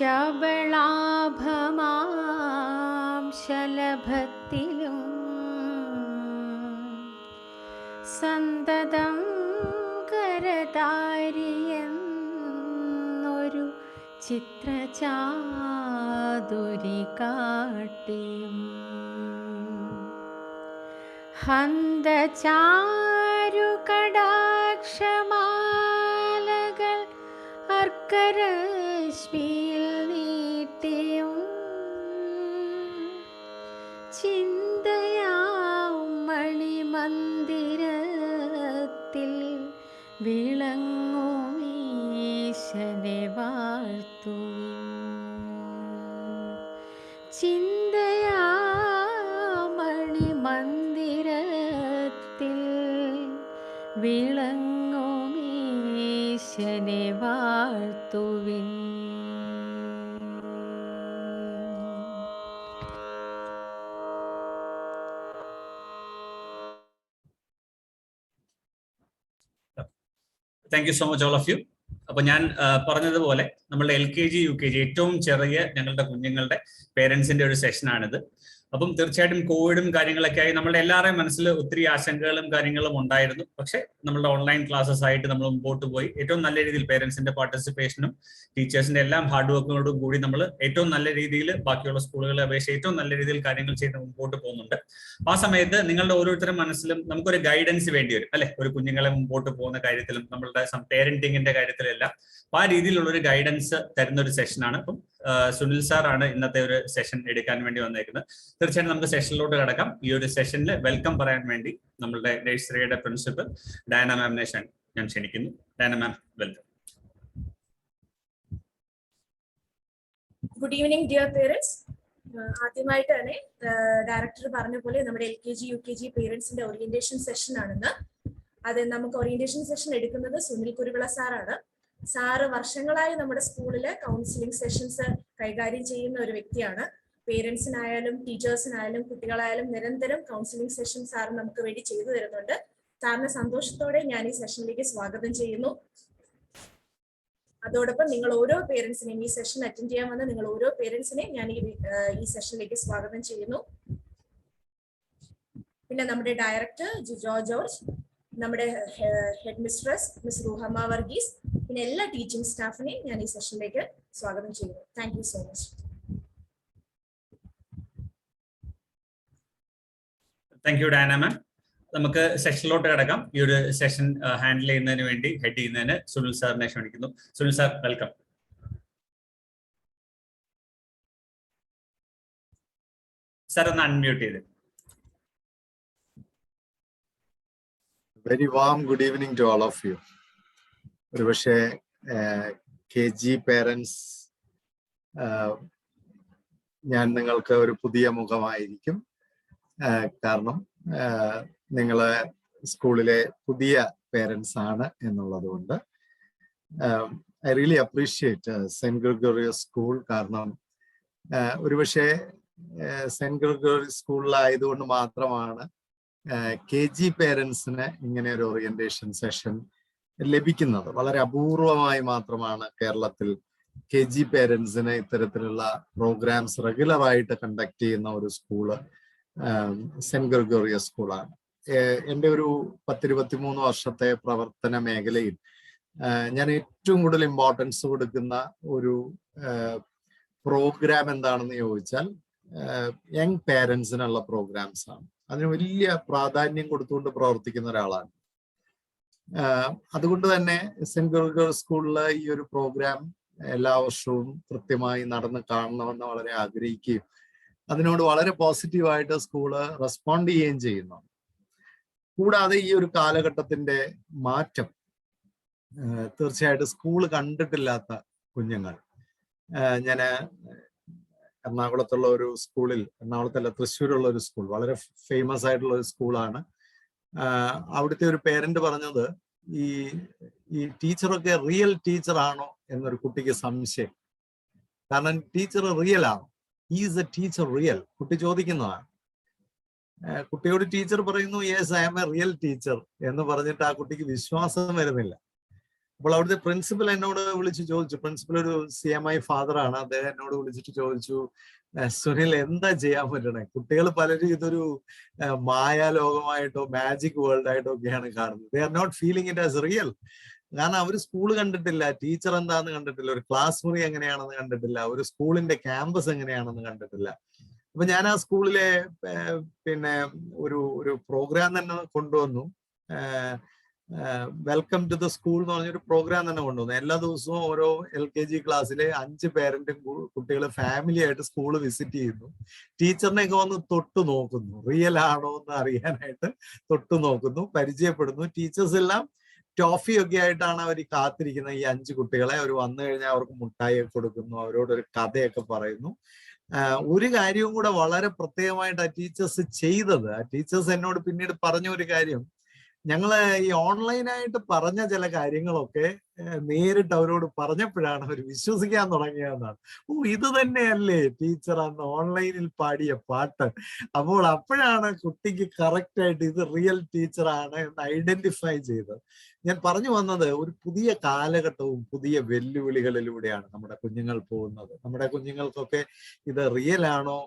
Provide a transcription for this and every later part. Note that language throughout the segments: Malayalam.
ശബളാഭമാം ശലഭത്തിലും സന്തതം കരതാരിയെന്നൊരു ചിത്രചാതുരി കാട്ടിയും ഹന്തചാരുകടാക്ഷമാലകൾ അർക്കരശ്മിയിൽ നീട്ടിയും ചിന്തയാം മണിമന്ദിരത്തിൽ വിളങ്ങുമീശനെ വാഴ്ത്തുവിൻ. മണിമന്ദിരത്തിൽ വിളങ്ങുമീശനെ വാഴ്ത്തുവിൻ. Thank you so much all of you. അപ്പൊ ഞാൻ പറഞ്ഞതുപോലെ നമ്മളുടെ LKG UKG ഏറ്റവും ചെറിയ ഞങ്ങളുടെ കുഞ്ഞുങ്ങളുടെ പേരൻസിന്റെ ഒരു സെഷനാണിത്. അപ്പം തീർച്ചയായിട്ടും കോവിഡും കാര്യങ്ങളൊക്കെ ആയി നമ്മളുടെ എല്ലാവരുടെയും മനസ്സിൽ ഒത്തിരി ആശങ്കകളും കാര്യങ്ങളും ഉണ്ടായിരുന്നു. പക്ഷെ നമ്മളുടെ ഓൺലൈൻ ക്ലാസ്സസ് ആയിട്ട് നമ്മൾ മുമ്പോട്ട് പോയി ഏറ്റവും നല്ല രീതിയിൽ പേരൻസിന്റെ പാർട്ടിസിപ്പേഷനും ടീച്ചേഴ്സിന്റെ എല്ലാം ഹാർഡ് വർക്കിനോടും കൂടി നമ്മൾ ഏറ്റവും നല്ല രീതിയിൽ ബാക്കിയുള്ള സ്കൂളുകളെ അപേക്ഷിച്ച് ഏറ്റവും നല്ല രീതിയിൽ കാര്യങ്ങൾ ചെയ്ത് മുമ്പോട്ട് പോകുന്നുണ്ട്. ആ സമയത്ത് നിങ്ങളുടെ ഓരോരുത്തരുടെ മനസ്സിലും നമുക്കൊരു ഗൈഡൻസ് വേണ്ടി വരും അല്ലെ, ഒരു കുഞ്ഞുങ്ങളെ മുമ്പോട്ട് പോകുന്ന കാര്യത്തിലും നമ്മളുടെ പേരന്റിങ്ങിന്റെ കാര്യത്തിലെല്ലാം ആ രീതിയിലുള്ള ഒരു ഗൈഡൻസ് തരുന്ന ഒരു സെഷനാണ്. അപ്പം സുനിൽ സാറാണ് ഇന്നത്തെ ഒരു സെഷൻ എടുക്കാൻ വേണ്ടി വന്നേക്കുന്നത്. തീർച്ചയായിട്ടും നമുക്ക് സെഷനിലോട്ട് കിടക്കാം. ഈ ഒരു സെഷനിൽ വെൽക്കം പറയാൻ വേണ്ടി നമ്മളുടെ നഴ്സറിയുടെ പ്രിൻസിപ്പൽ ഡയന മാമിനെ ഞാൻ ക്ഷണിക്കുന്നു. Diana ma'am, welcome. Good evening dear parents. ആദ്യമായിട്ട് തന്നെ ഡയറക്ടർ പറഞ്ഞ പോലെ നമ്മുടെ LKG UKG പേരൻസിന്റെ ഓറിയന്റേഷൻ സെഷൻ ആണെന്ന്. അത് നമുക്ക് ഓറിയന്റേഷൻ സെഷൻ എടുക്കുന്നത് സുനിൽ കുരുവിള സാറാണ്. സാറ് വർഷങ്ങളായി നമ്മുടെ സ്കൂളില് കൗൺസിലിംഗ് സെഷൻസ് കൈകാര്യം ചെയ്യുന്ന ഒരു വ്യക്തിയാണ്. പേരൻസിനായാലും ടീച്ചേഴ്സിനായാലും കുട്ടികളായാലും നിരന്തരം കൗൺസിലിംഗ് സെഷൻ സാർ നമുക്ക് വേണ്ടി ചെയ്തു തരുന്നുണ്ട്. സാറിനെ സന്തോഷത്തോടെ ഞാൻ ഈ സെഷനിലേക്ക് സ്വാഗതം ചെയ്യുന്നു. അതോടൊപ്പം നിങ്ങൾ ഓരോ പേരൻസിനെയും ഈ സെഷൻ അറ്റൻഡ് ചെയ്യാൻ വന്ന നിങ്ങൾ ഓരോ പേരൻസിനെയും ഞാൻ ഈ സെഷനിലേക്ക് സ്വാഗതം ചെയ്യുന്നു. പിന്നെ നമ്മുടെ ഡയറക്ടർ ജിജോ ജോർജ്, നമ്മുടെ head mistress miss Ruhama Varghese, പിന്നെ എല്ലാ ടീച്ചിങ് സ്റ്റാഫിനെയും ഞാൻ ഈ സെഷനിലേക്ക് സ്വാഗതം ചെയ്യുന്നു. Thank you so much. Thank you Diana ma'am. നമുക്ക് സെഷനിലോട്ട് കിടക്കാം. ഈ ഒരു സെഷൻ ഹാൻഡിൽ ചെയ്യുന്നതിന് വേണ്ടി ഹെഡ് ചെയ്യുന്നതിന് സുനിൽ സാറിനെ ക്ഷണിക്കുന്നു. Sunil sir, welcome. സാർ ഒന്ന് അൺമ്യൂട്ട് ചെയ്ത്. Very warm good evening to all of you. ഒരുപക്ഷെ KG പേരൻസ് ഞാൻ നിങ്ങൾക്ക് ഒരു പുതിയ മുഖമായിരിക്കും. കാരണം നിങ്ങള് സ്കൂളിലെ പുതിയ പേരൻസ് ആണ് എന്നുള്ളത് കൊണ്ട് I really appreciate saint Gregorios school. കാരണം ഒരുപക്ഷെ സെന്റ് ഗ്രിഗോറിയസ് സ്കൂളിലായതുകൊണ്ട് മാത്രമാണ് KG പേരൻസിന് ഇങ്ങനെ ഒരു ഓറിയന്റേഷൻ സെഷൻ ലഭിക്കുന്നത്. വളരെ അപൂർവമായി മാത്രമാണ് കേരളത്തിൽ KG പേരൻസിന് ഇത്തരത്തിലുള്ള പ്രോഗ്രാംസ് റെഗുലറായിട്ട് കണ്ടക്ട് ചെയ്യുന്ന ഒരു സ്കൂള് സെന്റ് ഗ്രിഗോറിയസ് സ്കൂളാണ്. എൻ്റെ ഒരു 10-23 വർഷത്തെ പ്രവർത്തന മേഖലയിൽ ഞാൻ ഏറ്റവും കൂടുതൽ ഇമ്പോർട്ടൻസ് കൊടുക്കുന്ന ഒരു പ്രോഗ്രാം എന്താണെന്ന് ചോദിച്ചാൽ യങ് പേരൻസിനുള്ള പ്രോഗ്രാംസ് ആണ്. അതിന് വലിയ പ്രാധാന്യം കൊടുത്തുകൊണ്ട് പ്രവർത്തിക്കുന്ന ഒരാളാണ്. അതുകൊണ്ട് തന്നെ സെന്റ് ഗ്രിഗോറിയസ് സ്കൂളിലെ ഈ ഒരു പ്രോഗ്രാം എല്ലാ വർഷവും കൃത്യമായി നടന്ന് കാണണമെന്ന് വളരെ ആഗ്രഹിക്കുകയും അതിനോട് വളരെ പോസിറ്റീവായിട്ട് സ്കൂള് റെസ്പോണ്ട് ചെയ്യുകയും ചെയ്യുന്നു. കൂടാതെ ഈ ഒരു കാലഘട്ടത്തിന്റെ മാറ്റം തീർച്ചയായിട്ടും സ്കൂള് കണ്ടിട്ടില്ലാത്ത കുഞ്ഞുങ്ങൾ, ഞാൻ എറണാകുളത്തുള്ള ഒരു സ്കൂളിൽ, എറണാകുളത്തല്ല തൃശ്ശൂരുള്ള ഒരു സ്കൂൾ, വളരെ ഫേമസ് ആയിട്ടുള്ള ഒരു സ്കൂളാണ്. അവിടുത്തെ ഒരു പേരന്റ് പറഞ്ഞത് ഈ ടീച്ചറൊക്കെ റിയൽ ടീച്ചർ ആണോ എന്നൊരു കുട്ടിക്ക് സംശയം. കാരണം ടീച്ചർ റിയൽ ആണ്. Is a teacher real? കുട്ടി ചോദിക്കുന്നതാണ്. കുട്ടിയോട് ടീച്ചർ പറയുന്നു yes I am a real teacher എന്ന് പറഞ്ഞിട്ട് ആ കുട്ടിക്ക് വിശ്വാസം വരുന്നില്ല. അപ്പോൾ അവിടുത്തെ പ്രിൻസിപ്പൽ എന്നോട് വിളിച്ച് ചോദിച്ചു, പ്രിൻസിപ്പൽ ഒരു CMI ഫാദറാണ്, അദ്ദേഹം എന്നോട് വിളിച്ചിട്ട് ചോദിച്ചു, സുനിൽ എന്താ ചെയ്യാൻ പറ്റണേ? കുട്ടികൾ പലരും ഇതൊരു മായാലോകമായിട്ടോ മാജിക് വേൾഡ് ആയിട്ടോ ഒക്കെയാണ് കാണുന്നത്. They are not feeling it as real. കാരണം അവർ സ്കൂൾ കണ്ടിട്ടില്ല, ടീച്ചർ എന്താന്ന് കണ്ടിട്ടില്ല, ഒരു ക്ലാസ് മുറി എങ്ങനെയാണെന്ന് കണ്ടിട്ടില്ല, ഒരു സ്കൂളിന്റെ ക്യാമ്പസ് എങ്ങനെയാണെന്ന് കണ്ടിട്ടില്ല. അപ്പൊ ഞാൻ ആ സ്കൂളിലെ പിന്നെ ഒരു പ്രോഗ്രാം തന്നെ കൊണ്ടുവന്നു. വെൽക്കം ടു ദ സ്കൂൾ എന്ന് പറഞ്ഞൊരു പ്രോഗ്രാം തന്നെ കൊണ്ടുവന്നു. എല്ലാ ദിവസവും ഓരോ LKG ക്ലാസ്സിലെ 5 പേരന്റും കുട്ടികൾ ഫാമിലി ആയിട്ട് സ്കൂൾ വിസിറ്റ് ചെയ്യുന്നു. ടീച്ചറിനെയൊക്കെ വന്ന് തൊട്ടു നോക്കുന്നു, റിയൽ ആണോ എന്ന് അറിയാനായിട്ട് തൊട്ടു നോക്കുന്നു, പരിചയപ്പെടുന്നു. ടീച്ചേഴ്സ് എല്ലാം ടോഫി ഒക്കെ ആയിട്ടാണ് അവർ കാത്തിരിക്കുന്ന ഈ 5 കുട്ടികളെ. അവർ വന്നു കഴിഞ്ഞാൽ അവർക്ക് മുട്ടായി കൊടുക്കുന്നു, അവരോടൊരു കഥയൊക്കെ പറയുന്നു. ഒരു കാര്യവും കൂടെ വളരെ പ്രത്യേകമായിട്ട് ആ ടീച്ചേഴ്സ് ചെയ്തത്, ആ ടീച്ചേഴ്സ് എന്നോട് പിന്നീട് പറഞ്ഞ ഒരു കാര്യം, ഞങ്ങള് ഈ ഓൺലൈനായിട്ട് പറഞ്ഞ ചില കാര്യങ്ങളൊക്കെ നേരിട്ട് അവരോട് പറഞ്ഞപ്പോഴാണ് അവർ വിശ്വസിക്കാൻ തുടങ്ങിയതെന്നാണ്. ഇത് തന്നെയല്ലേ ടീച്ചർ അന്ന് ഓൺലൈനിൽ പാടിയ പാട്ട്. അപ്പോൾ അപ്പോഴാണ് കുട്ടിക്ക് കറക്റ്റ് ആയിട്ട് ഇത് റിയൽ ടീച്ചറാണ് എന്ന് ഐഡന്റിഫൈ ചെയ്തത്. ഞാൻ പറഞ്ഞു വന്നത്, ഒരു പുതിയ കാലഘട്ടവും പുതിയ വെല്ലുവിളികളിലൂടെയാണ് നമ്മുടെ കുഞ്ഞുങ്ങൾ പോകുന്നത്. നമ്മുടെ കുഞ്ഞുങ്ങൾക്കൊക്കെ ഇത് റിയൽ ആണോ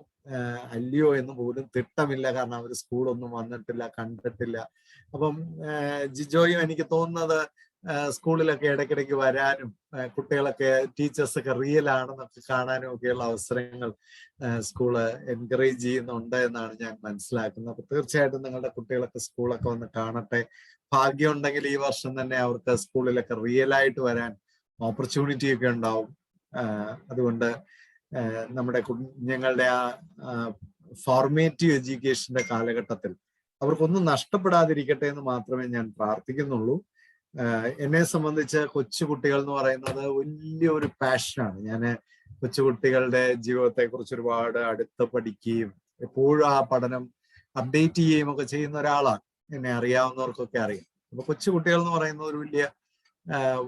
അല്ലയോ എന്ന് പോലും തിട്ടമില്ല. കാരണം അവർ സ്കൂളൊന്നും വന്നിട്ടില്ല, കണ്ടിട്ടില്ല. അപ്പം ജിജോയും എനിക്ക് തോന്നുന്നത് സ്കൂളിലൊക്കെ ഇടയ്ക്കിടയ്ക്ക് വരാനും കുട്ടികളൊക്കെ ടീച്ചേഴ്സൊക്കെ റിയൽ ആണെന്നൊക്കെ കാണാനും ഒക്കെയുള്ള അവസരങ്ങൾ സ്കൂള് എൻകറേജ് ചെയ്യുന്നുണ്ട് എന്നാണ് ഞാൻ മനസ്സിലാക്കുന്നത്. അപ്പൊ തീർച്ചയായിട്ടും നിങ്ങളുടെ കുട്ടികളൊക്കെ സ്കൂളൊക്കെ വന്ന് കാണട്ടെ. ഭാഗ്യം ഉണ്ടെങ്കിൽ ഈ വർഷം തന്നെ അവർക്ക് സ്കൂളിലൊക്കെ റിയൽ ആയിട്ട് വരാൻ ഓപ്പർച്യൂണിറ്റി ഒക്കെ ഉണ്ടാവും. അതുകൊണ്ട് നമ്മുടെ കുഞ്ഞുങ്ങളുടെ ആ ഫോർമേറ്റീവ് എഡ്യൂക്കേഷന്റെ കാലഘട്ടത്തിൽ അവർക്കൊന്നും നഷ്ടപ്പെടാതിരിക്കട്ടെ എന്ന് മാത്രമേ ഞാൻ പ്രാർത്ഥിക്കുന്നുള്ളൂ. എന്നെ സംബന്ധിച്ച് കൊച്ചുകുട്ടികൾ എന്ന് പറയുന്നത് വലിയൊരു പാഷനാണ്. ഞാൻ കൊച്ചുകുട്ടികളുടെ ജീവിതത്തെ കുറിച്ച് ഒരുപാട് അടുത്ത് പഠിക്കുകയും എപ്പോഴും ആ പഠനം അപ്ഡേറ്റ് ചെയ്യുകയും ഒക്കെ ചെയ്യുന്ന ഒരാളാണ്. എന്നെ അറിയാവുന്നവർക്കൊക്കെ അറിയാം. അപ്പൊ കൊച്ചുകുട്ടികൾ എന്ന് പറയുന്നത് ഒരു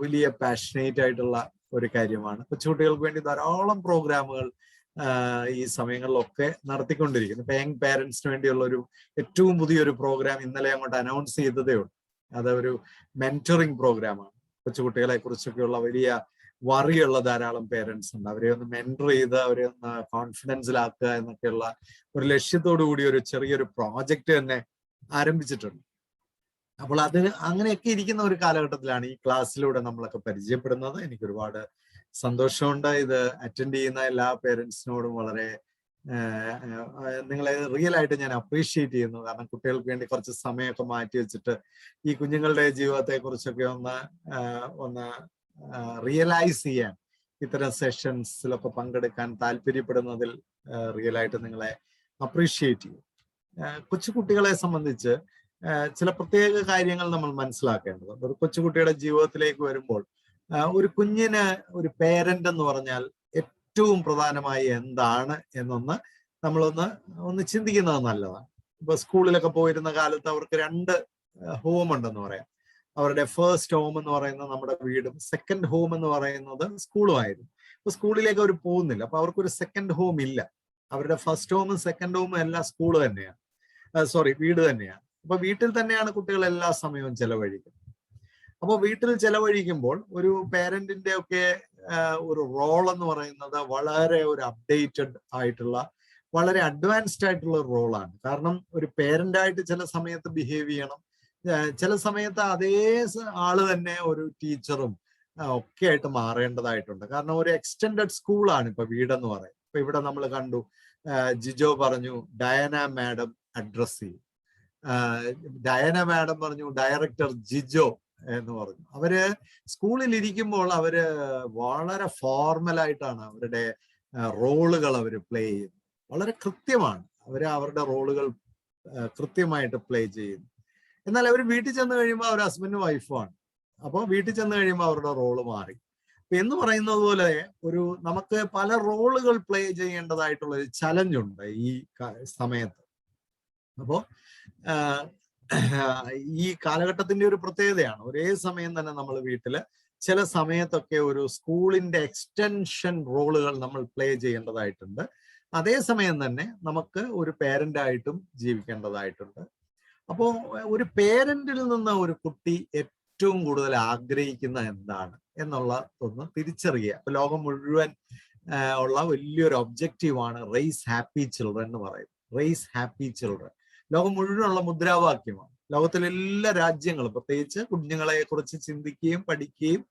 വലിയ പാഷനേറ്റ് ആയിട്ടുള്ള ഒരു കാര്യമാണ്. കൊച്ചുകുട്ടികൾക്ക് വേണ്ടി ധാരാളം പ്രോഗ്രാമുകൾ ഈ സമയങ്ങളിലൊക്കെ നടത്തിക്കൊണ്ടിരിക്കുന്നു. ഇപ്പൊ യങ് പാരന്റ്സിന് വേണ്ടിയുള്ള ഏറ്റവും പുതിയൊരു പ്രോഗ്രാം ഇന്നലെ അങ്ങോട്ട് അനൗൺസ് ചെയ്തതേ ഉള്ളൂ. അതൊരു മെന്ററിങ് പ്രോഗ്രാമാണ്. കൊച്ചുകുട്ടികളെ കുറിച്ചൊക്കെയുള്ള വലിയ വറിയുള്ള ധാരാളം പേരൻസ് ഉണ്ട്. അവരെ ഒന്ന് മെന്റർ ചെയ്ത് അവരെ ഒന്ന് കോൺഫിഡൻസിലാക്കുക എന്നൊക്കെയുള്ള ഒരു ലക്ഷ്യത്തോടു കൂടി ഒരു ചെറിയൊരു പ്രോജക്റ്റ് തന്നെ ആരംഭിച്ചിട്ടുണ്ട്. അപ്പോൾ അങ്ങനെയൊക്കെ ഇരിക്കുന്ന ഒരു കാലഘട്ടത്തിലാണ് ഈ ക്ലാസ്സിലൂടെ നമ്മളൊക്കെ പരിചയപ്പെടുന്നത്. എനിക്ക് ഒരുപാട് സന്തോഷമുണ്ട്. ഇത് അറ്റൻഡ് ചെയ്യുന്ന എല്ലാ പേരൻസിനോടും വളരെ നിങ്ങളെ റിയൽ ആയിട്ട് ഞാൻ അപ്രീഷിയേറ്റ് ചെയ്യുന്നു. കാരണം കുട്ടികൾക്ക് വേണ്ടി കുറച്ച് സമയമൊക്കെ മാറ്റി വെച്ചിട്ട് ഈ കുഞ്ഞുങ്ങളുടെ ജീവിതത്തെ കുറിച്ചൊക്കെ ഒന്ന് റിയലൈസ് ചെയ്യാൻ ഇത്തരം സെഷൻസിലൊക്കെ പങ്കെടുക്കാൻ താല്പര്യപ്പെടുന്നതിൽ റിയൽ ആയിട്ട് നിങ്ങളെ അപ്രീഷിയേറ്റ് ചെയ്യും. കൊച്ചുകുട്ടികളെ സംബന്ധിച്ച് ചില പ്രത്യേക കാര്യങ്ങൾ നമ്മൾ മനസ്സിലാക്കേണ്ടതുണ്ട്. ഒരു കൊച്ചുകുട്ടിയുടെ ജീവിതത്തിലേക്ക് വരുമ്പോൾ ഒരു കുഞ്ഞിന് ഒരു പേരന്റ് എന്ന് പറഞ്ഞാൽ ഏറ്റവും പ്രധാനമായി എന്താണ് എന്നൊന്ന് നമ്മളൊന്ന് ചിന്തിക്കുന്നത് നല്ലതാണ്. ഇപ്പൊ സ്കൂളിലൊക്കെ പോയിരുന്ന കാലത്ത് അവർക്ക് 2 ഹോം ഉണ്ടെന്ന് പറയാം. അവരുടെ ഫസ്റ്റ് ഹോം എന്ന് പറയുന്നത് നമ്മുടെ വീടും സെക്കൻഡ് ഹോം എന്ന് പറയുന്നത് സ്കൂളുമായിരുന്നു. ഇപ്പൊ സ്കൂളിലേക്ക് അവർ പോകുന്നില്ല. അപ്പൊ അവർക്കൊരു സെക്കൻഡ് ഹോം ഇല്ല. അവരുടെ ഫസ്റ്റ് ഹോമും സെക്കൻഡ് ഹോമും എല്ലാം സ്കൂൾ തന്നെയാണ്, വീട് തന്നെയാണ്. അപ്പൊ വീട്ടിൽ തന്നെയാണ് കുട്ടികൾ എല്ലാ സമയവും ചെലവഴിക്കുന്നത്. അപ്പോൾ വീട്ടിൽ ചെലവഴിക്കുമ്പോൾ ഒരു പേരന്റിന്റെ ഒക്കെ ഒരു റോൾ എന്ന് പറയുന്നത് വളരെ ഒരു അപ്ഡേറ്റഡ് ആയിട്ടുള്ള വളരെ അഡ്വാൻസ്ഡ് ആയിട്ടുള്ള റോളാണ്. കാരണം ഒരു പേരന്റായിട്ട് ചില സമയത്ത് ബിഹേവ് ചെയ്യണം, ചില സമയത്ത് അതേ ആള് തന്നെ ഒരു ടീച്ചറും ഒക്കെ ആയിട്ട് മാറേണ്ടതായിട്ടുണ്ട്. കാരണം ഒരു എക്സ്റ്റെൻഡഡ് സ്കൂളാണ് ഇപ്പൊ വീടെന്ന് പറയും. ഇപ്പൊ ഇവിടെ നമ്മൾ കണ്ടു, ജിജോ പറഞ്ഞു ഡയന മാഡം അഡ്രസ് ചെയ്യും, ഡയന മാഡം പറഞ്ഞു ഡയറക്ടർ ജിജോ എന്ന് പറഞ്ഞു. അവര് സ്കൂളിൽ ഇരിക്കുമ്പോൾ അവര് വളരെ ഫോർമലായിട്ടാണ് അവരുടെ റോളുകൾ അവർ പ്ലേ ചെയ്യുന്നത്. വളരെ കൃത്യമാണ് അവരുടെ റോളുകൾ കൃത്യമായിട്ട് പ്ലേ ചെയ്യുന്നു. എന്നാൽ അവർ വീട്ടിൽ ചെന്ന് കഴിയുമ്പോൾ അവർ ഹസ്ബൻഡും വൈഫുമാണ്. അപ്പോൾ വീട്ടിൽ ചെന്ന് കഴിയുമ്പോൾ അവരുടെ റോള് മാറി. എന്ന് പറയുന്നത് പോലെ നമുക്ക് പല റോളുകൾ പ്ലേ ചെയ്യേണ്ടതായിട്ടുള്ള ഒരു ചലഞ്ച് ഉണ്ട് ഈ സമയത്ത്. അപ്പോ ഈ കാലഘട്ടത്തിന്റെ ഒരു പ്രത്യേകതയാണ് ഒരേ സമയം തന്നെ നമ്മൾ വീട്ടില് ചില സമയത്തൊക്കെ ഒരു സ്കൂളിന്റെ എക്സ്റ്റൻഷൻ റോളുകൾ നമ്മൾ പ്ലേ ചെയ്യേണ്ടതായിട്ടുണ്ട്. അതേസമയം തന്നെ നമുക്ക് ഒരു പേരന്റായിട്ടും ജീവിക്കേണ്ടതായിട്ടുണ്ട്. അപ്പോൾ ഒരു പേരന്റിൽ നിന്ന് ഒരു കുട്ടി ഏറ്റവും കൂടുതൽ ആഗ്രഹിക്കുന്ന എന്താണ് എന്നുള്ള ഒന്ന് തിരിച്ചറിയുക. ഇപ്പൊ ലോകം മുഴുവൻ ഉള്ള വലിയൊരു ഒബ്ജക്റ്റീവാണ് റേസ് ഹാപ്പി ചിൽഡ്രൻ എന്ന് പറയുന്നത്. റേസ് ഹാപ്പി ചിൽഡ്രൻ ലോകം മുഴുവനുള്ള മുദ്രാവാക്യമാണ്. ലോകത്തിലെ എല്ലാ രാജ്യങ്ങളും പ്രത്യേകിച്ച് കുഞ്ഞുങ്ങളെ കുറിച്ച് ചിന്തിക്കുകയും പഠിക്കുകയും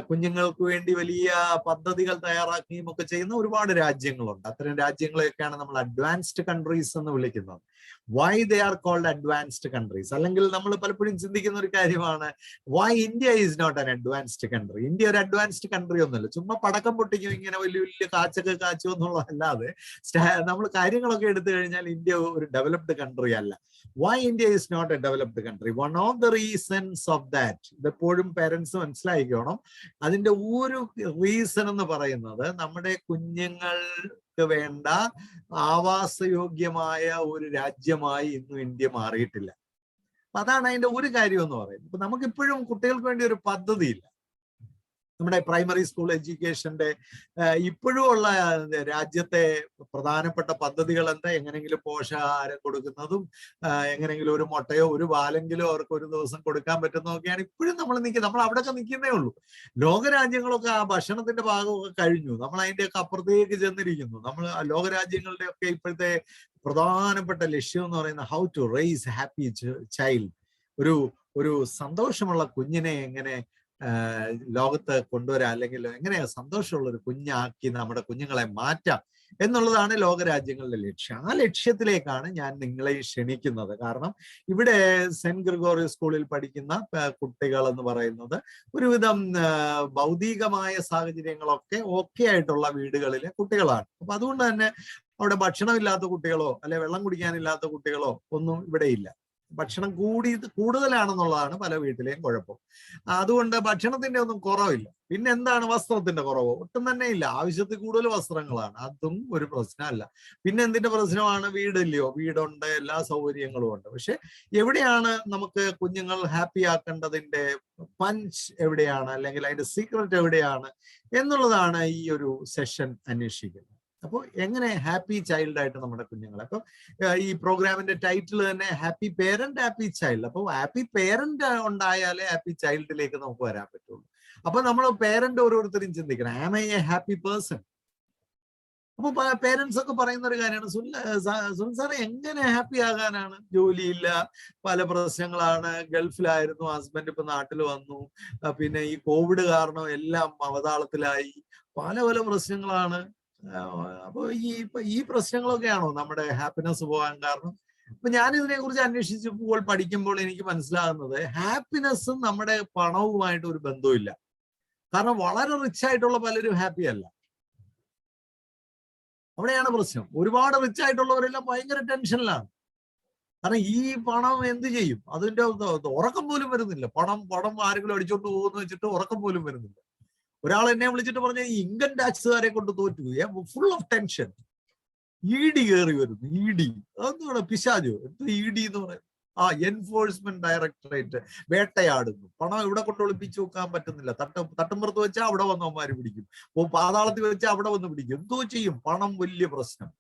കുഞ്ഞുങ്ങൾക്ക് വേണ്ടി വലിയ പദ്ധതികൾ തയ്യാറാക്കുകയും ഒക്കെ ചെയ്യുന്ന ഒരുപാട് രാജ്യങ്ങളുണ്ട്. അത്തരം രാജ്യങ്ങളെയൊക്കെയാണ് നമ്മൾ അഡ്വാൻസ്ഡ് കൺട്രീസ് എന്ന് വിളിക്കുന്നത്. Why they are called advanced countries? അല്ലെങ്കിൽ നമ്മൾ പലപ്പോഴും ചിന്തിക്കുന്ന ഒരു കാര്യമാണ്, why India is not an advanced country? India ഒരു അഡ്വാൻസ്ഡ് കൺട്രി ഒന്നുമല്ല. ചുമ്മാ പടക്കം പൊട്ടിക്കും, ഇങ്ങനെ വലിയ വലിയ കാച്ചൊക്കെ കാച്ചു എന്നുള്ളതല്ലാതെ നമ്മൾ കാര്യങ്ങളൊക്കെ എടുത്തു കഴിഞ്ഞാൽ ഇന്ത്യ ഒരു ഡെവലപ്ഡ് കൺട്രി അല്ല. Why India is not a developed country? One of the reasons of that, ഇതെപ്പോഴും പേരൻസ് മനസ്സിലാക്കിക്കോണം, അതിന്റെ ഒരു റീസൺ എന്ന് പറയുന്നത് നമ്മുടെ കുഞ്ഞുങ്ങൾക്ക് വേണ്ട ആവാസയോഗ്യമായ ഒരു രാജ്യമായി ഇന്നും ഇന്ത്യ മാറിയിട്ടില്ല. അതാണ് അതിന്റെ ഒരു കാര്യം എന്ന് പറയുന്നത്. ഇപ്പൊ നമുക്കിപ്പോഴും കുട്ടികൾക്ക് വേണ്ടി ഒരു പദ്ധതിയില്ല. നമ്മുടെ പ്രൈമറി സ്കൂൾ എഡ്യൂക്കേഷന്റെ ഇപ്പോഴും ഉള്ള രാജ്യത്തെ പ്രധാനപ്പെട്ട പദ്ധതികൾ എന്താ? എങ്ങനെയെങ്കിലും പോഷകാഹാരം കൊടുക്കുന്നതും എങ്ങനെയെങ്കിലും ഒരു മുട്ടയോ ഒരു പാലെങ്കിലോ അവർക്ക് ഒരു ദിവസം കൊടുക്കാൻ പറ്റുന്നതൊക്കെയാണ് ഇപ്പോഴും നമ്മൾ നിൽക്കുന്നത്. നമ്മൾ അവിടെയൊക്കെ നിൽക്കുന്നേ ഉള്ളൂ. ലോകരാജ്യങ്ങളൊക്കെ ആ ഭക്ഷണത്തിന്റെ ഭാഗമൊക്കെ കഴിഞ്ഞു, നമ്മൾ അതിന്റെയൊക്കെ അപ്പുറത്തേക്ക് ചെന്നിരിക്കുന്നു. നമ്മൾ ലോകരാജ്യങ്ങളുടെ ഒക്കെ ഇപ്പോഴത്തെ പ്രധാനപ്പെട്ട ലക്ഷ്യം എന്ന് പറയുന്നത് how to raise happy child. ഒരു സന്തോഷമുള്ള കുഞ്ഞിനെ എങ്ങനെ ലോകത്ത് കൊണ്ടുവരാം, അല്ലെങ്കിൽ എങ്ങനെ സന്തോഷമുള്ള ഒരു കുഞ്ഞാക്കി നമ്മുടെ കുഞ്ഞുങ്ങളെ മാറ്റാം എന്നുള്ളതാണ് ലോകരാജ്യങ്ങളുടെ ലക്ഷ്യം. ആ ലക്ഷ്യത്തിലേക്കാണ് ഞാൻ നിങ്ങളെ ക്ഷണിക്കുന്നത്. കാരണം ഇവിടെ സെന്റ് ഗ്രിഗോറിയസ് സ്കൂളിൽ പഠിക്കുന്ന കുട്ടികൾ എന്ന് പറയുന്നത് ഒരുവിധം ഭൗതികമായ സാഹചര്യങ്ങളൊക്കെ ഓക്കെ ആയിട്ടുള്ള വീടുകളിലെ കുട്ടികളാണ്. അപ്പൊ അതുകൊണ്ട് തന്നെ അവിടെ ഭക്ഷണമില്ലാത്ത കുട്ടികളോ അല്ലെ വെള്ളം കുടിക്കാനില്ലാത്ത കുട്ടികളോ ഒന്നും ഇവിടെ ഇല്ല. ഭക്ഷണം കൂടുതലാണെന്നുള്ളതാണ് പല വീട്ടിലെയും കുഴപ്പം. അതുകൊണ്ട് ഭക്ഷണത്തിന്റെ ഒന്നും കുറവില്ല. പിന്നെ എന്താണ്? വസ്ത്രത്തിന്റെ കുറവോ? ഒട്ടും തന്നെ ഇല്ല. ആവശ്യത്തിൽ കൂടുതൽ വസ്ത്രങ്ങളാണ്, അതും ഒരു പ്രശ്നമല്ല. പിന്നെ എന്തിന്റെ പ്രശ്നമാണ്? വീടില്ലയോ? വീടുണ്ട്, എല്ലാ സൗകര്യങ്ങളും ഉണ്ട്. പക്ഷെ എവിടെയാണ് നമുക്ക് കുഞ്ഞുങ്ങൾ ഹാപ്പി ആക്കേണ്ടതിന്റെ പഞ്ച് എവിടെയാണ്, അല്ലെങ്കിൽ അതിന്റെ സീക്രട്ട് എവിടെയാണ് എന്നുള്ളതാണ് ഈ ഒരു സെഷൻ അന്വേഷിക്കുന്നത്. അപ്പോൾ എങ്ങനെ ഹാപ്പി ചൈൽഡ് ആയിട്ട് നമ്മുടെ കുഞ്ഞുങ്ങളെ, അപ്പൊ ഈ പ്രോഗ്രാമിന്റെ ടൈറ്റിൽ തന്നെ ഹാപ്പി പേരന്റ് ഹാപ്പി ചൈൽഡ്. അപ്പോൾ ഹാപ്പി പേരന്റ് ഉണ്ടായാലേ ഹാപ്പി ചൈൽഡിലേക്ക് നമുക്ക് വരാൻ പറ്റുള്ളൂ. അപ്പൊ നമ്മൾ പേരന്റ് ഓരോരുത്തരും ചിന്തിക്കണം, am I a happy person? അപ്പൊ പേരൻസ് ഒക്കെ പറയുന്ന ഒരു കാര്യമാണ്, സുനിൽ സാറെ എങ്ങനെ ഹാപ്പി ആകാനാണ്? ജോലിയില്ല, പല പ്രശ്നങ്ങളാണ്, ഗൾഫിലായിരുന്നു, ഹസ്ബൻഡ് ഇപ്പൊ നാട്ടിൽ വന്നു, പിന്നെ ഈ കോവിഡ് കാരണം എല്ലാം അവതാളത്തിലായി, പല പല പ്രശ്നങ്ങളാണ്. അപ്പൊ ഈ പ്രശ്നങ്ങളൊക്കെയാണോ നമ്മുടെ ഹാപ്പിനെസ് പോകാൻ കാരണം? അപ്പൊ ഞാൻ ഇതിനെ കുറിച്ച് അന്വേഷിച്ചപ്പോൾ പഠിക്കുമ്പോൾ എനിക്ക് മനസ്സിലാകുന്നത് ഹാപ്പിനെസ്സും നമ്മുടെ പണവുമായിട്ട് ഒരു ബന്ധവുമില്ല. കാരണം വളരെ റിച്ച് ആയിട്ടുള്ള പലരും ഹാപ്പി അല്ല. അവിടെയാണ് പ്രശ്നം. ഒരുപാട് റിച്ച് ആയിട്ടുള്ളവരെല്ലാം ഭയങ്കര ടെൻഷനിലാണ്. കാരണം ഈ പണം എന്ത് ചെയ്യും? അതിന്റെ ഉറക്കം പോലും വരുന്നില്ല. പണം ആരെങ്കിലും അടിച്ചോണ്ട് പോകുന്ന വെച്ചിട്ട് ഉറക്കം പോലും വരുന്നില്ല. ഒരാൾ എന്നെ വിളിച്ചിട്ട് പറഞ്ഞ ഈ ഇൻകം ടാക്സുകാരെ കൊണ്ട് തോറ്റു, ഫുൾ ഓഫ് ടെൻഷൻ. ED കയറി വരുന്നു. ED അതൊന്നും പിശാചോ? എന്ത് ED എന്ന് പറയുന്നത്? എൻഫോഴ്സ്മെന്റ് ഡയറക്ടറേറ്റ് വേട്ടയാടുന്നു. പണം എവിടെ കൊണ്ട് ഒളിപ്പിച്ചു വെക്കാൻ പറ്റുന്നില്ല. തട്ടുമ്പുറത്ത് വെച്ചാൽ അവിടെ വന്ന് അവന്മാര് പിടിക്കും, പാതാളത്തിൽ വെച്ചാൽ അവിടെ വന്ന് പിടിക്കും. എന്തോ ചെയ്യും? പണം വലിയ പ്രശ്നം.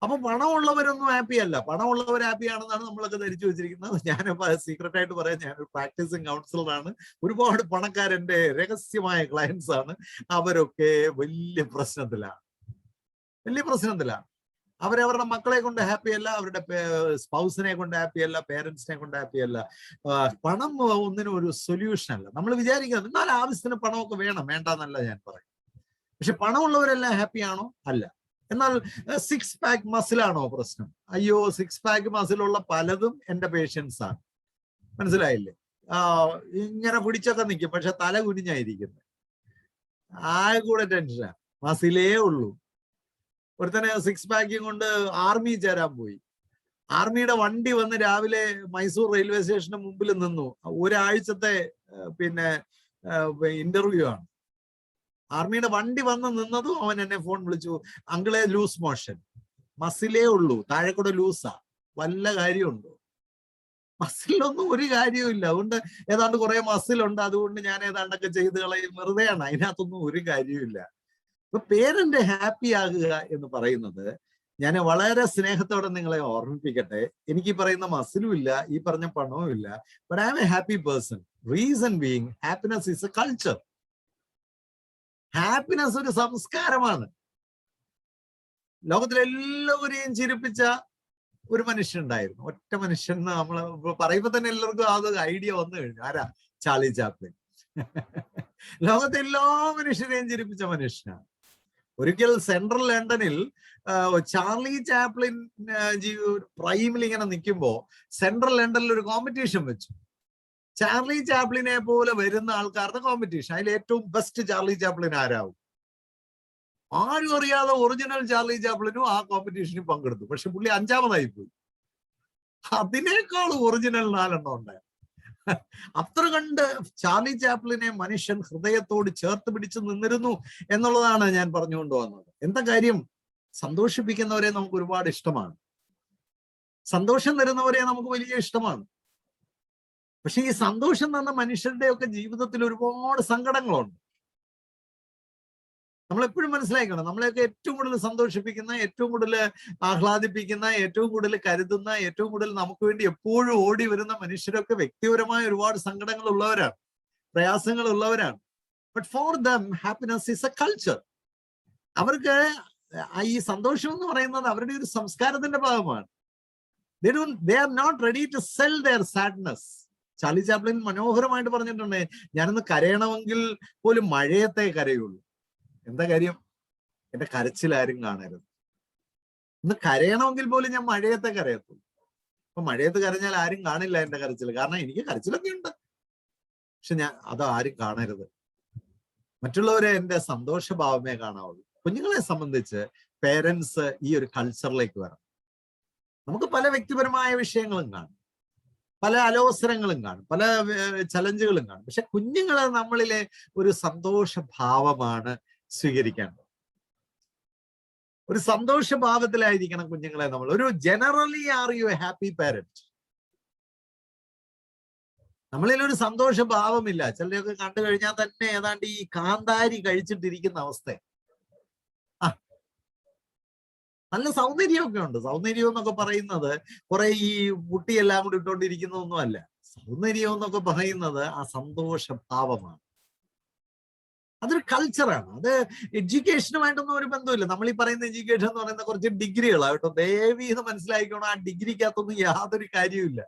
അപ്പൊ പണമുള്ളവരൊന്നും ഹാപ്പി അല്ല. പണമുള്ളവർ ഹാപ്പി ആണെന്നാണ് നമ്മളൊക്കെ ധരിച്ചു വെച്ചിരിക്കുന്നത്. ഞാനിപ്പോ സീക്രട്ട് ആയിട്ട് പറയാം, ഞാനൊരു പ്രാക്ടീസിങ് കൗൺസിലറാണ്. ഒരുപാട് പണക്കാരന്റെ രഹസ്യമായ ക്ലയൻസ് ആണ്. അവരൊക്കെ വലിയ പ്രശ്നത്തിലാണ്. അവരവരുടെ മക്കളെ കൊണ്ട് ഹാപ്പി അല്ല, അവരുടെ സ്പൗസിനെ കൊണ്ട് ഹാപ്പി അല്ല, പേരൻസിനെ കൊണ്ട് ഹാപ്പി അല്ല. പണം ഒന്നിനും ഒരു സൊല്യൂഷൻ അല്ല. നമ്മൾ വിചാരിക്കുന്നത് എന്നാൽ ആവശ്യത്തിന് പണമൊക്കെ വേണ്ടെന്നല്ല ഞാൻ പറയും. പക്ഷെ പണമുള്ളവരെല്ലാം ഹാപ്പി ആണോ? അല്ല. എന്നാൽ 6 പാക്ക് മസിലാണോ പ്രശ്നം? അയ്യോ, 6 പാക്ക് മസിലുള്ള പലതും എന്റെ പേഷ്യൻസ് ആണ്. മനസ്സിലായില്ലേ? ഇങ്ങനെ പിടിച്ചൊക്കെ നിൽക്കും, പക്ഷെ തല കുനിഞ്ഞായിരിക്കുന്നത്. കൂടെ ടെൻഷനാണ്. മസിലേ ഉള്ളൂ. ഒരുത്തനെ 6 പാക്കും കൊണ്ട് ആർമി ചേരാൻ പോയി. ആർമിയുടെ വണ്ടി വന്ന് രാവിലെ മൈസൂർ റെയിൽവേ സ്റ്റേഷന് മുമ്പിൽ നിന്നു. ഒരാഴ്ചത്തെ ഇന്റർവ്യൂ ആണ്. ആർമിയുടെ വണ്ടി വന്ന് നിന്നതും അവൻ എന്നെ ഫോൺ വിളിച്ചു, അങ്കിളെ ലൂസ് മോഷൻ, മസിലേ ഉള്ളൂ, താഴെ കൂടെ ലൂസാ, വല്ല കാര്യമുണ്ടോ? മസിലൊന്നും ഒരു കാര്യവും ഇല്ല. അതുകൊണ്ട് ഏതാണ്ട് കുറെ മസിലുണ്ട്, അതുകൊണ്ട് ഞാൻ ഏതാണ്ടൊക്കെ ചെയ്ത് കളയും. വെറുതെയാണ്, അതിനകത്തൊന്നും ഒരു കാര്യമില്ല. ഇപ്പൊ പേരന്റ് ഹാപ്പി ആകുക എന്ന് പറയുന്നത്, ഞാൻ വളരെ സ്നേഹത്തോടെ നിങ്ങളെ ഓർമ്മിപ്പിക്കട്ടെ, എനിക്ക് ഈ പറയുന്ന മസിലും ഇല്ല, ഈ പറഞ്ഞ പണവും ഇല്ല, but I am a happy person. Reason being happiness is a culture. Happiness ഒരു സംസ്കാരമാണ്. ലോകത്തിലെല്ലാവരെയും ചിരിപ്പിച്ച ഒരു മനുഷ്യൻ ഉണ്ടായിരുന്നു, ഒറ്റ മനുഷ്യൻ. നമ്മൾ പറയുമ്പോ തന്നെ എല്ലാവർക്കും അത് ഐഡിയ വന്നു കഴിഞ്ഞു. ആരാ? Charlie Chaplin. ലോകത്തെ എല്ലാ മനുഷ്യരെയും ചിരിപ്പിച്ച മനുഷ്യനാണ്. ഒരിക്കൽ സെൻട്രൽ ലണ്ടനിൽ ചാർലി ചാപ്ലിൻ പ്രൈമിൽ ഇങ്ങനെ നിൽക്കുമ്പോ സെൻട്രൽ ലണ്ടനിൽ ഒരു കോമ്പറ്റീഷൻ വെച്ചു. ചാർലി ചാപ്ലിനെ പോലെ വരുന്ന ആൾക്കാരുടെ കോമ്പറ്റീഷൻ. അതിൽ ഏറ്റവും ബെസ്റ്റ് ചാർലി ചാപ്ലിൻ ആരാവും? ആരും അറിയാതെ ഒറിജിനൽ ചാർലി ചാപ്ലിനും ആ കോമ്പറ്റീഷനിൽ പങ്കെടുത്തു. പക്ഷെ പുള്ളി 5ാമതായി പോയി. അതിനേക്കാൾ ഒറിജിനൽ 4 ഉണ്ടായി. അത്ര കണ്ട് ചാർലി ചാപ്ലിനെ മനുഷ്യൻ ഹൃദയത്തോട് ചേർത്ത് പിടിച്ചു നിന്നിരുന്നു എന്നുള്ളതാണ് ഞാൻ പറഞ്ഞുകൊണ്ട് വന്നത്. എന്താ കാര്യം? സന്തോഷിപ്പിക്കുന്നവരെ നമുക്ക് ഒരുപാട് ഇഷ്ടമാണ്, സന്തോഷം തരുന്നവരെ നമുക്ക് വലിയ ഇഷ്ടമാണ്. പക്ഷെ ഈ സന്തോഷം തന്ന മനുഷ്യരുടെ ഒക്കെ ജീവിതത്തിൽ ഒരുപാട് സങ്കടങ്ങളുണ്ട്. നമ്മളെപ്പോഴും മനസ്സിലാക്കണം, നമ്മളെയൊക്കെ ഏറ്റവും കൂടുതൽ സന്തോഷിപ്പിക്കുന്ന, ഏറ്റവും കൂടുതൽ ആഹ്ലാദിപ്പിക്കുന്ന, ഏറ്റവും കൂടുതൽ കരുതുന്ന, ഏറ്റവും കൂടുതൽ നമുക്ക് വേണ്ടി എപ്പോഴും ഓടി വരുന്ന മനുഷ്യരൊക്കെ വ്യക്തിപരമായ ഒരുപാട് സങ്കടങ്ങൾ ഉള്ളവരാണ്, പ്രയാസങ്ങൾ ഉള്ളവരാണ്. But for them happiness is a culture. അവർക്ക് ഈ സന്തോഷം എന്ന് പറയുന്നത് അവരുടെ ഒരു സംസ്കാരത്തിന്റെ ഭാഗമാണ്. they are not ready to sell their sadness. Charlie Chaplin മനോഹരമായിട്ട് പറഞ്ഞിട്ടുണ്ട്, ഞാനൊന്ന് കരയണമെങ്കിൽ പോലും മഴയത്തെ കരയുള്ളൂ. എന്താ കാര്യം? എന്റെ കരച്ചിൽ ആരും കാണരുത്. ഇന്ന് കരയണമെങ്കിൽ പോലും ഞാൻ മഴയത്തെ കരയത്തുള്ളൂ. അപ്പൊ മഴയത്ത് കരഞ്ഞാൽ ആരും കാണില്ല എന്റെ കരച്ചിൽ. കാരണം എനിക്ക് കരച്ചിലൊക്കെ ഉണ്ട്, പക്ഷെ അത് ആരും കാണരുത്. മറ്റുള്ളവരെ എന്റെ സന്തോഷഭാവമേ കാണാവുള്ളൂ. കുഞ്ഞുങ്ങളെ സംബന്ധിച്ച് പേരൻസ് ഈ ഒരു കൾച്ചറിലേക്ക് വരണം. നമുക്ക് പല വ്യക്തിപരമായ വിഷയങ്ങളും കാണും, പല അലോസരങ്ങളും കാണും, പല ചലഞ്ചുകളും കാണും. പക്ഷെ കുഞ്ഞുങ്ങളെ നമ്മളിലെ ഒരു സന്തോഷഭാവമാണ് സ്വീകരിക്കേണ്ടത്. ഒരു സന്തോഷഭാവത്തിലായിരിക്കണം കുഞ്ഞുങ്ങളെ നമ്മൾ. ഒരു generally are you A happy parent? നമ്മളിൽ ഒരു സന്തോഷഭാവമില്ല. ചിലരെയൊക്കെ കണ്ടു കഴിഞ്ഞാൽ തന്നെ ഏതാണ്ട് ഈ കാന്താരി കഴിച്ചിട്ടിരിക്കുന്ന അവസ്ഥ. നല്ല സൗന്ദര്യമൊക്കെ ഉണ്ട്. സൗന്ദര്യം എന്നൊക്കെ പറയുന്നത് കുറെ ഈ മുട്ടിയെല്ലാം കൂടി ഇട്ടുകൊണ്ടിരിക്കുന്നതൊന്നും അല്ല. സൗന്ദര്യം എന്നൊക്കെ പറയുന്നത് ആ സന്തോഷഭാവമാണ്. അതൊരു കൾച്ചറാണ്. അത് എഡ്യൂക്കേഷനുമായിട്ടൊന്നും ഒരു ബന്ധമില്ല. നമ്മൾ ഈ പറയുന്ന എഡ്യൂക്കേഷൻ എന്ന് പറയുന്ന കുറച്ച് ഡിഗ്രികളാണ് കേട്ടോ. ദയവി ഇത് മനസ്സിലാക്കണം, ആ ഡിഗ്രിക്കകത്തൊന്നും യാതൊരു കാര്യമില്ല.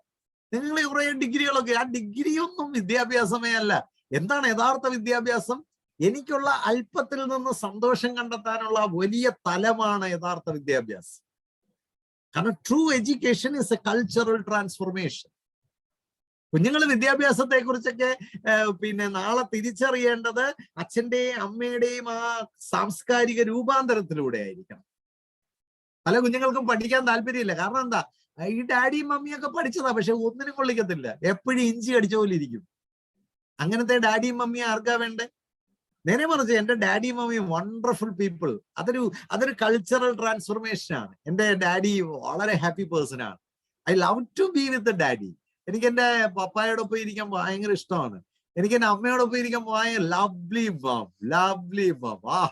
നിങ്ങൾ കുറെ ഡിഗ്രികളൊക്കെ, ആ ഡിഗ്രിയൊന്നും വിദ്യാഭ്യാസമേ അല്ല. എന്താണ് യഥാർത്ഥ വിദ്യാഭ്യാസം? എനിക്കുള്ള അല്പത്തിൽ നിന്ന് സന്തോഷം കണ്ടെത്താനുള്ള വലിയ തലമാണ് യഥാർത്ഥ വിദ്യാഭ്യാസം. കാരണം true education is A cultural transformation. കുഞ്ഞുങ്ങൾ വിദ്യാഭ്യാസത്തെ കുറിച്ചൊക്കെ നാളെ തിരിച്ചറിയേണ്ടത് അച്ഛന്റെയും അമ്മയുടെയും ആ സാംസ്കാരിക രൂപാന്തരത്തിലൂടെ ആയിരിക്കണം. പല കുഞ്ഞുങ്ങൾക്കും പഠിക്കാൻ താല്പര്യമില്ല. കാരണം എന്താ? ഈ ഡാഡിയും മമ്മിയൊക്കെ പഠിച്ചതാ, പക്ഷെ ഒന്നിനും കൊള്ളിക്കത്തില്ല. എപ്പോഴും ഇഞ്ചി അടിച്ച പോലെ ഇരിക്കും. അങ്ങനത്തെ ഡാഡിയും മമ്മിയും ആർക്കാ വേണ്ടേ? നേരെ മറിച്ച് എന്റെ ഡാഡി മമ്മി വണ്ടർഫുൾ പീപ്പിൾ. അതൊരു കൾച്ചറൽ ട്രാൻസ്ഫോർമേഷൻ ആണ്. എന്റെ ഡാഡി വളരെ ഹാപ്പി പേഴ്സൺ ആണ്. I love to be with daddy. എനിക്ക് എന്റെ പപ്പായോടൊപ്പം ഇരിക്കാൻ ഭയങ്കര ഇഷ്ടമാണ്. എനിക്ക് എന്റെ അമ്മയോടൊപ്പം ഇരിക്കാൻ ഭയങ്കര ലവ്ലി മാം, ലവ്ലി മാം.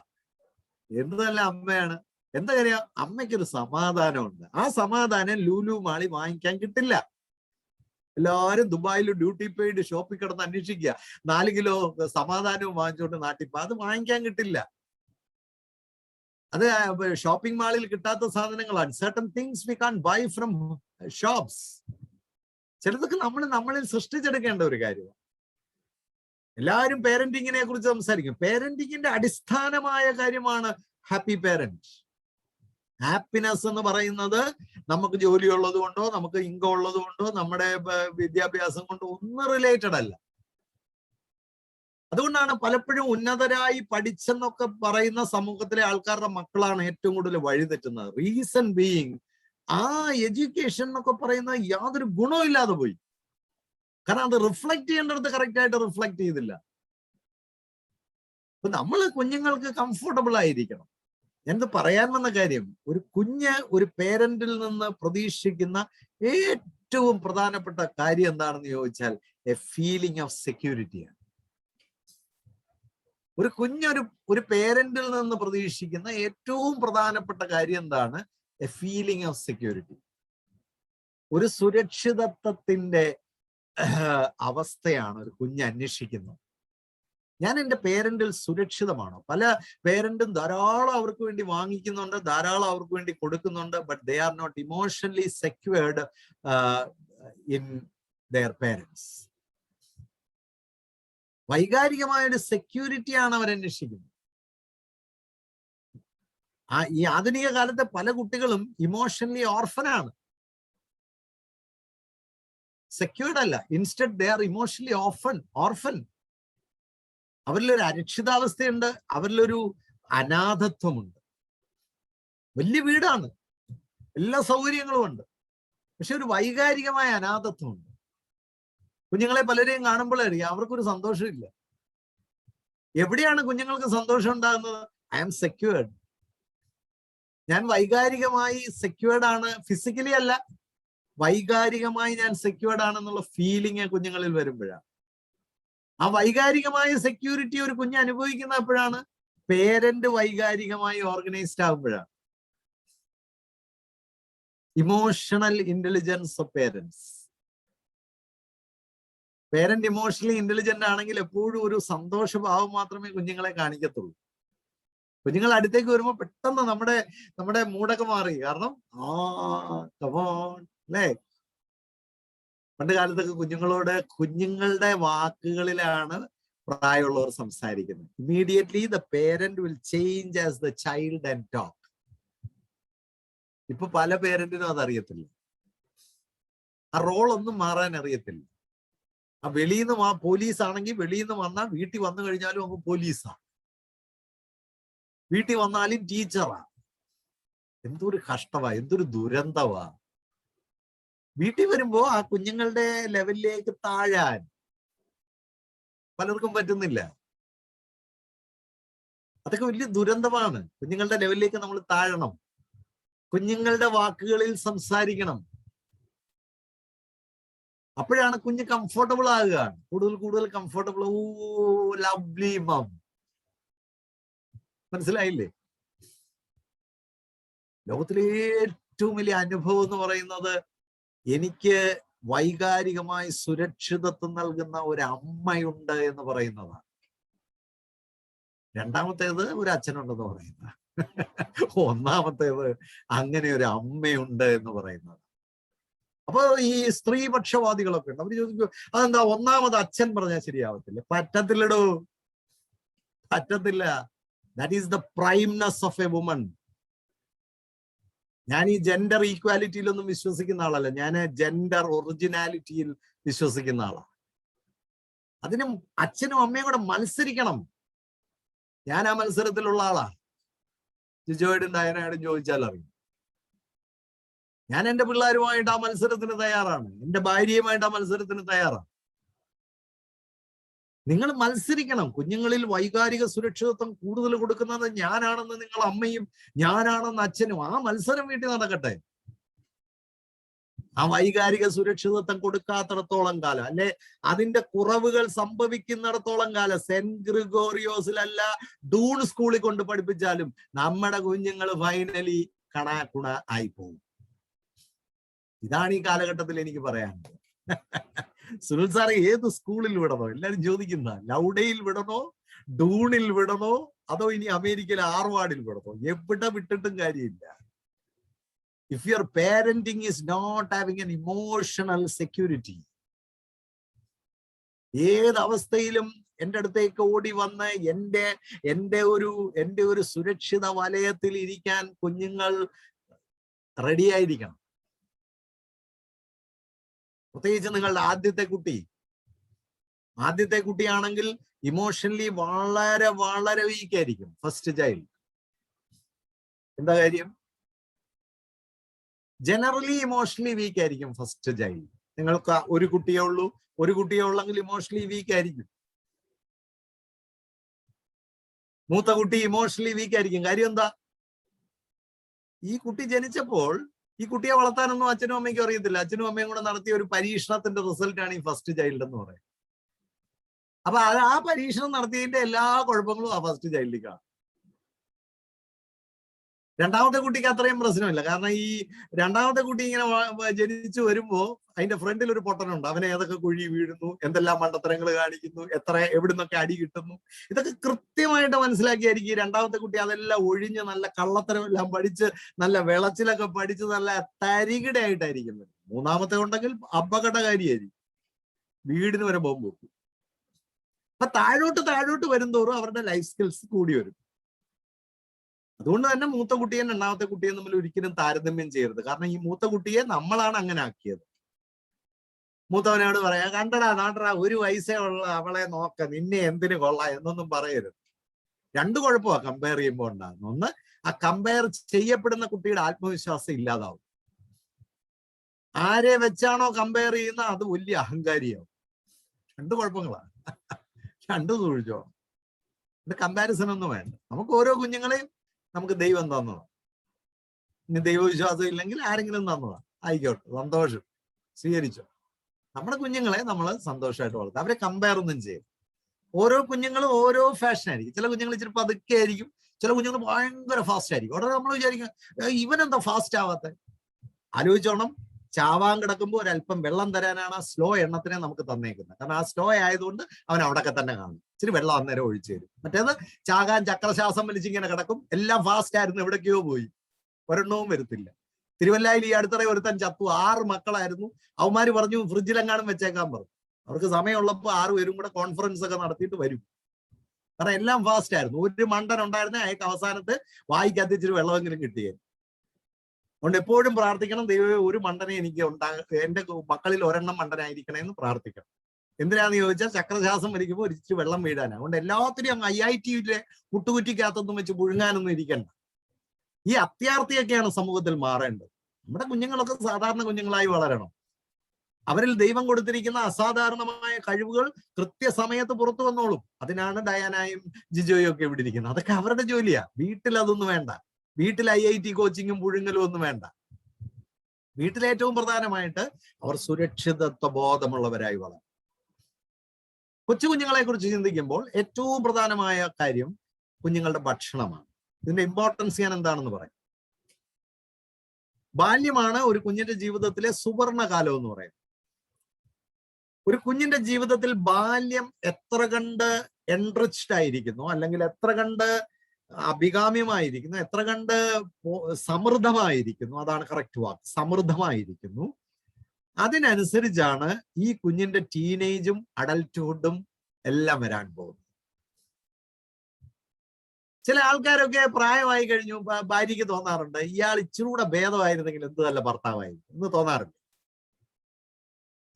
എന്ത് നല്ല അമ്മയാണ്. എന്താ കാര്യം? അമ്മയ്ക്കൊരു സമാധാനമുണ്ട്. ആ സമാധാനം ലൂലു മാളി വാങ്ങിക്കാൻ കിട്ടില്ല. എല്ലാവരും ദുബായിൽ ഡ്യൂട്ടി പെയ്ഡ് ഷോപ്പിൽ കിടന്ന് അന്വേഷിക്കുക 4 കിലോ സമാധാനവും വാങ്ങിച്ചുകൊണ്ട് നാട്ടിൽ. അത് വാങ്ങിക്കാൻ കിട്ടില്ല. അത് ഷോപ്പിംഗ് മാളിൽ കിട്ടാത്ത സാധനങ്ങളാണ്. Certain things we can buy from shops. ചിലതൊക്കെ നമ്മളിൽ സൃഷ്ടിച്ചെടുക്കേണ്ട ഒരു കാര്യമാണ്. എല്ലാവരും പേരന്റിങ്ങിനെ കുറിച്ച് സംസാരിക്കും. പേരന്റിങ്ങിന്റെ അടിസ്ഥാനമായ കാര്യമാണ് ഹാപ്പി പേരന്റ്. ഹാപ്പിനെസ് എന്ന് പറയുന്നത് നമുക്ക് ജോലി ഉള്ളത് കൊണ്ടോ നമുക്ക് ഇൻകം ഉള്ളത് കൊണ്ടോ നമ്മുടെ വിദ്യാഭ്യാസം കൊണ്ടോ ഒന്നും റിലേറ്റഡ് അല്ല. അതുകൊണ്ടാണ് പലപ്പോഴും ഉന്നതരായി പഠിച്ചെന്നൊക്കെ പറയുന്ന സമൂഹത്തിലെ ആൾക്കാരുടെ മക്കളാണ് ഏറ്റവും കൂടുതൽ വഴിതെറ്റുന്നത്. റീസൺ ബീയിങ് ആ എഡ്യൂക്കേഷൻ എന്നൊക്കെ പറയുന്ന യാതൊരു ഗുണവും ഇല്ലാതെ പോയി. കാരണം അത് റിഫ്ലക്ട് ചെയ്യേണ്ടടുത്ത് കറക്റ്റ് ആയിട്ട് റിഫ്ലക്ട് ചെയ്തില്ല. അപ്പൊ നമ്മൾ കുഞ്ഞുങ്ങൾക്ക് കംഫർട്ടബിൾ ആയിരിക്കണം. എന്ത് പറയാൻ വന്ന കാര്യം, ഒരു കുഞ്ഞ് ഒരു പേരന്റിൽ നിന്ന് പ്രതീക്ഷിക്കുന്ന ഏറ്റവും പ്രധാനപ്പെട്ട കാര്യം എന്താണെന്ന് ചോദിച്ചാൽ എ ഫീലിംഗ് ഓഫ് സെക്യൂരിറ്റിയാണ്. ഒരു കുഞ്ഞൊരു പേരന്റിൽ നിന്ന് പ്രതീക്ഷിക്കുന്ന ഏറ്റവും പ്രധാനപ്പെട്ട കാര്യം എന്താണ്? A feeling of security. ഒരു സുരക്ഷിതത്വത്തിന്റെ അവസ്ഥയാണ് ഒരു കുഞ്ഞ് അന്വേഷിക്കുന്നത്. ഞാൻ എൻ്റെ പേരന്റിൽ സുരക്ഷിതമാണോ? പല പേരന്റും ധാരാളം അവർക്ക് വേണ്ടി വാങ്ങിക്കുന്നുണ്ട്, ധാരാളം അവർക്ക് വേണ്ടി കൊടുക്കുന്നുണ്ട്, but they are not emotionally secured in their parents. വൈകാരികമായ ഒരു സെക്യൂരിറ്റിയാണ് അവർ അന്വേഷിക്കുന്നത്. ഈ ആധുനിക കാലത്തെ പല കുട്ടികളും ഇമോഷണലി ഓർഫനാണ്, സെക്യൂർഡ് അല്ല. Instead they are emotionally orphan. അവരിലൊരു അരക്ഷിതാവസ്ഥയുണ്ട്, അവരിലൊരു അനാഥത്വമുണ്ട്. വലിയ വീടാണ്, എല്ലാ സൗകര്യങ്ങളും ഉണ്ട്, പക്ഷെ ഒരു വൈകാരികമായ അനാഥത്വമുണ്ട്. കുഞ്ഞുങ്ങളെ പലരെയും കാണുമ്പോൾ അറിയാം അവർക്കൊരു സന്തോഷമില്ല. എവിടെയാണ് കുഞ്ഞുങ്ങൾക്ക് സന്തോഷം ഉണ്ടാകുന്നത്? ഐ ആം സെക്യൂർഡ്, ഞാൻ വൈകാരികമായി സെക്യൂർഡ് ആണ്. ഫിസിക്കലി അല്ല, വൈകാരികമായി ഞാൻ സെക്യൂർഡ് ആണെന്നുള്ള ഫീലിംഗ് കുഞ്ഞുങ്ങളിൽ വരുമ്പോഴാണ്. ആ വൈകാരികമായ സെക്യൂരിറ്റി ഒരു കുഞ്ഞ് അനുഭവിക്കുന്ന എപ്പോഴാണ്? പേരന്റ് വൈകാരികമായി ഓർഗനൈസ്ഡ് ആകുമ്പോഴാണ്. Emotional intelligence of parents. Parent emotionally intelligent ആണെങ്കിൽ എപ്പോഴും ഒരു സന്തോഷഭാവം മാത്രമേ കുഞ്ഞുങ്ങളെ കാണിക്കത്തുള്ളൂ. കുഞ്ഞുങ്ങൾ അടുത്തേക്ക് വരുമ്പോൾ പെട്ടെന്ന് നമ്മുടെ മൂടൊക്കെ മാറി. കാരണം അല്ലേ, പണ്ട് കാലത്തൊക്കെ കുഞ്ഞുങ്ങളുടെ വാക്കുകളിലാണ് പ്രായമുള്ളവർ സംസാരിക്കുന്നത്. Immediately the parent will change as the child and talk. ഇപ്പൊ പല പേരന്റിനും അതറിയത്തില്ല, ആ റോളൊന്നും മാറാൻ അറിയത്തില്ല. ആ വെളിയിൽ നിന്ന് പോലീസ് ആണെങ്കിൽ വെളിയിൽ നിന്ന് വന്നാൽ വീട്ടിൽ വന്നു കഴിഞ്ഞാലും അങ്ങ് പോലീസാണ്, വീട്ടിൽ വന്നാലും ടീച്ചറാ. എന്തൊരു കഷ്ടമാ, എന്തൊരു ദുരന്തമാ. വീട്ടിൽ വരുമ്പോ ആ കുഞ്ഞുങ്ങളുടെ ലെവലിലേക്ക് താഴാൻ പലർക്കും പറ്റുന്നില്ല. അതൊക്കെ വലിയ ദുരന്തമാണ്. കുഞ്ഞുങ്ങളുടെ ലെവലിലേക്ക് നമ്മൾ താഴണം, കുഞ്ഞുങ്ങളുടെ വാക്കുകളിൽ സംസാരിക്കണം. അപ്പോഴാണ് കുഞ്ഞ് കംഫർട്ടബിൾ ആകുക, കൂടുതൽ കംഫർട്ടബിൾ. ഓ ലവ്ലി മം, മനസ്സിലായില്ലേ? ലോകത്തിലെ ഏറ്റവും വലിയ അനുഭവം എന്ന് പറയുന്നത് എനിക്ക് വൈകാരികമായി സുരക്ഷിതത്വം നൽകുന്ന ഒരു അമ്മയുണ്ട് എന്ന് പറയുന്നതാണ്. രണ്ടാമത്തേത് ഒരു അച്ഛനുണ്ടെന്ന് പറയുന്നത്. ഒന്നാമത്തേത് അങ്ങനെ ഒരു അമ്മയുണ്ട് എന്ന് പറയുന്നത്. അപ്പൊ ഈ സ്ത്രീപക്ഷവാദികളൊക്കെ ഉണ്ട്. അവര് ചോദിക്കും അതെന്താ ഒന്നാമത് അച്ഛൻ പറഞ്ഞാൽ ശരിയാവത്തില്ല? പറ്റത്തില്ലടോ, പറ്റത്തില്ല. That is the primeness of a woman. ഞാൻ ഈ ജെൻഡർ ഈക്വാലിറ്റിയിലൊന്നും വിശ്വസിക്കുന്ന ആളല്ല, ഞാൻ ജെൻഡർ ഒറിജിനാലിറ്റിയിൽ വിശ്വസിക്കുന്ന ആളാണ്. അതിനും അച്ഛനും അമ്മയും കൂടെ മത്സരിക്കണം. ഞാൻ ആ മത്സരത്തിലുള്ള ആളാ. ജിജോയോടും ഡയനയോടും ചോദിച്ചാൽ അറിയും. ഞാൻ എൻ്റെ പിള്ളേരുമായിട്ട് ആ മത്സരത്തിന് തയ്യാറാണ്, എൻ്റെ ഭാര്യയുമായിട്ട് ആ മത്സരത്തിന് തയ്യാറാണ്. നിങ്ങൾ മത്സരിക്കണം. കുഞ്ഞുങ്ങളിൽ വൈകാരിക സുരക്ഷിതത്വം കൂടുതൽ കൊടുക്കുന്നത് ഞാനാണെന്ന് നിങ്ങൾ അമ്മയും ഞാനാണെന്ന് അച്ഛനും. ആ മത്സരം വീട്ടിൽ നടക്കട്ടെ. ആ വൈകാരിക സുരക്ഷിതത്വം കൊടുക്കാത്തിടത്തോളം കാലം, അല്ലെ അതിന്റെ കുറവുകൾ സംഭവിക്കുന്നിടത്തോളം കാലം, സെന്റ് ഗ്രിഗോറിയോസിലല്ല ഡൂൺ സ്കൂളിൽ കൊണ്ട് പഠിപ്പിച്ചാലും നമ്മുടെ കുഞ്ഞുങ്ങൾ ഫൈനലി കണാക്കുണ ആയി പോകും. ഇതാണ് ഈ കാലഘട്ടത്തിൽ എനിക്ക് പറയാനുള്ളത്. സുനിൽ സാറെ ഏത് സ്കൂളിൽ വിടണോ? എല്ലാരും ചോദിക്കുന്ന ലൗഡയിൽ വിടണോ, ഡൂണിൽ വിടണോ, അതോ ഇനി അമേരിക്കയിലെ ആർവാർഡിൽ വിടണോ? എവിടെ വിട്ടിട്ടും കാര്യമില്ല. If your parenting is not having an emotional security, ഏത് അവസ്ഥയിലും എൻ്റെ അടുത്തേക്ക് ഓടി വന്ന് എൻ്റെ ഒരു സുരക്ഷിത വലയത്തിൽ ഇരിക്കാൻ കുഞ്ഞുങ്ങൾ റെഡിയായിരിക്കണം. പ്രത്യേകിച്ച് നിങ്ങളുടെ ആദ്യത്തെ കുട്ടിയാണെങ്കിൽ ഇമോഷണലി വളരെ വളരെ വീക്ക് ആയിരിക്കും. First child. എന്താ കാര്യം? ജനറലി ഇമോഷണലി വീക്ക് ആയിരിക്കും ഫസ്റ്റ് ചൈൽഡ്. നിങ്ങൾക്ക് ഒരു കുട്ടിയേ ഉള്ളെങ്കിൽ ഇമോഷണലി വീക്ക് ആയിരിക്കും. മൂത്ത കുട്ടി ഇമോഷണലി വീക്ക് ആയിരിക്കും. കാര്യം എന്താ? ഈ കുട്ടി ജനിച്ചപ്പോൾ ഈ കുട്ടിയെ വളർത്താനൊന്നും അച്ഛനും അമ്മയ്ക്കും അറിയത്തില്ല. അച്ഛനും അമ്മയും കൂടെ നടത്തിയ ഒരു പരീക്ഷണത്തിന്റെ റിസൾട്ടാണ് ഈ ഫസ്റ്റ് ചൈൽഡ് എന്ന് പറയുന്നത്. അപ്പൊ ആ പരീക്ഷണം നടത്തിയതിന്റെ എല്ലാ കുഴപ്പങ്ങളും ആ ഫസ്റ്റ് ചൈൽഡിലേക്കാണ്. രണ്ടാമത്തെ കുട്ടിക്ക് അത്രയും പ്രശ്നമില്ല. കാരണം ഈ രണ്ടാമത്തെ കുട്ടി ഇങ്ങനെ ജനിച്ചു വരുമ്പോ അതിന്റെ ഫ്രണ്ടിൽ ഒരു പൊട്ടനുണ്ട്. അവനെ ഏതൊക്കെ കുഴി വീഴുന്നു, എന്തെല്ലാം മണ്ടത്തരങ്ങൾ കാണിക്കുന്നു, എവിടുന്നൊക്കെ അടി കിട്ടുന്നു, ഇതൊക്കെ കൃത്യമായിട്ട് മനസ്സിലാക്കിയായിരിക്കും ഈ രണ്ടാമത്തെ കുട്ടി അതെല്ലാം ഒഴിഞ്ഞ് നല്ല കള്ളത്തരമെല്ലാം പഠിച്ച് നല്ല വിളച്ചിലൊക്കെ പഠിച്ച് നല്ല തരികിടയായിട്ടായിരിക്കുന്നത്. മൂന്നാമത്തെ ഉണ്ടെങ്കിൽ അപകടകാരിയായിരിക്കും, വീടിന് വരെ ബോംബ് വെക്കും. അപ്പൊ താഴോട്ട് വരുംതോറും അവരുടെ ലൈഫ് സ്കിൽസ് കൂടി വരും. അതുകൊണ്ട് തന്നെ മൂത്ത കുട്ടിയും രണ്ടാമത്തെ കുട്ടിയും തമ്മിൽ ഒരിക്കലും താരതമ്യം ചെയ്യരുത്. കാരണം ഈ മൂത്ത കുട്ടിയെ നമ്മളാണ് അങ്ങനെ ആക്കിയത്. മൂത്തവനോട് പറയാ, കണ്ടടാ നാട്ടടാ, 1 വയസ്സേ ഉള്ള അവളെ നോക്ക, നിന്നെ എന്തിനു കൊള്ളാം എന്നൊന്നും പറയരുത്. 2 കുഴപ്പമാണ് കമ്പയർ ചെയ്യുമ്പോൾ ഉണ്ടാകുന്നു. ഒന്ന്, ആ കമ്പയർ ചെയ്യപ്പെടുന്ന കുട്ടിയുടെ ആത്മവിശ്വാസം ഇല്ലാതാവും. ആരെ വെച്ചാണോ കമ്പയർ ചെയ്യുന്ന അത് വലിയ അഹങ്കാരിയാവും. 2 കുഴപ്പങ്ങളാണ്. 2 സൂക്ഷിച്ചോ. ഇത് കമ്പാരിസൺ ഒന്നും വേണ്ട. നമുക്ക് ഓരോ കുഞ്ഞുങ്ങളെയും നമുക്ക് ദൈവം തന്നതാണ്. ഇനി ദൈവവിശ്വാസം ഇല്ലെങ്കിൽ ആരെങ്കിലും തന്നതാണ്, ആയിക്കോട്ടെ, സന്തോഷം, സ്വീകരിച്ചോ. നമ്മുടെ കുഞ്ഞുങ്ങളെ നമ്മൾ സന്തോഷമായിട്ട് വളർത്തുക. അവരെ കമ്പയർ ഒന്നും ചെയ്യും. ഓരോ കുഞ്ഞുങ്ങളും ഓരോ ഫാഷൻ ആയിരിക്കും. ചില കുഞ്ഞുങ്ങൾ ഇച്ചിരി പതുക്കെ ആയിരിക്കും, ചില കുഞ്ഞുങ്ങൾ ഭയങ്കര ഫാസ്റ്റ് ആയിരിക്കും. ഉടനെ നമ്മൾ വിചാരിക്കും, ഇവനെന്താ ഫാസ്റ്റ് ആവാത്ത? ആലോചിച്ചോണം, ചാവാൻ കിടക്കുമ്പോൾ ഒരല്പം വെള്ളം തരാനാണ് ആ സ്ലോ എണ്ണത്തിനെ നമുക്ക് തന്നേക്കുന്നത്. കാരണം ആ സ്ലോ ആയതുകൊണ്ട് അവൻ അവിടെയൊക്കെ തന്നെ കാണും, ഇച്ചിരി വെള്ളം അന്നേരം ഒഴിച്ചു തരും. മറ്റേത് ചാകാൻ ചക്രശ്വാസം വലിച്ചിങ്ങനെ കിടക്കും, എല്ലാം ഫാസ്റ്റ് ആയിരുന്നു, എവിടേക്കോ പോയി, ഒരെണ്ണവും വരുത്തില്ല. തിരുവല്ലായിൽ ഈ അടുത്തിടെ ഒരുത്തൻ ചത്തു, 6 മക്കളായിരുന്നു. അവന്മാര് പറഞ്ഞു ഫ്രിഡ്ജിലെങ്ങാനും വെച്ചേക്കാൻ പറഞ്ഞു. അവർക്ക് സമയമുള്ളപ്പോൾ 6 പേരും കൂടെ കോൺഫറൻസ് ഒക്കെ നടത്തിയിട്ട് വരും. കാരണം എല്ലാം ഫാസ്റ്റ് ആയിരുന്നു. ഒരു മണ്ടൻ ഉണ്ടായിരുന്നേ അയാൾക്ക് അവസാനത്ത് വായിക്കകത്ത് ഇച്ചിരി വെള്ളമെങ്കിലും കിട്ടിയത്. അതുകൊണ്ട് എപ്പോഴും പ്രാർത്ഥിക്കണം, ദൈവമേ ഒരു മണ്ടനെ എനിക്ക് എന്റെ മക്കളിൽ ഒരെണ്ണം മണ്ടനായിരിക്കണേ എന്ന് പ്രാർത്ഥിക്കണം. എന്തിനാന്ന് ചോദിച്ചാൽ ചക്രശ്വാസം വലിക്കുമ്പോൾ ഒരിച്ചിരി വെള്ളം വീഴാനാണ്. അതുകൊണ്ട് എല്ലാത്തിനും അങ്ങ് IIT-യിലെ മുട്ടുകുറ്റിക്കകത്തൊന്നും വെച്ച് പുഴുങ്ങാനൊന്നും ഇരിക്കണ്ട. ഈ അത്യാർത്ഥിയൊക്കെയാണ് സമൂഹത്തിൽ മാറേണ്ടത്. നമ്മുടെ കുഞ്ഞുങ്ങളൊക്കെ സാധാരണ കുഞ്ഞുങ്ങളായി വളരണം. അവരിൽ ദൈവം കൊടുത്തിരിക്കുന്ന അസാധാരണമായ കഴിവുകൾ കൃത്യസമയത്ത് പുറത്തു വന്നോളും. അതിനാണ് ഡയാനയും ജിജോയും ഒക്കെ ഇവിടെ ഇരിക്കുന്നത്. അതൊക്കെ അവരുടെ ജോലിയാ. വീട്ടിൽ അതൊന്നും വേണ്ട. വീട്ടിൽ IIT കോച്ചിങ്ങും പുഴുങ്ങലും ഒന്നും വേണ്ട. വീട്ടിൽ ഏറ്റവും പ്രധാനമായിട്ട് അവർ സുരക്ഷിതത്വ ബോധമുള്ളവരായി വളരും. കൊച്ചു കുഞ്ഞുങ്ങളെ കുറിച്ച് ചിന്തിക്കുമ്പോൾ ഏറ്റവും പ്രധാനമായ കാര്യം കുഞ്ഞുങ്ങളുടെ ഭക്ഷണമാണ്. ഇതിന്റെ ഇമ്പോർട്ടൻസ് ഞാൻ എന്താണെന്ന് പറയാം. ബാല്യമാണ് ഒരു കുഞ്ഞിന്റെ ജീവിതത്തിലെ സുവർണകാലം എന്ന് പറയുന്നത്. ഒരു കുഞ്ഞിന്റെ ജീവിതത്തിൽ ബാല്യം എത്ര കണ്ട് എൻറിച്ച്ഡ് ആയിരിക്കുന്നു, അല്ലെങ്കിൽ എത്ര കണ്ട് അഭികാമ്യമായിരിക്കുന്നു, എത്ര കണ്ട് സമൃദ്ധമായിരിക്കുന്നു, അതാണ് കറക്റ്റ് വാക്ക്, സമൃദ്ധമായിരിക്കുന്നു, അതിനനുസരിച്ചാണ് ഈ കുഞ്ഞിന്റെ ടീനേജും അഡൽട്ട്ഹുഡും എല്ലാം വരാൻ പോകുന്നത്. ചില ആൾക്കാരൊക്കെ പ്രായമായി കഴിഞ്ഞു ഭാര്യയ്ക്ക് തോന്നാറുണ്ട്, ഇയാൾ ഇച്ചിരി കൂടെ ഭേദമായിരുന്നെങ്കിൽ എന്ത് നല്ല ഭർത്താവായിരുന്നു എന്ന് തോന്നാറുണ്ട്.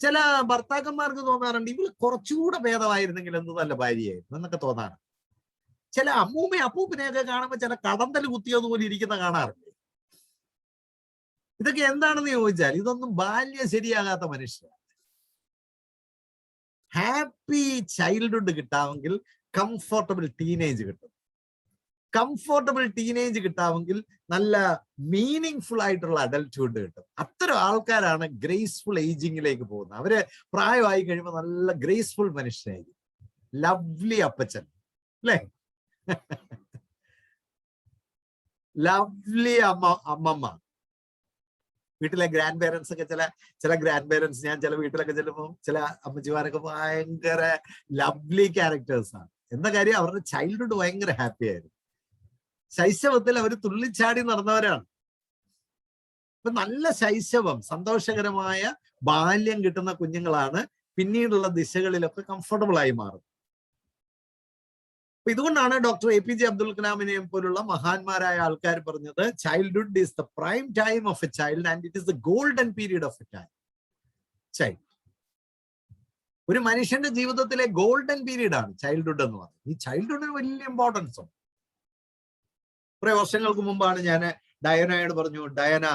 ചില ഭർത്താക്കന്മാർക്ക് തോന്നാറുണ്ട്, ഇവൾ കുറച്ചുകൂടെ ഭേദമായിരുന്നെങ്കിൽ എന്ത് നല്ല ഭാര്യയായിരുന്നു എന്നൊക്കെ തോന്നാറുണ്ട്. ചില അപ്പൂപ്പനെയൊക്കെ കാണുമ്പോൾ ചില കടന്തൽ കുത്തിയതുപോലെ ഇരിക്കുന്ന കാണാറുണ്ട്. ഇതൊക്കെ എന്താണെന്ന് ചോദിച്ചാൽ ഇതൊന്നും ബാല്യം ശരിയാകാത്ത മനുഷ്യരാണ്. ഹാപ്പി ചൈൽഡ്ഹുഡ് കിട്ടാമെങ്കിൽ കംഫർട്ടബിൾ ടീനേജ് കിട്ടും. കംഫർട്ടബിൾ ടീനേജ് കിട്ടാമെങ്കിൽ നല്ല മീനിങ് ഫുൾ ആയിട്ടുള്ള അഡൽട്ട്ഹുഡ് കിട്ടും. അത്തരം ആൾക്കാരാണ് ഗ്രേസ്ഫുൾ ഏജിങ്ങിലേക്ക് പോകുന്നത്. അവര് പ്രായമായി കഴിയുമ്പോൾ നല്ല ഗ്രേസ്ഫുൾ മനുഷ്യരായിരിക്കും. ലവ്ലി അപ്പച്ചൻ അല്ലേ, ലവ്ലി അമ്മമ്മ. വീട്ടിലെ ഗ്രാൻഡ് പേരൻസ് ഒക്കെ ചില ഗ്രാൻഡ് പേരൻസ്, ഞാൻ ചില വീട്ടിലൊക്കെ ചെല്ലുമ്പോൾ ചില അമ്മച്ചിമാരൊക്കെ ഭയങ്കര ലവ്ലി ക്യാരക്ടേഴ്സ് ആണ്. എന്താ കാര്യം, അവരുടെ ചൈൽഡ്ഹുഡ് ഭയങ്കര ഹാപ്പി ആയിരുന്നു. ശൈശവത്തിൽ അവർ തുള്ളിച്ചാടി നടന്നവരാണ്. അപ്പൊ നല്ല ശൈശവം, സന്തോഷകരമായ ബാല്യം കിട്ടുന്ന കുഞ്ഞുങ്ങളാണ് പിന്നീടുള്ള ദിശകളിലൊക്കെ കംഫർട്ടബിൾ ആയി മാറുന്നത്. അപ്പൊ ഇതുകൊണ്ടാണ് ഡോക്ടർ APJ അബ്ദുൽ കലാമിനെയും പോലുള്ള മഹാന്മാരായ ആൾക്കാർ പറഞ്ഞത്, childhood is the prime time of a child and it is the golden period of a child. ഒരു മനുഷ്യന്റെ ജീവിതത്തിലെ ഗോൾഡൻ പീരീഡ് ആണ് ചൈൽഡ്ഹുഡ് എന്ന് പറയുന്നത്. ഈ ചൈൽഡ്ഹുഡിന് വലിയ ഇമ്പോർട്ടൻസ് ഉണ്ട്. കുറെ വർഷങ്ങൾക്ക് മുമ്പാണ് ഞാൻ ഡയനയോട് പറഞ്ഞു, Diana,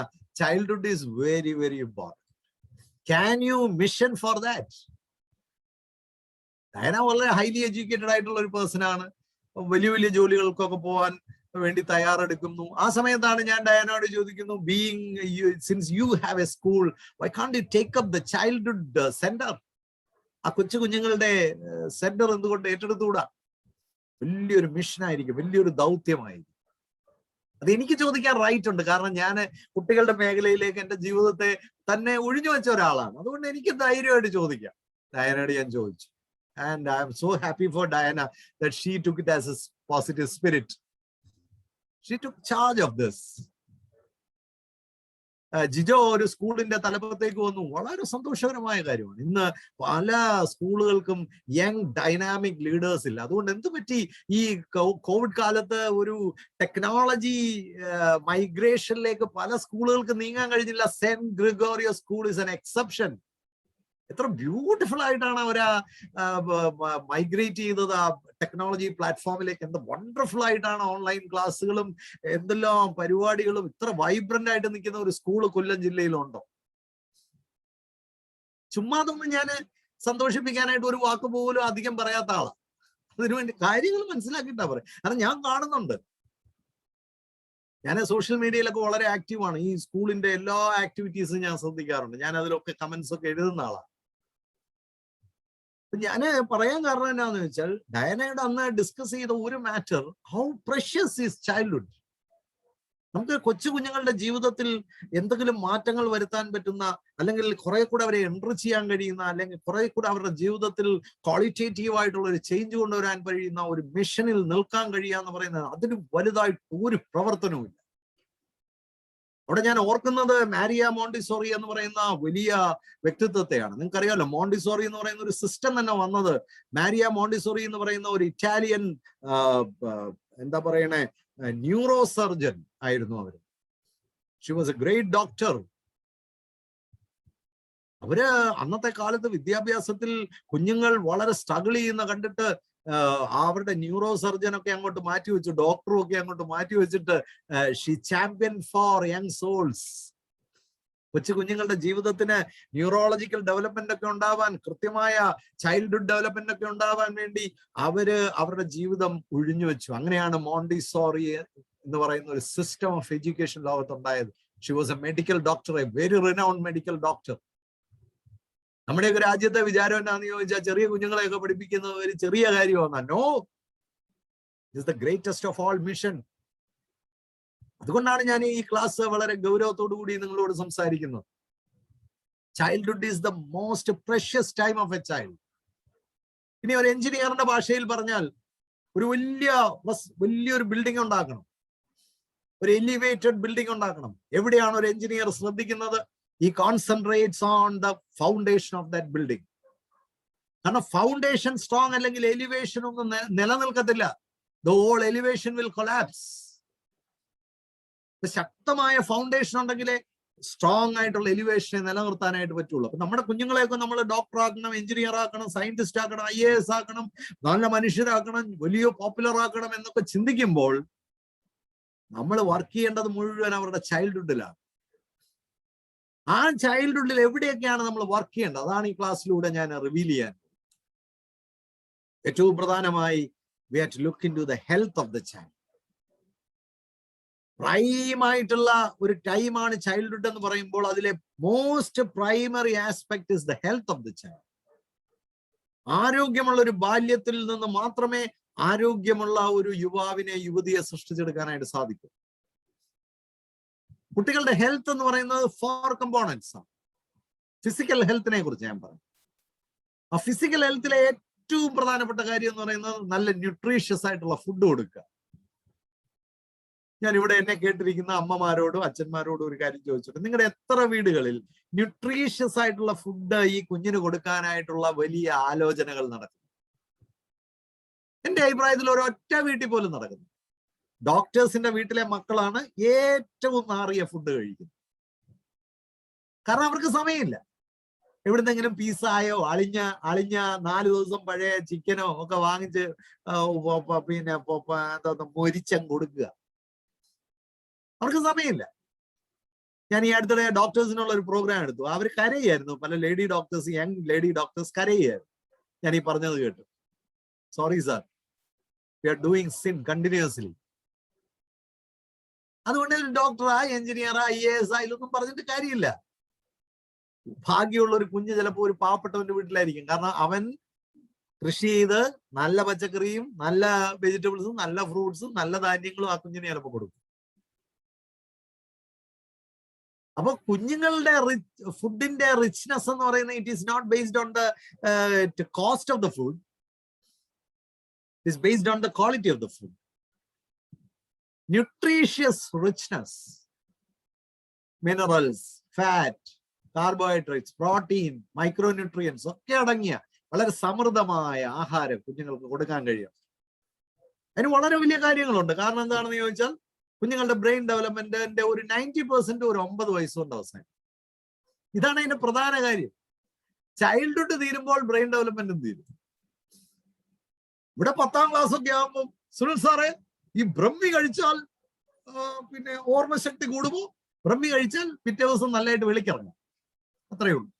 childhood is very very important. Can you mission for that? Diana വളരെ ഹൈലി എഡ്യൂക്കേറ്റഡ് ആയിട്ടുള്ള ഒരു പേഴ്സൺ ആണ്. വലിയ വലിയ ജോലികൾക്കൊക്കെ പോകാൻ വേണ്ടി തയ്യാറെടുക്കുന്നു. ആ സമയത്താണ് ഞാൻ ഡയനയോട് ചോദിക്കുന്നു, since you have A school, Y കാണ്ട് you take up the childhood centre? ആ കൊച്ചു കുഞ്ഞുങ്ങളുടെ സെന്റർ എന്തുകൊണ്ട് ഏറ്റെടുത്തുകൂടാ? വലിയൊരു മിഷനായിരിക്കും, വലിയൊരു ദൗത്യമായിരിക്കും. അത് എനിക്ക് ചോദിക്കാൻ റൈറ്റ് ഉണ്ട്, കാരണം ഞാൻ കുട്ടികളുടെ മേഖലയിലേക്ക് എന്റെ ജീവിതത്തെ തന്നെ ഒഴിഞ്ഞു വെച്ച ഒരാളാണ്. അതുകൊണ്ട് എനിക്ക് ധൈര്യമായിട്ട് ചോദിക്കാം. ഡയനയോട് ഞാൻ ചോദിച്ചു. And I M so happy for Diana that she took it as A positive spirit. She took charge of this. Jijo ഒരു സ്കൂളിന്റെ തലപ്പത്തേക്ക് വന്നു. വളരെ സന്തോഷകരമായ കാര്യമാണ്. ഇന്ന് പല സ്കൂളുകൾക്കും യങ് ഡൈനാമിക് ലീഡേഴ്സ് ഇല്ല. അതുകൊണ്ട് എന്ത് പറ്റി ഈ കോവിഡ് കാലത്ത് ഒരു ടെക്നോളജി മൈഗ്രേഷനിലേക്ക് പല സ്കൂളുകൾക്ക് നീങ്ങാൻ കഴിഞ്ഞില്ല? Saint Gregorios school is an exception. എത്ര ബ്യൂട്ടിഫുൾ ആയിട്ടാണ് അവർ മൈഗ്രേറ്റ് ചെയ്തത് ആ ടെക്നോളജി പ്ലാറ്റ്ഫോമിലേക്ക്. എന്ത് വണ്ടർഫുൾ ആയിട്ടാണ് ഓൺലൈൻ ക്ലാസ്സുകളും എന്തെല്ലാം പരിപാടികളും. ഇത്ര വൈബ്രന്റ് ആയിട്ട് നിൽക്കുന്ന ഒരു സ്കൂൾ കൊല്ലം ജില്ലയിലുണ്ടോ? ചുമ്മാതൊന്നും ഞാൻ സന്തോഷിപ്പിക്കാനായിട്ട് ഒരു വാക്ക് പോലും അധികം പറയാത്ത ആളാണ്. അതിനുവേണ്ടി കാര്യങ്ങൾ മനസ്സിലാക്കിയിട്ടാ പറയാം. കാരണം ഞാൻ കാണുന്നുണ്ട്. ഞാൻ സോഷ്യൽ മീഡിയയിലൊക്കെ വളരെ ആക്റ്റീവാണ്. ഈ സ്കൂളിന്റെ എല്ലാ ആക്ടിവിറ്റീസും ഞാൻ ശ്രദ്ധിക്കാറുണ്ട്. ഞാൻ അതിലൊക്കെ കമന്റ്സ് ഒക്കെ എഴുതുന്ന ആളാണ്. ഞാൻ പറയാൻ കാരണം എന്നാന്ന് വെച്ചാൽ, ഡയനയുടെ അന്ന് ഡിസ്കസ് ചെയ്ത ഒരു matter, how precious is childhood. നമുക്ക് കൊച്ചു കുഞ്ഞുങ്ങളുടെ ജീവിതത്തിൽ എന്തെങ്കിലും മാറ്റങ്ങൾ വരുത്താൻ പറ്റുന്ന, അല്ലെങ്കിൽ കുറെ കൂടെ അവരെ എൻട്രി ചെയ്യാൻ കഴിയുന്ന, അല്ലെങ്കിൽ കുറെ കൂടെ അവരുടെ ജീവിതത്തിൽ ക്വാളിറ്റേറ്റീവ് ആയിട്ടുള്ള ഒരു ചേഞ്ച് കൊണ്ടുവരാൻ കഴിയുന്ന ഒരു മിഷനിൽ നിൽക്കാൻ കഴിയുക എന്ന് പറയുന്നത്, അതിന് വലുതായിട്ട് ഒരു പ്രവർത്തനവും ഇല്ല. അവിടെ ഞാൻ ഓർക്കുന്നത് മാരിയ മോണ്ടിസോറി എന്ന് പറയുന്ന വലിയ വ്യക്തിത്വത്തെയാണ്. നിങ്ങൾക്കറിയാലോ, മോണ്ടിസോറി എന്ന് പറയുന്ന ഒരു സിസ്റ്റം തന്നെ വന്നത്, മാരിയ മോണ്ടിസോറി എന്ന് പറയുന്ന ഒരു ഇറ്റാലിയൻ എന്താ പറയണേ ന്യൂറോ സർജൻ ആയിരുന്നു അവര്. Xi was A great doctor. അവര് അന്നത്തെ കാലത്ത് വിദ്യാഭ്യാസത്തിൽ കുഞ്ഞുങ്ങൾ വളരെ സ്ട്രഗിൾ ചെയ്യുന്ന കണ്ടിട്ട് അവരുടെ ന്യൂറോ സർജനൊക്കെ അങ്ങോട്ട് മാറ്റി വെച്ചു, ഡോക്ടറും ഒക്കെ അങ്ങോട്ട് മാറ്റി വെച്ചിട്ട് she champion for young souls. കൊച്ചു കുഞ്ഞുങ്ങളുടെ ജീവിതത്തിന് ന്യൂറോളജിക്കൽ ഡെവലപ്മെന്റ് ഒക്കെ ഉണ്ടാവാൻ, കൃത്യമായ ചൈൽഡ്ഹുഡ് ഡെവലപ്മെന്റ് ഒക്കെ ഉണ്ടാവാൻ വേണ്ടി അവര് അവരുടെ ജീവിതം ഒഴിഞ്ഞു വെച്ചു. അങ്ങനെയാണ് മോണ്ടിസോറി എന്ന് പറയുന്ന ഒരു സിസ്റ്റം ഓഫ് എഡ്യൂക്കേഷൻ ലോകത്തുണ്ടായത്. She was a medical doctor, a very renowned medical doctor. നമ്മുടെയൊക്കെ രാജ്യത്തെ വിചാരം എന്നാന്ന് ചോദിച്ചാൽ, ചെറിയ കുഞ്ഞുങ്ങളെയൊക്കെ പഠിപ്പിക്കുന്നത് ഒരു ചെറിയ കാര്യമാണ്. No, it's the greatest of all mission. അതുകൊണ്ടാണ് ഞാൻ ഈ ക്ലാസ് വളരെ ഗൗരവത്തോടു കൂടി നിങ്ങളോട് സംസാരിക്കുന്നത്. Childhood is the most precious time of a child. ഇനി ഒരു എഞ്ചിനീയറിന്റെ ഭാഷയിൽ പറഞ്ഞാൽ, ഒരു വലിയൊരു ബിൽഡിംഗ് ഉണ്ടാക്കണം, ഒരു എലിവേറ്റഡ് ബിൽഡിംഗ് ഉണ്ടാക്കണം. എവിടെയാണ് ഒരു എഞ്ചിനീയർ ശ്രദ്ധിക്കുന്നത്? He concentrates on the foundation of that building. കാരണം ഫൗണ്ടേഷൻ സ്ട്രോങ് അല്ലെങ്കിൽ എലിവേഷൻ ഒന്നും നിലനിൽക്കത്തില്ല. The whole elevation will collapse. ശക്തമായ ഫൗണ്ടേഷൻ ഉണ്ടെങ്കിലേ സ്ട്രോങ് ആയിട്ടുള്ള എലിവേഷനെ നിലനിർത്താനായിട്ട് പറ്റുള്ളൂ. അപ്പൊ നമ്മുടെ കുഞ്ഞുങ്ങളെയൊക്കെ നമ്മൾ ഡോക്ടർ ആക്കണം, എഞ്ചിനീയർ ആക്കണം, സയന്റിസ്റ്റ് ആക്കണം, IAS ആക്കണം, നല്ല മനുഷ്യരാക്കണം, വലിയ പോപ്പുലർ ആക്കണം എന്നൊക്കെ ചിന്തിക്കുമ്പോൾ നമ്മൾ വർക്ക് ചെയ്യേണ്ടത് മുഴുവൻ അവരുടെ ചൈൽഡ്ഹുഡിലാണ്. ആ ചൈൽഡ്ഹുഡിൽ എവിടെയൊക്കെയാണ് നമ്മൾ വർക്ക് ചെയ്യേണ്ടത്, അതാണ് ഈ ക്ലാസ്സിലൂടെ ഞാൻ റിവീൽ ചെയ്യാൻ. ഏറ്റവും പ്രധാനമായി we have to look into the health of the child. പ്രൈമായിട്ടുള്ള ഒരു ടൈമാണ് ചൈൽഡ്ഹുഡ് എന്ന് പറയുമ്പോൾ അതിലെ most primary aspect is the health of the child. ആരോഗ്യമുള്ള ഒരു ബാല്യത്തിൽ നിന്ന് മാത്രമേ ആരോഗ്യമുള്ള ഒരു യുവാവിനെ, യുവതിയെ സൃഷ്ടിച്ചെടുക്കാനായിട്ട് സാധിക്കും. കുട്ടികളുടെ ഹെൽത്ത് എന്ന് പറയുന്നത് 4 കമ്പോണൻസ് ആണ്. ഫിസിക്കൽ ഹെൽത്തിനെ കുറിച്ച് ഞാൻ പറഞ്ഞു. ആ ഫിസിക്കൽ ഹെൽത്തിലെ ഏറ്റവും പ്രധാനപ്പെട്ട കാര്യം എന്ന് പറയുന്നത് നല്ല ന്യൂട്രീഷ്യസ് ആയിട്ടുള്ള ഫുഡ് കൊടുക്കുക. ഞാൻ ഇവിടെ എന്നെ കേട്ടിരിക്കുന്ന അമ്മമാരോടും അച്ഛന്മാരോടും ഒരു കാര്യം ചോദിച്ചിട്ട്, നിങ്ങളുടെ എത്ര വീടുകളിൽ ന്യൂട്രീഷ്യസ് ആയിട്ടുള്ള ഫുഡ് ഈ കുഞ്ഞിന് കൊടുക്കാനായിട്ടുള്ള വലിയ ആലോചനകൾ നടക്കുന്നു? എന്റെ അഭിപ്രായത്തിൽ ഒരൊറ്റ വീട്ടിൽ പോലും നടക്കുന്നു. ഡോക്ടേഴ്സിന്റെ വീട്ടിലെ മക്കളാണ് ഏറ്റവും നാറിയ ഫുഡ് കഴിക്കുന്നത്. കാരണം അവർക്ക് സമയമില്ല. എവിടുന്നെങ്കിലും പീസായോ അളിഞ്ഞ 4 ദിവസം പഴയ ചിക്കനോ ഒക്കെ വാങ്ങിച്ച് പിന്നെ മൊരിച്ചം കൊടുക്കുക. അവർക്ക് സമയമില്ല. ഞാൻ ഈ അടുത്തിടെ ഡോക്ടേഴ്സിനുള്ള ഒരു പ്രോഗ്രാം എടുത്തു. അവർ കരയായിരുന്നു. പല lady doctors, young lady doctors കരയായിരുന്നു. ഞാൻ ഈ പറഞ്ഞത് കേട്ടു. Sorry sir, we are doing sin continuously. അതുകൊണ്ട് ഡോക്ടറാ, എഞ്ചിനീയറാ, IAS ആയാലൊന്നും പറഞ്ഞിട്ട് കാര്യമില്ല. ഭാഗ്യമുള്ള ഒരു കുഞ്ഞ് ചിലപ്പോൾ ഒരു പാവപ്പെട്ടവന്റെ വീട്ടിലായിരിക്കും. കാരണം അവൻ കൃഷി ചെയ്ത് നല്ല പച്ചക്കറിയും നല്ല വെജിറ്റബിൾസും നല്ല ഫ്രൂട്ട്സും നല്ല ധാന്യങ്ങളും ആ കുഞ്ഞിനെ ചിലപ്പോൾ കൊടുക്കും. അപ്പൊ കുഞ്ഞുങ്ങളുടെ ഫുഡിന്റെ റിച്ച്നെസ് എന്ന് പറയുന്നത് it is not based on the cost of the food, it is based on the quality of the food. Nutritious richness, minerals, fat, carbohydrates, protein, micronutrients ഒക്കെ അടങ്ങിയ വളരെ സമൃദ്ധമായ ആഹാരം കുഞ്ഞുങ്ങൾക്ക് കൊടുക്കാൻ കഴിയും. അതിന് വളരെ വലിയ കാര്യങ്ങളുണ്ട്. കാരണം എന്താണെന്ന് ചോദിച്ചാൽ കുഞ്ഞുങ്ങളുടെ ബ്രെയിൻ ഡെവലപ്മെന്റിന്റെ ഒരു 90% ഒരു 9 വയസ്സുകൊണ്ട് അവസാനം. ഇതാണ് അതിന്റെ പ്രധാന കാര്യം. ചൈൽഡ്ഹുഡ് തീരുമ്പോൾ ബ്രെയിൻ ഡെവലപ്മെന്റും തീരും. ഇവിടെ 10ാം ക്ലാസ് ഒക്കെ ആകുമ്പോൾ സുനിൽ സാറേ ഈ ബ്രഹ്മി കഴിച്ചാൽ പിന്നെ ഓർമ്മശക്തി കൂടുമോ? ബ്രഹ്മി കഴിച്ചാൽ പിറ്റേ ദിവസം നല്ലതായിട്ട് വെളിക്കിറങ്ങും. അത്രയേ ഉള്ളൂ.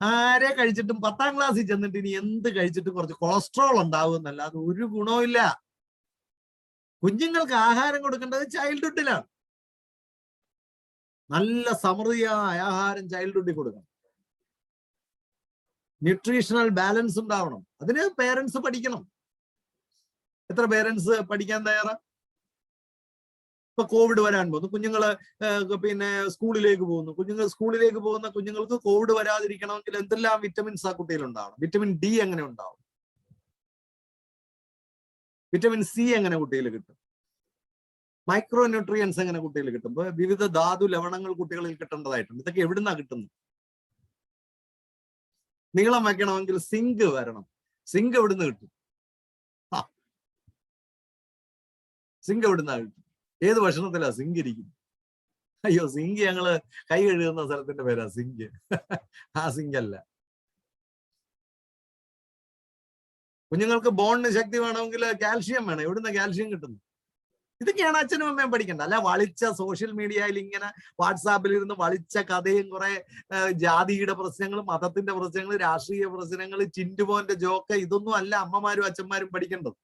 ആരെ കഴിച്ചിട്ടും 10ാം ക്ലാസ്സിൽ ചെന്നിട്ട് ഇനി എന്ത് കഴിച്ചിട്ടും കുറച്ച് കൊളസ്ട്രോൾ ഉണ്ടാവും എന്നല്ലാതെ ഒരു ഗുണവും ഇല്ല. കുഞ്ഞുങ്ങൾക്ക് ആഹാരം കൊടുക്കേണ്ടത് ചൈൽഡ്ഹുഡിലാണ്. നല്ല സമൃദ്ധിയായ ആഹാരം ചൈൽഡ്ഹുഡിൽ കൊടുക്കണം. ന്യൂട്രീഷണൽ ബാലൻസ് ഉണ്ടാവണം. അതിന് പേരൻസ് പഠിക്കണം. എത്ര പേരൻസ് പഠിക്കാൻ തയ്യാറാ? ഇപ്പൊ കോവിഡ് വരാൻ പോകുന്നു, കുഞ്ഞുങ്ങള് പിന്നെ സ്കൂളിലേക്ക് പോകുന്നു. സ്കൂളിലേക്ക് പോകുന്ന കുഞ്ഞുങ്ങൾക്ക് കോവിഡ് വരാതിരിക്കണമെങ്കിൽ എന്തെല്ലാം വിറ്റമിൻസ് ആ കുട്ടിയിൽ ഉണ്ടാവണം? വിറ്റമിൻ ഡി എങ്ങനെ ഉണ്ടാവും? വിറ്റമിൻ സി എങ്ങനെ കുട്ടിയിൽ കിട്ടും? മൈക്രോ ന്യൂട്രിയൻസ് എങ്ങനെ കുട്ടിയിൽ കിട്ടും? വിവിധ ധാതു ലവണങ്ങൾ കുട്ടികളിൽ കിട്ടേണ്ടതായിട്ടുണ്ട്. ഇതൊക്കെ എവിടുന്നാ കിട്ടുന്നത്? നീളം വെക്കണമെങ്കിൽ സിങ്ക് വരണം. സിങ്ക് എവിടുന്ന് കിട്ടും? സിങ്ക് എവിടുന്നാ കിട്ടും? ഏത് ഭക്ഷണത്തിലാ സിങ്ക് ഇരിക്കുന്നത്? അയ്യോ, സിങ്ക് ഞങ്ങള് കൈ കഴുകുന്ന സ്ഥലത്തിന്റെ പേരാ സിങ്ക്. ആ സിങ്ക് അല്ല. കുഞ്ഞുങ്ങൾക്ക് ബോണിന് ശക്തി വേണമെങ്കിൽ കാൽഷ്യം വേണം. എവിടുന്ന കാൽഷ്യം കിട്ടുന്നു? ഇതൊക്കെയാണ് അച്ഛനും അമ്മയും പഠിക്കേണ്ടത്. അല്ല വളിച്ച സോഷ്യൽ മീഡിയയിൽ ഇങ്ങനെ വാട്സാപ്പിൽ ഇരുന്ന് വളിച്ച കഥയും കുറെ ജാതിയുടെ പ്രശ്നങ്ങളും മതത്തിന്റെ പ്രശ്നങ്ങൾ, രാഷ്ട്രീയ പ്രശ്നങ്ങൾ, ചിൻറ്റുമോന്റെ ജോക്ക്, ഇതൊന്നും അല്ല അമ്മമാരും അച്ഛന്മാരും പഠിക്കേണ്ടത്.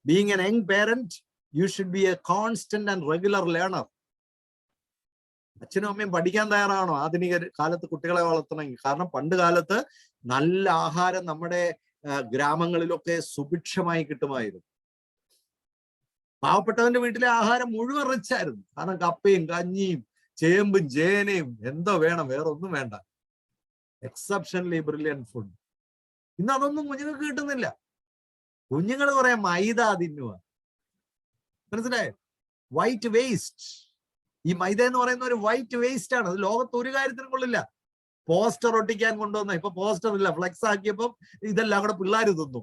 Being N young parent, you should be a constant and regular learner. അച്ഛനും അമ്മയും പഠിക്കാൻ തയ്യാറാണോ ആധുനിക കാലത്ത് കുട്ടികളെ വളർത്തണമെങ്കിൽ? കാരണം പണ്ട് കാലത്ത് നല്ല ആഹാരം നമ്മുടെ ഗ്രാമങ്ങളിലൊക്കെ സുഭിക്ഷമായി കിട്ടുമായിരുന്നു. പാവപ്പെട്ടവന്റെ വീട്ടിലെ ആഹാരം മുഴുവൻ റിച്ചായിരുന്നു. കാരണം കപ്പയും കഞ്ഞിയും ചേമ്പും ചേനയും എന്തോ വേണം, വേറെ ഒന്നും വേണ്ട. Exceptionally brilliant food. ഇന്ന് അതൊന്നും കുഞ്ഞുങ്ങൾക്ക് കിട്ടുന്നില്ല. കുഞ്ഞുങ്ങൾ കുറെ മൈദ തിന്നുക. മനസ്സിലായോ? White waste. ഈ മൈദ എന്ന് പറയുന്ന ഒരു വൈറ്റ് വേസ്റ്റ് ആണ്. അത് ലോകത്ത് ഒരു കാര്യത്തിനും കൊള്ളില്ല. പോസ്റ്റർ ഒട്ടിക്കാൻ കൊണ്ടുവന്ന, ഇപ്പൊ പോസ്റ്റർ ഇല്ല, ഫ്ലെക്സ് ആക്കിയപ്പം ഇതെല്ലാം കൂടെ പിള്ളേർ തിന്നു.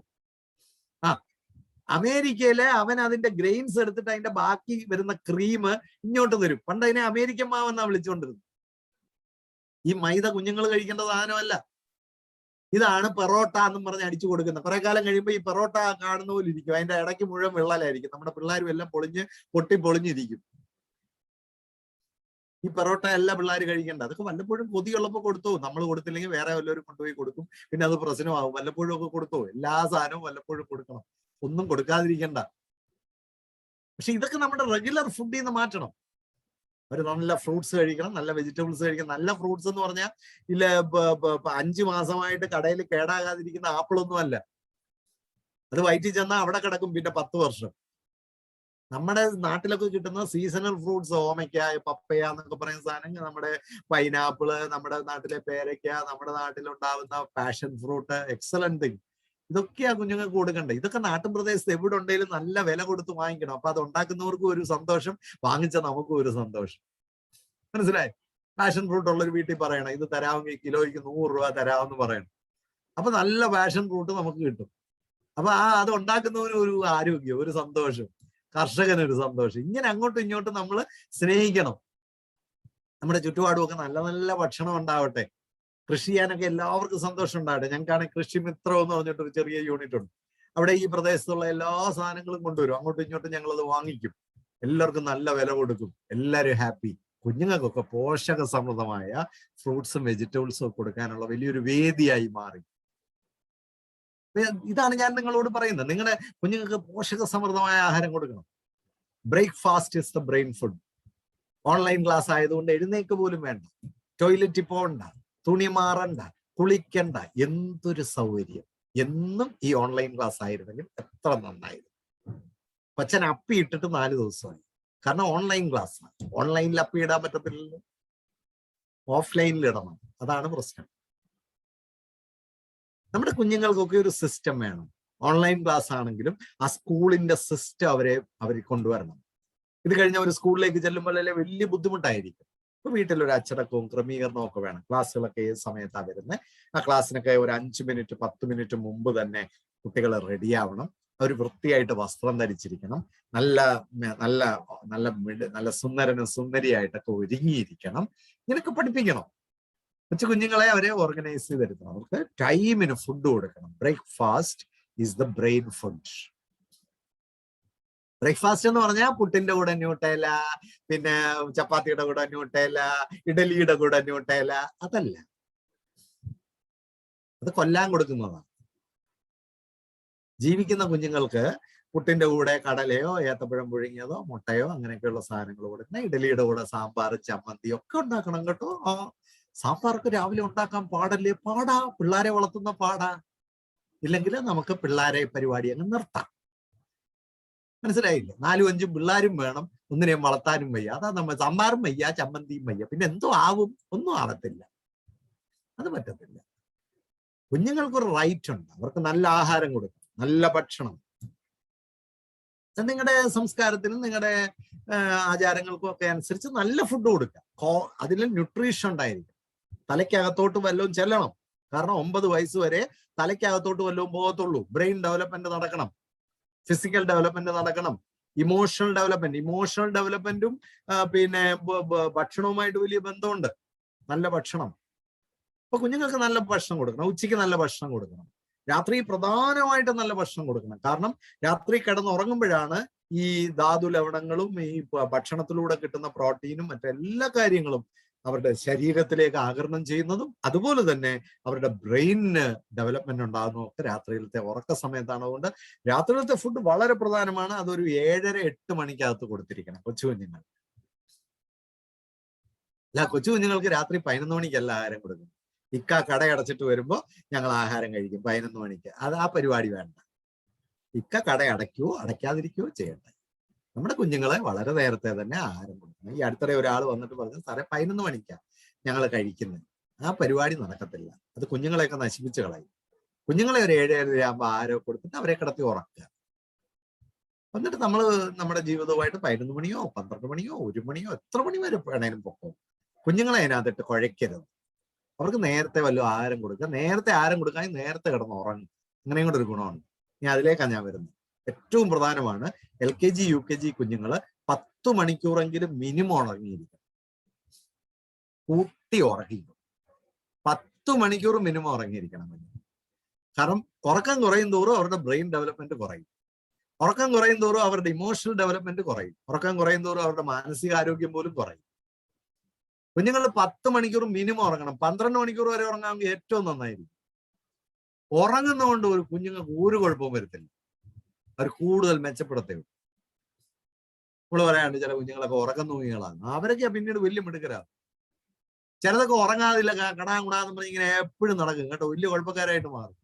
അമേരിക്കയിലെ അവൻ അതിന്റെ ഗ്രെയിൻസ് എടുത്തിട്ട് അതിന്റെ ബാക്കി വരുന്ന ക്രീം ഇങ്ങോട്ട് തരും. പണ്ട് അതിനെ അമേരിക്കൻ മാവെന്നാ വിളിച്ചുകൊണ്ടിരുന്നത്. ഈ മൈദ കുഞ്ഞുങ്ങൾ കഴിക്കേണ്ട സാധനമല്ല. ഇതാണ് പെറോട്ട എന്നും പറഞ്ഞ് അടിച്ചു കൊടുക്കുന്നത്. കുറെ കാലം കഴിയുമ്പോൾ ഈ പെറോട്ട കാണുന്ന പോലെ ഇരിക്കും. അതിന്റെ ഇടയ്ക്ക് മുഴുവൻ വിള്ളലായിരിക്കും. നമ്മുടെ പിള്ളേരും എല്ലാം പൊട്ടിപ്പൊളിഞ്ഞിരിക്കും. ഈ പെറോട്ട എല്ലാ പിള്ളേർ കഴിക്കേണ്ട. അതൊക്കെ വല്ലപ്പോഴും കൊതിയുള്ളപ്പോൾ കൊടുത്തു. നമ്മൾ കൊടുത്തില്ലെങ്കിൽ വേറെ വല്ലവരും കൊണ്ടുപോയി കൊടുക്കും. പിന്നെ അത് പ്രശ്നമാകും. വല്ലപ്പോഴും ഒക്കെ കൊടുത്തു. എല്ലാ സാധനവും വല്ലപ്പോഴും കൊടുക്കണം. ഒന്നും കൊടുക്കാതിരിക്കണ്ട. പക്ഷെ ഇതൊക്കെ നമ്മുടെ റെഗുലർ ഫുഡിൽ നിന്ന് മാറ്റണം. ഒരു നല്ല ഫ്രൂട്ട്സ് കഴിക്കണം, നല്ല വെജിറ്റബിൾസ് കഴിക്കണം. നല്ല ഫ്രൂട്ട്സ് എന്ന് പറഞ്ഞാൽ ഇല്ല 5 മാസമായിട്ട് കടയിൽ കേടാകാതിരിക്കുന്ന ആപ്പിളൊന്നും അല്ല. അത് വയറ്റിൽ ചെന്നാൽ അവിടെ കിടക്കും പിന്നെ 10 വർഷം. നമ്മുടെ നാട്ടിലൊക്കെ കിട്ടുന്ന സീസണൽ ഫ്രൂട്ട്സ്, ഓമയ്ക്ക, പപ്പയ എന്നൊക്കെ പറയുന്ന സാധനങ്ങൾ, നമ്മുടെ പൈനാപ്പിള്, നമ്മുടെ നാട്ടിലെ പേരയ്ക്ക, നമ്മുടെ നാട്ടിലുണ്ടാവുന്ന പാഷൻ ഫ്രൂട്ട്, എക്സലന്റ് തിങ്. ഇതൊക്കെയാ കുഞ്ഞുങ്ങൾക്ക് കൊടുക്കണ്ടേ. ഇതൊക്കെ നാട്ടിൻ പ്രദേശത്ത് എവിടെ ഉണ്ടെങ്കിലും നല്ല വില കൊടുത്ത് വാങ്ങിക്കണം. അപ്പൊ അത് ഉണ്ടാക്കുന്നവർക്കും ഒരു സന്തോഷം, വാങ്ങിച്ച നമുക്കും ഒരു സന്തോഷം. മനസ്സിലായി? പാഷൻ ഫ്രൂട്ട് ഉള്ളൊരു വീട്ടിൽ പറയണം, ഇത് തരാമെങ്കിൽ കിലോയ്ക്ക് 100 രൂപ തരാമെന്ന് പറയണം. അപ്പൊ നല്ല പാഷൻ ഫ്രൂട്ട് നമുക്ക് കിട്ടും. അപ്പൊ അത് ഉണ്ടാക്കുന്നവന് ഒരു ആരോഗ്യം, ഒരു സന്തോഷം, കർഷകനൊരു സന്തോഷം. ഇങ്ങനെ അങ്ങോട്ടും ഇങ്ങോട്ടും നമ്മൾ സ്നേഹിക്കണം. നമ്മുടെ ചുറ്റുപാടുമൊക്കെ നല്ല നല്ല ഭക്ഷണം ഉണ്ടാവട്ടെ. കൃഷി ചെയ്യാനൊക്കെ എല്ലാവർക്കും സന്തോഷം ഉണ്ടാവട്ടെ. ഞങ്ങൾക്കാണെങ്കിൽ കൃഷി മിത്രം എന്ന് പറഞ്ഞിട്ടൊരു ചെറിയ യൂണിറ്റ് ഉണ്ട്. അവിടെ ഈ പ്രദേശത്തുള്ള എല്ലാ സാധനങ്ങളും കൊണ്ടുവരും. അങ്ങോട്ടും ഇങ്ങോട്ടും ഞങ്ങളത് വാങ്ങിക്കും. എല്ലാവർക്കും നല്ല വില കൊടുക്കും. എല്ലാവരും ഹാപ്പി. കുഞ്ഞുങ്ങൾക്കൊക്കെ പോഷക സമൃദ്ധമായ ഫ്രൂട്ട്സും വെജിറ്റബിൾസും ഒക്കെ കൊടുക്കാനുള്ള വലിയൊരു വേദിയായി മാറി. ഇതാണ് ഞാൻ നിങ്ങളോട് പറയുന്നത്. നിങ്ങളുടെ കുഞ്ഞുങ്ങൾക്ക് പോഷക സമൃദ്ധമായ ആഹാരം കൊടുക്കണം. Breakfast is the brain food. Online class ആയതുകൊണ്ട് എഴുന്നേക്ക് പോലും വേണ്ട, ടോയ്ലറ്റിൽ പോകണ്ട, തുണി മാറണ്ട, കുളിക്കണ്ട. എന്തൊരു സൗകര്യം. എന്നും ഈ ഓൺലൈൻ ക്ലാസ് ആയിരുന്നെങ്കിൽ എത്ര നന്നായിരുന്നു. അച്ഛൻ അപ്പി ഇട്ടിട്ട് 4 ദിവസമായി. കാരണം ഓൺലൈൻ ക്ലാസ്, ഓൺലൈനിൽ അപ്പിയിടാൻ പറ്റത്തില്ലല്ലോ, ഓഫ്ലൈനിൽ ഇടണം. അതാണ് പ്രശ്നം. നമ്മുടെ കുഞ്ഞുങ്ങൾക്കൊക്കെ ഒരു സിസ്റ്റം വേണം. ഓൺലൈൻ ക്ലാസ് ആണെങ്കിലും ആ സ്കൂളിന്റെ സിസ്റ്റം അവർ കൊണ്ടുവരണം. ഇത് കഴിഞ്ഞ ഒരു സ്കൂളിലേക്ക് ചെല്ലുമ്പോൾ വലിയ ബുദ്ധിമുട്ടായിരിക്കും. ഇപ്പൊ വീട്ടിലൊരു അച്ചടക്കവും ക്രമീകരണവും ഒക്കെ വേണം. ക്ലാസ്സുകളൊക്കെ ഏത് സമയത്താണ് വരുന്നത്, ആ ക്ലാസ്സിനൊക്കെ ഒരു 5 മിനിറ്റ് 10 മിനിറ്റ് മുമ്പ് തന്നെ കുട്ടികൾ റെഡിയാവണം. അവർ വൃത്തിയായിട്ട് വസ്ത്രം ധരിച്ചിരിക്കണം, നല്ല നല്ല നല്ല നല്ല സുന്ദരനും സുന്ദരിയായിട്ടൊക്കെ ഒരുങ്ങിയിരിക്കണം. ഇങ്ങനെയൊക്കെ പഠിപ്പിക്കണം. കൊച്ചു കുഞ്ഞുങ്ങളെ അവരെ ഓർഗനൈസ് ചെയ്തെടുക്കണം. അവർക്ക് ടൈമിന് ഫുഡ് കൊടുക്കണം. Breakfast is the brain food. Breakfast എന്ന് പറഞ്ഞാൽ പുട്ടിന്റെ കൂടെ ന്യൂട്ടേല, പിന്നെ ചപ്പാത്തിയുടെ കൂടെ ന്യൂട്ടേല, ഇഡലിയുടെ കൂടെ ന്യൂട്ടേല, അതല്ല. അത് കൊല്ലാൻ കൊടുക്കുന്നതാണ്. ജീവിക്കുന്ന കുഞ്ഞുങ്ങൾക്ക് പുട്ടിന്റെ കൂടെ കടലയോ ഏത്തപ്പഴം പുഴുങ്ങിയതോ മുട്ടയോ അങ്ങനെയൊക്കെയുള്ള സാധനങ്ങൾ കൊടുക്കണം. ഇഡലിയുടെ കൂടെ സാമ്പാർ ചമ്മന്തി ഒക്കെ ഉണ്ടാക്കണം കേട്ടോ. സാമ്പാറൊക്കെ രാവിലെ ഉണ്ടാക്കാൻ പാടല്ലേ? പാടാ, പിള്ളേരെ വളർത്തുന്ന പാടാ. ഇല്ലെങ്കിൽ നമുക്ക് പിള്ളേരെ പരിപാടി അങ്ങ് നിർത്താം. മനസ്സിലായില്ലേ? 4-5 പിള്ളേരും വേണം, ഒന്നിനെയും വളർത്താനും വയ്യ. അതാ നമ്മൾ സാമ്പാറും വയ്യ, ചമ്മന്തിയും വയ്യ, പിന്നെ എന്തോ ആവും? ഒന്നും ആവത്തില്ല. അത് പറ്റത്തില്ല. കുഞ്ഞുങ്ങൾക്കൊരു റൈറ്റ് ഉണ്ട്. അവർക്ക് നല്ല ആഹാരം കൊടുക്കണം, നല്ല ഭക്ഷണം. നിങ്ങളുടെ സംസ്കാരത്തിനും നിങ്ങളുടെ ആചാരങ്ങൾക്കും ഒക്കെ അനുസരിച്ച് നല്ല ഫുഡ് കൊടുക്കുക. അതിൽ ന്യൂട്രീഷൻ ഉണ്ടായിരിക്കും. തലയ്ക്കകത്തോട്ട് വല്ലതും ചെല്ലണം. കാരണം 9 വയസ്സ് വരെ തലയ്ക്കകത്തോട്ട് വല്ലതും പോകത്തുള്ളൂ. ബ്രെയിൻ ഡെവലപ്മെന്റ് നടക്കണം, ഫിസിക്കൽ ഡെവലപ്മെന്റ് നടക്കണം, ഇമോഷണൽ ഡെവലപ്മെന്റും പിന്നെ ഭക്ഷണവുമായിട്ട് വലിയ ബന്ധമുണ്ട്. നല്ല ഭക്ഷണം. അപ്പൊ കുഞ്ഞുങ്ങൾക്ക് നല്ല ഭക്ഷണം കൊടുക്കണം. ഉച്ചയ്ക്ക് നല്ല ഭക്ഷണം കൊടുക്കണം. രാത്രി പ്രധാനമായിട്ടും നല്ല ഭക്ഷണം കൊടുക്കണം. കാരണം രാത്രി കിടന്നുറങ്ങുമ്പോഴാണ് ഈ ധാതു ലവണങ്ങളും ഈ ഭക്ഷണത്തിലൂടെ കിട്ടുന്ന പ്രോട്ടീനും മറ്റെല്ലാ കാര്യങ്ങളും അവരുടെ ശരീരത്തിലേക്ക് ആഗിരണം ചെയ്യുന്നതും അതുപോലെ തന്നെ അവരുടെ ബ്രെയിനിന് ഡെവലപ്മെന്റ് ഉണ്ടാകുന്നതും ഒക്കെ രാത്രിയിലത്തെ ഉറക്ക സമയത്താണ്. അതുകൊണ്ട് രാത്രിയിലത്തെ ഫുഡ് വളരെ പ്രധാനമാണ്. അതൊരു 7-8 മണിക്കകത്ത് കൊടുത്തിരിക്കണം കൊച്ചു കുഞ്ഞുങ്ങൾ. അല്ല, കൊച്ചു കുഞ്ഞുങ്ങൾക്ക് രാത്രി 11 മണിക്കല്ല ആഹാരം കൊടുക്കുന്നത്. ഇക്ക കടയടച്ചിട്ട് വരുമ്പോൾ ഞങ്ങൾ ആഹാരം കഴിക്കും 11 മണിക്ക്. അത് ആ പരിപാടി വേണ്ട. ഇക്ക കട അടയ്ക്കുകയോ അടയ്ക്കാതിരിക്കുകയോ ചെയ്യട്ടെ. നമ്മുടെ കുഞ്ഞുങ്ങളെ വളരെ നേരത്തെ തന്നെ ആഹാരം കൊടുക്കണം. ഈ അടുത്തിടെ ഒരാൾ വന്നിട്ട് പറഞ്ഞു, സാറേ 11 മണിക്കാണ് ഞങ്ങൾ കഴിക്കുന്നത്. ആ പരിപാടി നടക്കത്തില്ല. അത് കുഞ്ഞുങ്ങളെയൊക്കെ നശിപ്പിച്ച് കളയും. കുഞ്ഞുങ്ങളെ ഒരു 7-7:30 ആകുമ്പോൾ ആഹാരം കൊടുത്തിട്ട് അവരെ കിടത്തി ഉറക്കുക. എന്നിട്ട് നമ്മൾ നമ്മുടെ ജീവിതവുമായിട്ട് 11 മണിയോ 12 മണിയോ 1 മണിയോ എത്ര മണി വരെ വേണേലും പൊക്കും. കുഞ്ഞുങ്ങളെ അതിനകത്തിട്ട് കുഴയ്ക്കരുത്. അവർക്ക് നേരത്തെ വല്ലതും ആഹാരം കൊടുക്കുക. നേരത്തെ ആഹാരം കൊടുക്കാൻ നേരത്തെ കിടന്ന് ഉറങ്ങും. അങ്ങനെയും കൂടെ ഒരു ഗുണമുണ്ട്. ഇനി അതിലേക്കാണ് ഞാൻ വരുന്നത്. ഏറ്റവും പ്രധാനമാണ് LKG UKG കുഞ്ഞുങ്ങള് 10 മണിക്കൂറെങ്കിലും മിനിമം ഉറങ്ങിയിരിക്കും. കൂട്ടി ഉറങ്ങിക്കും. 10 മണിക്കൂർ മിനിമം ഉറങ്ങിയിരിക്കണം. കാരണം ഉറക്കം കുറയും തോറും അവരുടെ ബ്രെയിൻ ഡെവലപ്മെന്റ് കുറയും. ഉറക്കം കുറയും തോറും അവരുടെ ഇമോഷണൽ ഡെവലപ്മെന്റ് കുറയും. ഉറക്കം കുറയും തോറും അവരുടെ മാനസികാരോഗ്യം പോലും കുറയും. കുഞ്ഞുങ്ങൾ 10 മണിക്കൂർ മിനിമം ഉറങ്ങണം. 12 മണിക്കൂർ വരെ ഉറങ്ങാമെങ്കിൽ ഏറ്റവും നന്നായിരിക്കും. ഉറങ്ങുന്നതുകൊണ്ട് ഒരു കുഞ്ഞുങ്ങൾക്ക് ഒരു കുഴപ്പവും വരത്തില്ല. അവർ കൂടുതൽ മെച്ചപ്പെടുത്തേ ഉള്ളൂ. നമ്മൾ പറയാണ്ട് ചില കുഞ്ഞുങ്ങളൊക്കെ ഉറക്കം തൂങ്ങികളാണ്. അവരൊക്കെ പിന്നീട് വലിയ മിടുക്കരാണ്. ചിലതൊക്കെ ഉറങ്ങാതില്ല, കടാകുടാന്ന് പറഞ്ഞ് ഇങ്ങനെ എപ്പോഴും നടക്കും കേട്ടോ. വലിയ കുഴപ്പക്കാരായിട്ട് മാറും.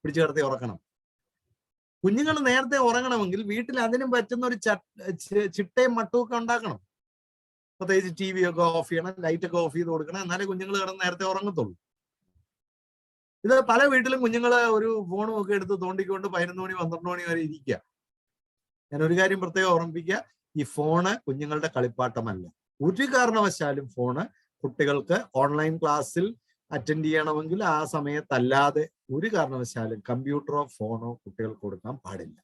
പിടിച്ചു കിടത്തി ഉറക്കണം. കുഞ്ഞുങ്ങൾ നേരത്തെ ഉറങ്ങണമെങ്കിൽ വീട്ടിൽ അതിനും പറ്റുന്ന ഒരു ചിട്ടയും മട്ടുമൊക്കെ ഉണ്ടാക്കണം. പ്രത്യേകിച്ച് TV ഒക്കെ ഓഫ് ചെയ്യണം, ലൈറ്റ് ഒക്കെ ഓഫ് ചെയ്ത് കൊടുക്കണം. എന്നാലേ കുഞ്ഞുങ്ങൾ കിടന്ന് നേരത്തെ ഉറങ്ങത്തുള്ളൂ. ഇത് പല വീട്ടിലും കുഞ്ഞുങ്ങള് ഒരു ഫോണും ഒക്കെ എടുത്ത് തോണ്ടിക്കൊണ്ട് 11 മണി 12 മണി വരെ ഇരിക്കുക. ഞാൻ ഒരു കാര്യം പ്രത്യേകം ഓർമ്മിപ്പിക്കുക, ഈ ഫോണ് കുഞ്ഞുങ്ങളുടെ കളിപ്പാട്ടമല്ല. ഒരു കാരണവശാലും ഫോണ് കുട്ടികൾക്ക് ഓൺലൈൻ ക്ലാസ്സിൽ അറ്റൻഡ് ചെയ്യണമെങ്കിൽ ആ സമയത്തല്ലാതെ ഒരു കാരണവശാലും കമ്പ്യൂട്ടറോ ഫോണോ കുട്ടികൾക്ക് കൊടുക്കാൻ പാടില്ല.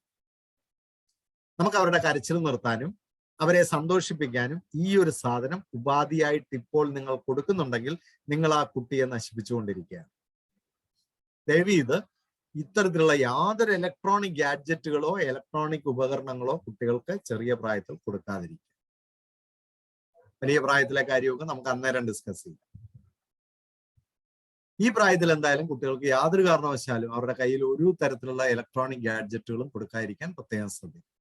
നമുക്ക് അവരുടെ കരച്ചിൽ നിർത്താനും അവരെ സന്തോഷിപ്പിക്കാനും ഈ ഒരു സാധനം ഉപാധിയായിട്ട് ഇപ്പോൾ നിങ്ങൾ കൊടുക്കുന്നുണ്ടെങ്കിൽ നിങ്ങൾ ആ കുട്ടിയെ നശിപ്പിച്ചുകൊണ്ടിരിക്കുകയാണ്. ദയവീത് ഇത്തരത്തിലുള്ള യാതൊരു ഇലക്ട്രോണിക് ഗാഡ്ജറ്റുകളോ ഇലക്ട്രോണിക് ഉപകരണങ്ങളോ കുട്ടികൾക്ക് ചെറിയ പ്രായത്തിൽ കൊടുക്കാതിരിക്കുക. വലിയ പ്രായത്തിലെ കാര്യമൊക്കെ നമുക്ക് അന്നേരം ഡിസ്കസ് ചെയ്യാം. ഈ പ്രായത്തിൽ എന്തായാലും കുട്ടികൾക്ക് യാതൊരു കാരണവശാലും അവരുടെ കയ്യിൽ ഒരു തരത്തിലുള്ള ഇലക്ട്രോണിക് ഗാഡ്ജറ്റുകളും കൊടുക്കാതിരിക്കാൻ പ്രത്യേകം ശ്രദ്ധിക്കും.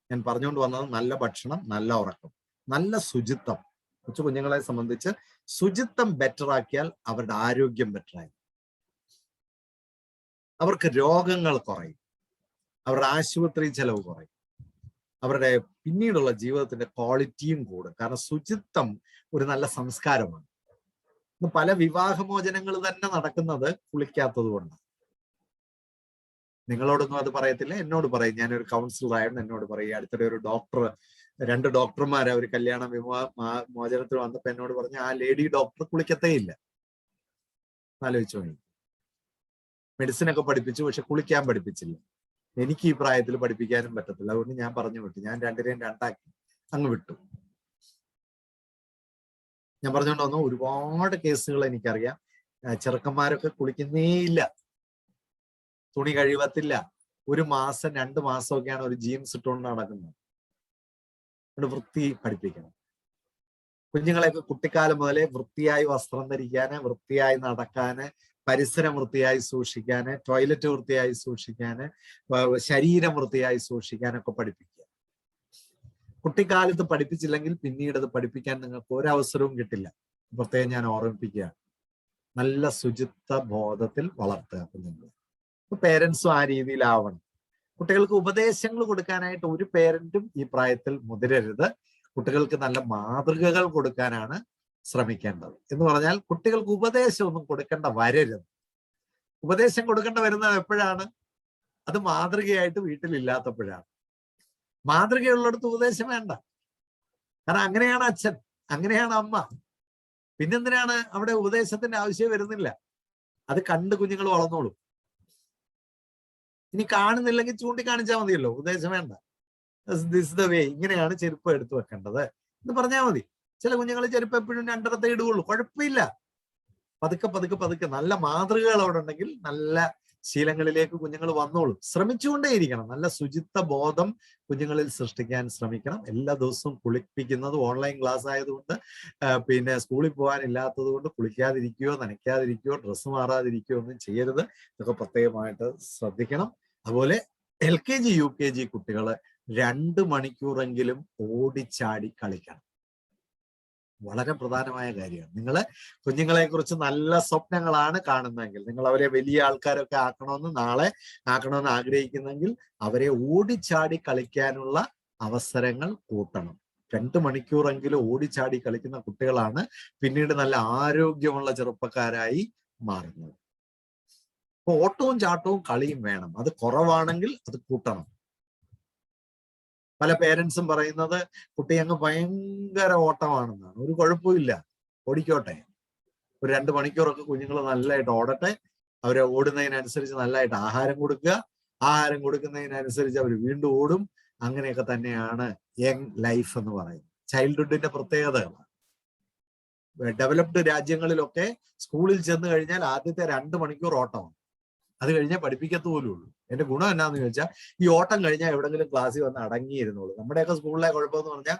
ഞാൻ പറഞ്ഞുകൊണ്ട് വന്നത് നല്ല ഭക്ഷണം, നല്ല ഉറക്കം, നല്ല ശുചിത്വം. കൊച്ചു കുഞ്ഞുങ്ങളെ സംബന്ധിച്ച് ശുചിത്വം ബെറ്റർ ആക്കിയാൽ അവരുടെ ആരോഗ്യം ബെറ്ററായി, അവർക്ക് രോഗങ്ങൾ കുറയും, അവരുടെ ആശുപത്രി ചെലവ് കുറയും, അവരുടെ പിന്നീടുള്ള ജീവിതത്തിന്റെ ക്വാളിറ്റിയും കൂടും. കാരണം ശുചിത്വം ഒരു നല്ല സംസ്കാരമാണ്. ഇന്ന് പല വിവാഹമോചനങ്ങൾ തന്നെ നടക്കുന്നത് കുളിക്കാത്തത് കൊണ്ട്. നിങ്ങളോടൊന്നും അത് പറയത്തില്ല, എന്നോട് പറയും. ഞാനൊരു കൗൺസിലർ ആയിരുന്നു, എന്നോട് പറയും. അടുത്തിടെ ഒരു ഡോക്ടർ, 2 ഡോക്ടർമാരെ ഒരു കല്യാണ മോചനത്തിൽ വന്നപ്പോ എന്നോട് പറഞ്ഞു, ആ ലേഡി ഡോക്ടർ കുളിക്കത്തേ ഇല്ല. ആലോചിച്ചു പോയി. മെഡിസിൻ ഒക്കെ പഠിപ്പിച്ചു, പക്ഷെ കുളിക്കാൻ പഠിപ്പിച്ചില്ല. എനിക്ക് ഈ പ്രായത്തിൽ പഠിപ്പിക്കാനും പറ്റത്തില്ല. അതുകൊണ്ട് ഞാൻ പറഞ്ഞു വിട്ടു. ഞാൻ 2നെയും 2ആക്കി അങ്ങ് വിട്ടു. ഞാൻ പറഞ്ഞുകൊണ്ട് വന്നു, ഒരുപാട് കേസുകൾ എനിക്കറിയാം. ചെറുക്കന്മാരൊക്കെ കുളിക്കുന്നേ ഇല്ല, തുണി കഴിവത്തില്ല. 1 മാസം 2 മാസമൊക്കെയാണ് ഒരു ജീൻസ് ഇട്ടുകൊണ്ട് നടക്കുന്നത്. അതുകൊണ്ട് വൃത്തി പഠിപ്പിക്കണം. കുഞ്ഞുങ്ങളെയൊക്കെ കുട്ടിക്കാലം മുതലേ വൃത്തിയായി വസ്ത്രം ധരിക്കാന്, വൃത്തിയായി നടക്കാന്, പരിസരം വൃത്തിയായി സൂക്ഷിക്കാന്, ടോയ്ലറ്റ് വൃത്തിയായി സൂക്ഷിക്കാന്, ശരീരം വൃത്തിയായി സൂക്ഷിക്കാനൊക്കെ പഠിപ്പിക്കുക. കുട്ടിക്കാലത്ത് പഠിപ്പിച്ചില്ലെങ്കിൽ പിന്നീട് അത് പഠിപ്പിക്കാൻ നിങ്ങൾക്ക് ഒരവസരവും കിട്ടില്ല. പ്രത്യേകം ഞാൻ ഓർമ്മിപ്പിക്കുകയാണ്. നല്ല ശുചിത്വ ബോധത്തിൽ വളർത്തുക കുഞ്ഞുങ്ങൾ. പേരൻസും ആ രീതിയിലാവണം. കുട്ടികൾക്ക് ഉപദേശങ്ങൾ കൊടുക്കാനായിട്ട് ഒരു പേരന്റും ഈ പ്രായത്തിൽ മുതിരരുത്. കുട്ടികൾക്ക് നല്ല മാതൃകകൾ കൊടുക്കാനാണ് ശ്രമിക്കേണ്ടത്. എന്ന് പറഞ്ഞാൽ കുട്ടികൾക്ക് ഉപദേശമൊന്നും കൊടുക്കേണ്ട വരരുത്. ഉപദേശം കൊടുക്കേണ്ട വരുന്നത് എപ്പോഴാണ്? അത് മാതൃകയായിട്ട് വീട്ടിലില്ലാത്തപ്പോഴാണ്. മാതൃകയുള്ളിടത്ത് ഉപദേശം വേണ്ട. കാരണം അങ്ങനെയാണ് അച്ഛൻ, അങ്ങനെയാണ് അമ്മ. പിന്നെന്തിനാണ് അവിടെ ഉപദേശത്തിന്റെ ആവശ്യം വരുന്നില്ല. അത് കണ്ട് കുഞ്ഞുങ്ങൾ വളർന്നോളും. ഇനി കാണുന്നില്ലെങ്കിൽ ചൂണ്ടിക്കാണിച്ചാൽ മതിയല്ലോ, ഉപദേശം വേണ്ട. ദിസ് ദ വേ, ഇങ്ങനെയാണ് ചെരുപ്പ് എടുത്തു വെക്കേണ്ടത് എന്ന് പറഞ്ഞാൽ മതി. ചില കുഞ്ഞുങ്ങൾ ചെരുപ്പ് എപ്പോഴും 2 ഇടുകയുള്ളൂ, കുഴപ്പമില്ല. പതുക്കെ പതുക്കെ പതുക്കെ നല്ല മാതൃകകൾ അവിടെ ഉണ്ടെങ്കിൽ നല്ല ശീലങ്ങളിലേക്ക് കുഞ്ഞുങ്ങൾ വന്നോളും. ശ്രമിച്ചുകൊണ്ടേയിരിക്കണം. നല്ല ശുചിത്വ ബോധം കുഞ്ഞുങ്ങളിൽ സൃഷ്ടിക്കാൻ ശ്രമിക്കണം. എല്ലാ ദിവസവും കുളിപ്പിക്കുന്നത് ഓൺലൈൻ ക്ലാസ് ആയതുകൊണ്ട്, പിന്നെ സ്കൂളിൽ പോകാനില്ലാത്തത് കൊണ്ട് കുളിക്കാതിരിക്കുകയോ നനയ്ക്കാതിരിക്കുകയോ ഡ്രസ്സ് മാറാതിരിക്കുകയോ ഒന്നും ചെയ്യരുത്. ഇതൊക്കെ പ്രത്യേകമായിട്ട് ശ്രദ്ധിക്കണം. അതുപോലെ LKG UKG കുട്ടികൾ 2 മണിക്കൂറെങ്കിലും ഓടിച്ചാടി കളിക്കണം. വളരെ പ്രധാനമായ കാര്യമാണ്. നിങ്ങൾ കുഞ്ഞുങ്ങളെ കുറിച്ച് നല്ല സ്വപ്നങ്ങളാണ് കാണുന്നതെങ്കിൽ, നിങ്ങൾ അവരെ വലിയ ആൾക്കാരൊക്കെ നാളെ ആക്കണമെന്ന് ആഗ്രഹിക്കുന്നെങ്കിൽ അവരെ ഓടിച്ചാടി കളിക്കാനുള്ള അവസരങ്ങൾ കൂട്ടണം. 2 മണിക്കൂറെങ്കിലും ഓടിച്ചാടി കളിക്കുന്ന കുട്ടികളാണ് പിന്നീട് നല്ല ആരോഗ്യമുള്ള ചെറുപ്പക്കാരായി മാറുന്നത്. അപ്പൊ ഓട്ടവും ചാട്ടവും കളിയും വേണം. അത് കുറവാണെങ്കിൽ അത് കൂട്ടണം. പല പേരൻസും പറയുന്നത് കുട്ടി അങ്ങ് ഭയങ്കര ഓട്ടമാണെന്നാണ്. ഒരു കുഴപ്പമില്ല, ഓടിക്കോട്ടെ. ഒരു 2 മണിക്കൂറൊക്കെ കുഞ്ഞുങ്ങൾ നല്ലതായിട്ട് ഓടട്ടെ. അവരെ ഓടുന്നതിനനുസരിച്ച് നല്ലതായിട്ട് ആഹാരം കൊടുക്കുക. ആഹാരം കൊടുക്കുന്നതിനനുസരിച്ച് അവർ വീണ്ടും ഓടും. അങ്ങനെയൊക്കെ തന്നെയാണ് യങ് ലൈഫ് എന്ന് പറയുന്നത്. ചൈൽഡ്ഹുഡിന്റെ പ്രത്യേകതകളാണ്. ഡെവലപ്ഡ് രാജ്യങ്ങളിലൊക്കെ സ്കൂളിൽ ചെന്ന് കഴിഞ്ഞാൽ ആദ്യത്തെ 2 മണിക്കൂർ ഓട്ടമാണ്. അത് കഴിഞ്ഞാൽ പഠിപ്പിക്കത്ത് പോലും ഉള്ളൂ. എന്റെ ഗുണം എന്നാന്ന് ചോദിച്ചാൽ, ഈ ഓട്ടം കഴിഞ്ഞാൽ എവിടെങ്കിലും ക്ലാസ്സിൽ വന്ന് അടങ്ങിയിരുന്നുള്ളൂ. നമ്മുടെയൊക്കെ സ്കൂളിലെ കുഴപ്പമെന്ന് പറഞ്ഞാൽ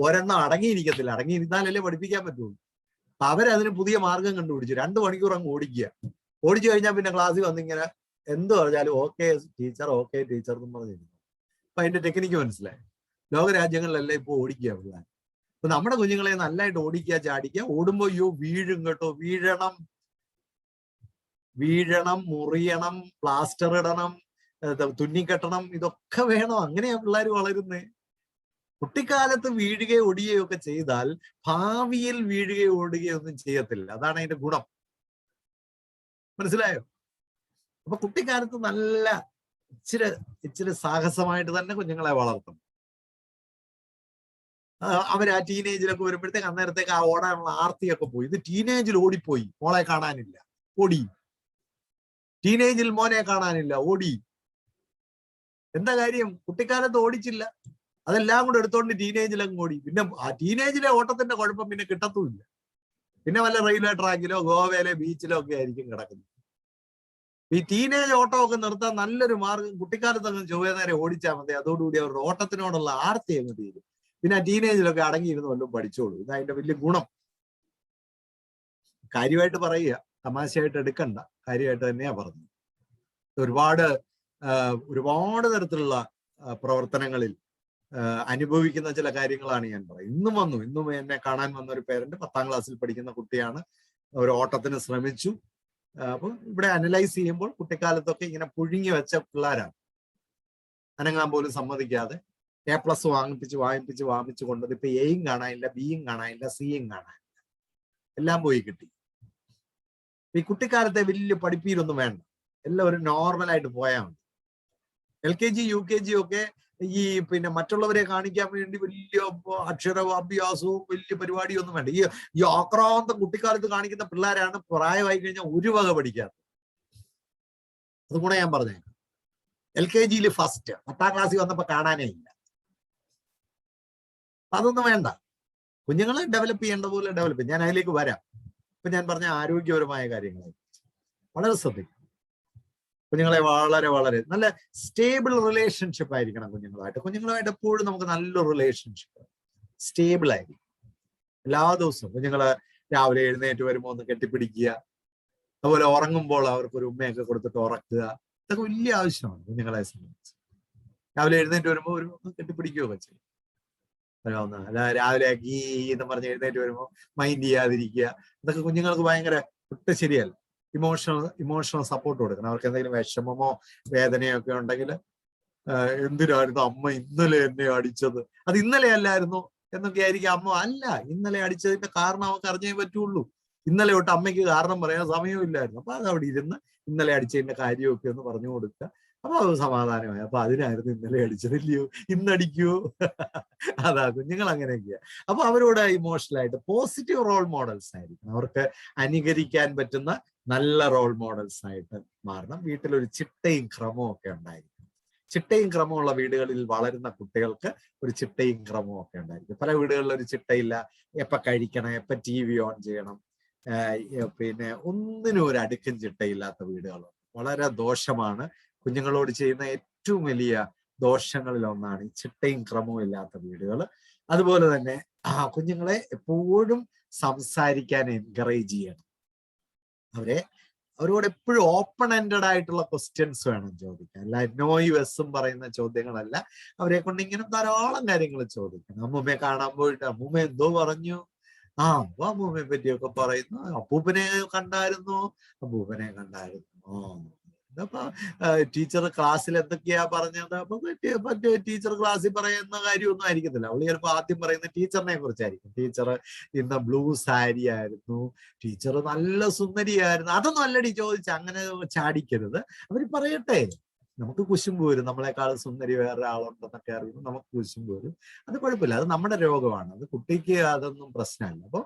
ഒരെണ്ണം അടങ്ങിയിരിക്കത്തില്ല. അടങ്ങിയിരുന്നാലല്ലേ പഠിപ്പിക്കാൻ പറ്റുള്ളൂ. അപ്പൊ അവരതിന് പുതിയ മാർഗം കണ്ടുപിടിച്ചു. 2 മണിക്കൂർ അങ്ങ് ഓടിക്കുക. ഓടിച്ചു കഴിഞ്ഞാൽ പിന്നെ ക്ലാസ്സിൽ വന്നിങ്ങനെ എന്ത് പറഞ്ഞാലും ഓക്കെ ടീച്ചർ എന്നും പറഞ്ഞിരുന്നു. അപ്പൊ അതിന്റെ ടെക്നിക്ക് മനസ്സിലായി. ലോകരാജ്യങ്ങളിലല്ലേ ഇപ്പൊ ഓടിക്കുക പിള്ളേർ. അപ്പൊ നമ്മുടെ കുഞ്ഞുങ്ങളെ നല്ലതായിട്ട് ഓടിക്കുക, ചാടിക്കുക. ഓടുമ്പോ വീഴും കേട്ടോ. വീഴണം, മുറിയണം, പ്ലാസ്റ്റർ ഇടണം, തുന്നിക്കെട്ടണം, ഇതൊക്കെ വേണം. അങ്ങനെയാ പിള്ളേർ വളരുന്നേ. കുട്ടിക്കാലത്ത് വീഴുകയോ ഓടുകയോ ഒക്കെ ചെയ്താൽ ഭാവിയിൽ വീഴുകയോ ഓടുകയോ ഒന്നും ചെയ്യത്തില്ല. അതാണ് അതിന്റെ ഗുണം. മനസ്സിലായോ? അപ്പൊ കുട്ടിക്കാലത്ത് നല്ല ഇച്ചിരി സാഹസമായിട്ട് തന്നെ കുഞ്ഞുങ്ങളെ വളർത്തണം. അവർ ആ ടീനേജിലൊക്കെ വരുമ്പോഴത്തേക്ക് അന്നേരത്തേക്ക് ആ ഓടാനുള്ള ആർത്തിയൊക്കെ പോയി. ഇത് ടീനേജിൽ ഓടിപ്പോയി, മോളെ കാണാനില്ല, ഓടി. ടീനേജിൽ മോനെ കാണാനില്ല, ഓടി. എന്താ കാര്യം? കുട്ടിക്കാലത്ത് ഓടിച്ചില്ല. അതെല്ലാം കൂടെ എടുത്തോണ്ട് ടീനേജിലങ്ങ് ഓടി. പിന്നെ ആ ടീനേജിലെ ഓട്ടത്തിന്റെ കുഴപ്പം പിന്നെ കിട്ടത്തുമില്ല. പിന്നെ വല്ല റെയിൽവേ ട്രാക്കിലോ ഗോവയിലെ ബീച്ചിലോ ഒക്കെ ആയിരിക്കും കിടക്കുന്നത്. ഈ ടീനേജ് ഓട്ടമൊക്കെ നിർത്താൻ നല്ലൊരു മാർഗം കുട്ടിക്കാലത്ത് അങ്ങ് ചൊവ്വേ നേരെ ഓടിച്ചാൽ മതി. അതോടുകൂടി അവരുടെ ഓട്ടത്തിനോടുള്ള ആർത്തി അങ്ങ് തീരും. പിന്നെ ആ ടീനേജിലൊക്കെ അടങ്ങിയിരുന്ന് വല്ലതും പഠിച്ചോളൂ. ഇത് അതിന്റെ വലിയ ഗുണം. കാര്യമായിട്ട് പറയുക, തമാശയായിട്ട് എടുക്കണ്ട, കാര്യമായിട്ട് തന്നെയാ പറഞ്ഞത്. ഒരുപാട് തരത്തിലുള്ള പ്രവർത്തനങ്ങളിൽ അനുഭവിക്കുന്ന ചില കാര്യങ്ങളാണ് ഞാൻ പറയുന്നത്. ഇന്നും എന്നെ കാണാൻ വന്ന ഒരു പേരന്റ് 10ാം ക്ലാസ്സിൽ പഠിക്കുന്ന കുട്ടിയാണ്. ഒരു ഓട്ടത്തിന് ശ്രമിച്ചു. അപ്പൊ ഇവിടെ അനലൈസ് ചെയ്യുമ്പോൾ കുട്ടിക്കാലത്തൊക്കെ ഇങ്ങനെ പുഴുങ്ങി വെച്ച പിള്ളേരാണ്. അനങ്ങാൻ പോലും സമ്മതിക്കാതെ A+ വാങ്ങിപ്പിച്ച് കൊണ്ടത് ഇപ്പൊ എയും കാണാനില്ല, ബിയും കാണാനില്ല, സിയും കാണാനില്ല, എല്ലാം പോയി കിട്ടി. ഈ കുട്ടിക്കാലത്തെ വലിയ പഠിപ്പീരൊന്നും വേണ്ട, എല്ലാവരും നോർമലായിട്ട് പോയാൽ മതി. LKG UKG ഒക്കെ ഈ പിന്നെ മറ്റുള്ളവരെ കാണിക്കാൻ വേണ്ടി വലിയ അക്ഷരാഭ്യാസവും വലിയ പരിപാടിയൊന്നും വേണ്ട. ഈ ആക്രാന്തം കുട്ടിക്കാലത്ത് കാണിക്കുന്ന പിള്ളേരാണ് പ്രായമായി കഴിഞ്ഞാൽ ഒരു വക പഠിക്കാത്തത്. അതും കൂടെ ഞാൻ പറഞ്ഞേക്കാം. LKG ഫസ്റ്റ്, 10ാം ക്ലാസ്സിൽ വന്നപ്പോ കാണാനേ ഇല്ല. അതൊന്നും വേണ്ട. കുഞ്ഞുങ്ങളെ ഡെവലപ്പ് ചെയ്യേണ്ട പോലെ ഡെവലപ്പ് ചെയ്യും. ഞാൻ അതിലേക്ക് വരാം. ഇപ്പൊ ഞാൻ പറഞ്ഞ ആരോഗ്യപരമായ കാര്യങ്ങൾ വളരെ ശ്രദ്ധിക്കും. കുഞ്ഞുങ്ങളെ വളരെ വളരെ നല്ല സ്റ്റേബിൾ റിലേഷൻഷിപ്പ് ആയിരിക്കണം കുഞ്ഞുങ്ങളുമായിട്ട് എപ്പോഴും നമുക്ക് നല്ലൊരു റിലേഷൻഷിപ്പ് സ്റ്റേബിൾ ആയിരിക്കും. എല്ലാ ദിവസവും കുഞ്ഞുങ്ങള് രാവിലെ എഴുന്നേറ്റ് വരുമ്പോൾ ഒന്ന് കെട്ടിപ്പിടിക്കുക, അതുപോലെ ഉറങ്ങുമ്പോൾ അവർക്കൊരു ഉമ്മയൊക്കെ കൊടുത്തിട്ട് ഉറക്കുക. ഇതൊക്കെ വലിയ ആവശ്യമാണ് കുഞ്ഞുങ്ങളെ സംബന്ധിച്ച്. രാവിലെ എഴുന്നേറ്റ് വരുമ്പോൾ ഒരു കെട്ടിപ്പിടിക്കുകയൊക്കെ ചെയ്യും. അല്ല രാവിലെ ഗീ എന്ന് പറഞ്ഞ് എഴുന്നേറ്റ് വരുമ്പോൾ മൈൻഡ് ചെയ്യാതിരിക്കുക, ഇതൊക്കെ കുഞ്ഞുങ്ങൾക്ക് ഭയങ്കര ഒട്ടും ശരിയല്ല. ഇമോഷണൽ സപ്പോർട്ട് കൊടുക്കണം. അവർക്ക് എന്തെങ്കിലും വിഷമമോ വേദനയോ ഒക്കെ ഉണ്ടെങ്കിൽ എന്തിനായിരുന്നു അമ്മ ഇന്നലെ എന്നെ അടിച്ചത്, അത് ഇന്നലെ അല്ലായിരുന്നു എന്നൊക്കെ ആയിരിക്കും അമ്മ. അല്ല, ഇന്നലെ അടിച്ചതിന്റെ കാരണം അവർക്ക് അറിഞ്ഞേ പറ്റുള്ളൂ. ഇന്നലെ തൊട്ട് അമ്മയ്ക്ക് കാരണം പറയാൻ സമയവും ഇല്ലായിരുന്നു. അപ്പൊ അത് അവിടെ ഇരുന്ന് ഇന്നലെ അടിച്ചതിന്റെ കാര്യമൊക്കെ ഒന്ന് പറഞ്ഞു കൊടുക്കുക. അപ്പൊ അത് സമാധാനമായി. അപ്പൊ അതിനായിരുന്നു ഇന്നലെ അടിച്ചതില്ലയോ, ഇന്നടിക്കുവോ? അതാ കുഞ്ഞുങ്ങൾ അങ്ങനെയൊക്കെയാ. അപ്പൊ അവരോട് ഇമോഷണലായിട്ട് പോസിറ്റീവ് റോൾ മോഡൽസ് ആയിരിക്കണം. അവർക്ക് അനുകരിക്കാൻ പറ്റുന്ന നല്ല റോൾ മോഡൽസ് ആയിട്ട് മാറണം. വീട്ടിലൊരു ചിട്ടയും ക്രമവും ഒക്കെ ഉണ്ടായിരിക്കും. ചിട്ടയും ക്രമമുള്ള വീടുകളിൽ വളരുന്ന കുട്ടികൾക്ക് ഒരു ചിട്ടയും ക്രമവും ഒക്കെ ഉണ്ടായിരിക്കും. പല വീടുകളിൽ ഒരു ചിട്ടയില്ല. എപ്പ കഴിക്കണം, എപ്പ TV ഓൺ ചെയ്യണം, പിന്നെ ഒന്നിനും ഒരു അടുക്കും ചിട്ടയില്ലാത്ത വീടുകളുണ്ട്. വളരെ ദോഷമാണ്. കുഞ്ഞുങ്ങളോട് ചെയ്യുന്ന ഏറ്റവും വലിയ ദോഷങ്ങളിൽ ഒന്നാണ് ഈ ചിട്ടയും ക്രമവും ഇല്ലാത്ത വീടുകൾ. അതുപോലെ തന്നെ കുഞ്ഞുങ്ങളെ എപ്പോഴും സംസാരിക്കാൻ എൻകറേജ് ചെയ്യണം. അവരോട് എപ്പോഴും ഓപ്പൺ എൻഡഡ് ആയിട്ടുള്ള ക്വസ്റ്റ്യൻസ് വേണം ചോദിക്കാൻ. അല്ല നോയും പറയുന്ന ചോദ്യങ്ങളല്ല. അവരെ കൊണ്ട് ഇങ്ങനെ ധാരാളം കാര്യങ്ങൾ ചോദിക്കണം. അമ്മൂമ്മയെ കാണാൻ പോയിട്ട് അമ്മൂമ്മ എന്തോ പറഞ്ഞു, അമ്മൂമ്മയെ പറ്റിയൊക്കെ പറയുന്നു. അപ്പൂപ്പനെ കണ്ടായിരുന്നു. അപ്പൊ ടീച്ചർ ക്ലാസ്സിൽ എന്തൊക്കെയാ പറഞ്ഞത്? അപ്പൊ ടീച്ചർ ക്ലാസ്സിൽ പറയുന്ന കാര്യമൊന്നും ആയിരിക്കത്തില്ല. അവള് ചിലപ്പോ ആദ്യം പറയുന്ന ടീച്ചറിനെ കുറിച്ചായിരിക്കും. ടീച്ചർ ഇന്ന് ബ്ലൂ സാരി ആയിരുന്നു, ടീച്ചർ നല്ല സുന്ദരിയായിരുന്നു. അതൊന്നും അല്ലടി ചോദിച്ച, അങ്ങനെ ചാടിക്കരുത്. അവര് പറയട്ടെ. നമുക്ക് കുശുമ്പ് വരും. നമ്മളെക്കാൾ സുന്ദരി വേറെ ആളുണ്ടെന്നൊക്കെ അറിയുമ്പോൾ നമുക്ക് കുശുമ്പ് വരും. അത് കുഴപ്പമില്ല, അത് നമ്മുടെ രോഗമാണ്. അത് കുട്ടിക്ക് അതൊന്നും പ്രശ്നമല്ല. അപ്പൊ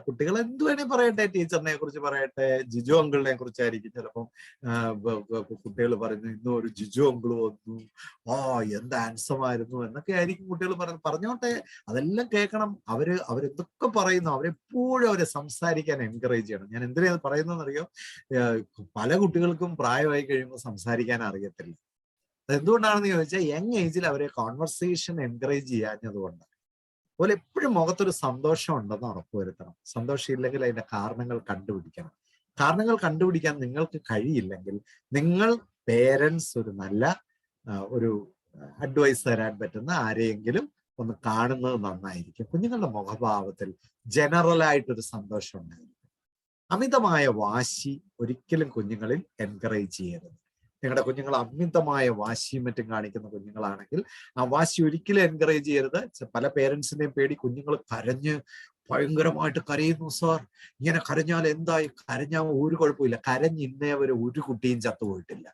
കുട്ടികൾ എന്ത് വേണേ പറയട്ടെ. ടീച്ചറിനെ കുറിച്ച് പറയട്ടെ, ജിജു അങ്കിളിനെ കുറിച്ചായിരിക്കും ചിലപ്പം കുട്ടികൾ പറയുന്നത്. ഇന്നും ഒരു ജിജു അങ്കിൾ വന്നു, എന്ത് ആൻസമായിരുന്നു എന്നൊക്കെ ആയിരിക്കും കുട്ടികൾ പറഞ്ഞോട്ടെ. അതെല്ലാം കേൾക്കണം. അവരെന്തൊക്കെ പറയുന്നു അവരെപ്പോഴും അവരെ സംസാരിക്കാൻ എൻകറേജ് ചെയ്യണം. ഞാൻ എന്തിനാ പറയുന്നതെന്നറിയോ? പല കുട്ടികൾക്കും പ്രായമായി കഴിയുമ്പോൾ സംസാരിക്കാൻ അറിയത്തില്ല. എന്തുകൊണ്ടാണെന്ന് ചോദിച്ചാൽ യങ് ഏജിൽ അവരെ കോൺവെർസേഷൻ എൻകറേജ് ചെയ്യാഞ്ഞതുകൊണ്ട്. അതുപോലെ എപ്പോഴും മുഖത്തൊരു സന്തോഷം ഉണ്ടെന്ന് ഉറപ്പുവരുത്തണം. സന്തോഷം ഇല്ലെങ്കിൽ അതിന്റെ കാരണങ്ങൾ കണ്ടുപിടിക്കണം. കാരണങ്ങൾ കണ്ടുപിടിക്കാൻ നിങ്ങൾക്ക് കഴിയില്ലെങ്കിൽ നിങ്ങൾ പേരൻസ് ഒരു നല്ല ഒരു അഡ്വൈസ് തരാൻ പറ്റുന്ന ആരെയെങ്കിലും ഒന്ന് കാണുന്നത് നന്നായിരിക്കും. കുഞ്ഞുങ്ങളുടെ മുഖഭാവത്തിൽ ജനറൽ ആയിട്ടൊരു സന്തോഷം ഉണ്ടായിരിക്കും. അമിതമായ വാശി ഒരിക്കലും കുഞ്ഞുങ്ങളിൽ എൻകറേജ് ചെയ്യരുത്. നിങ്ങളുടെ കുഞ്ഞുങ്ങൾ അമിതമായ വാശിയും മറ്റും കാണിക്കുന്ന കുഞ്ഞുങ്ങളാണെങ്കിൽ ആ വാശി ഒരിക്കലും എൻകറേജ് ചെയ്യരുത്. പല പേരൻസിനെയും പേടി കുഞ്ഞുങ്ങൾ കരഞ്ഞ് ഭയങ്കരമായിട്ട് കരയുന്നു സാർ, ഇങ്ങനെ കരഞ്ഞാൽ എന്തായി? കരഞ്ഞാൽ ഒരു കുഴപ്പമില്ല. കരഞ്ഞിന്നേ വരെ ഒരു കുട്ടിയും ചത്തുപോയിട്ടില്ല.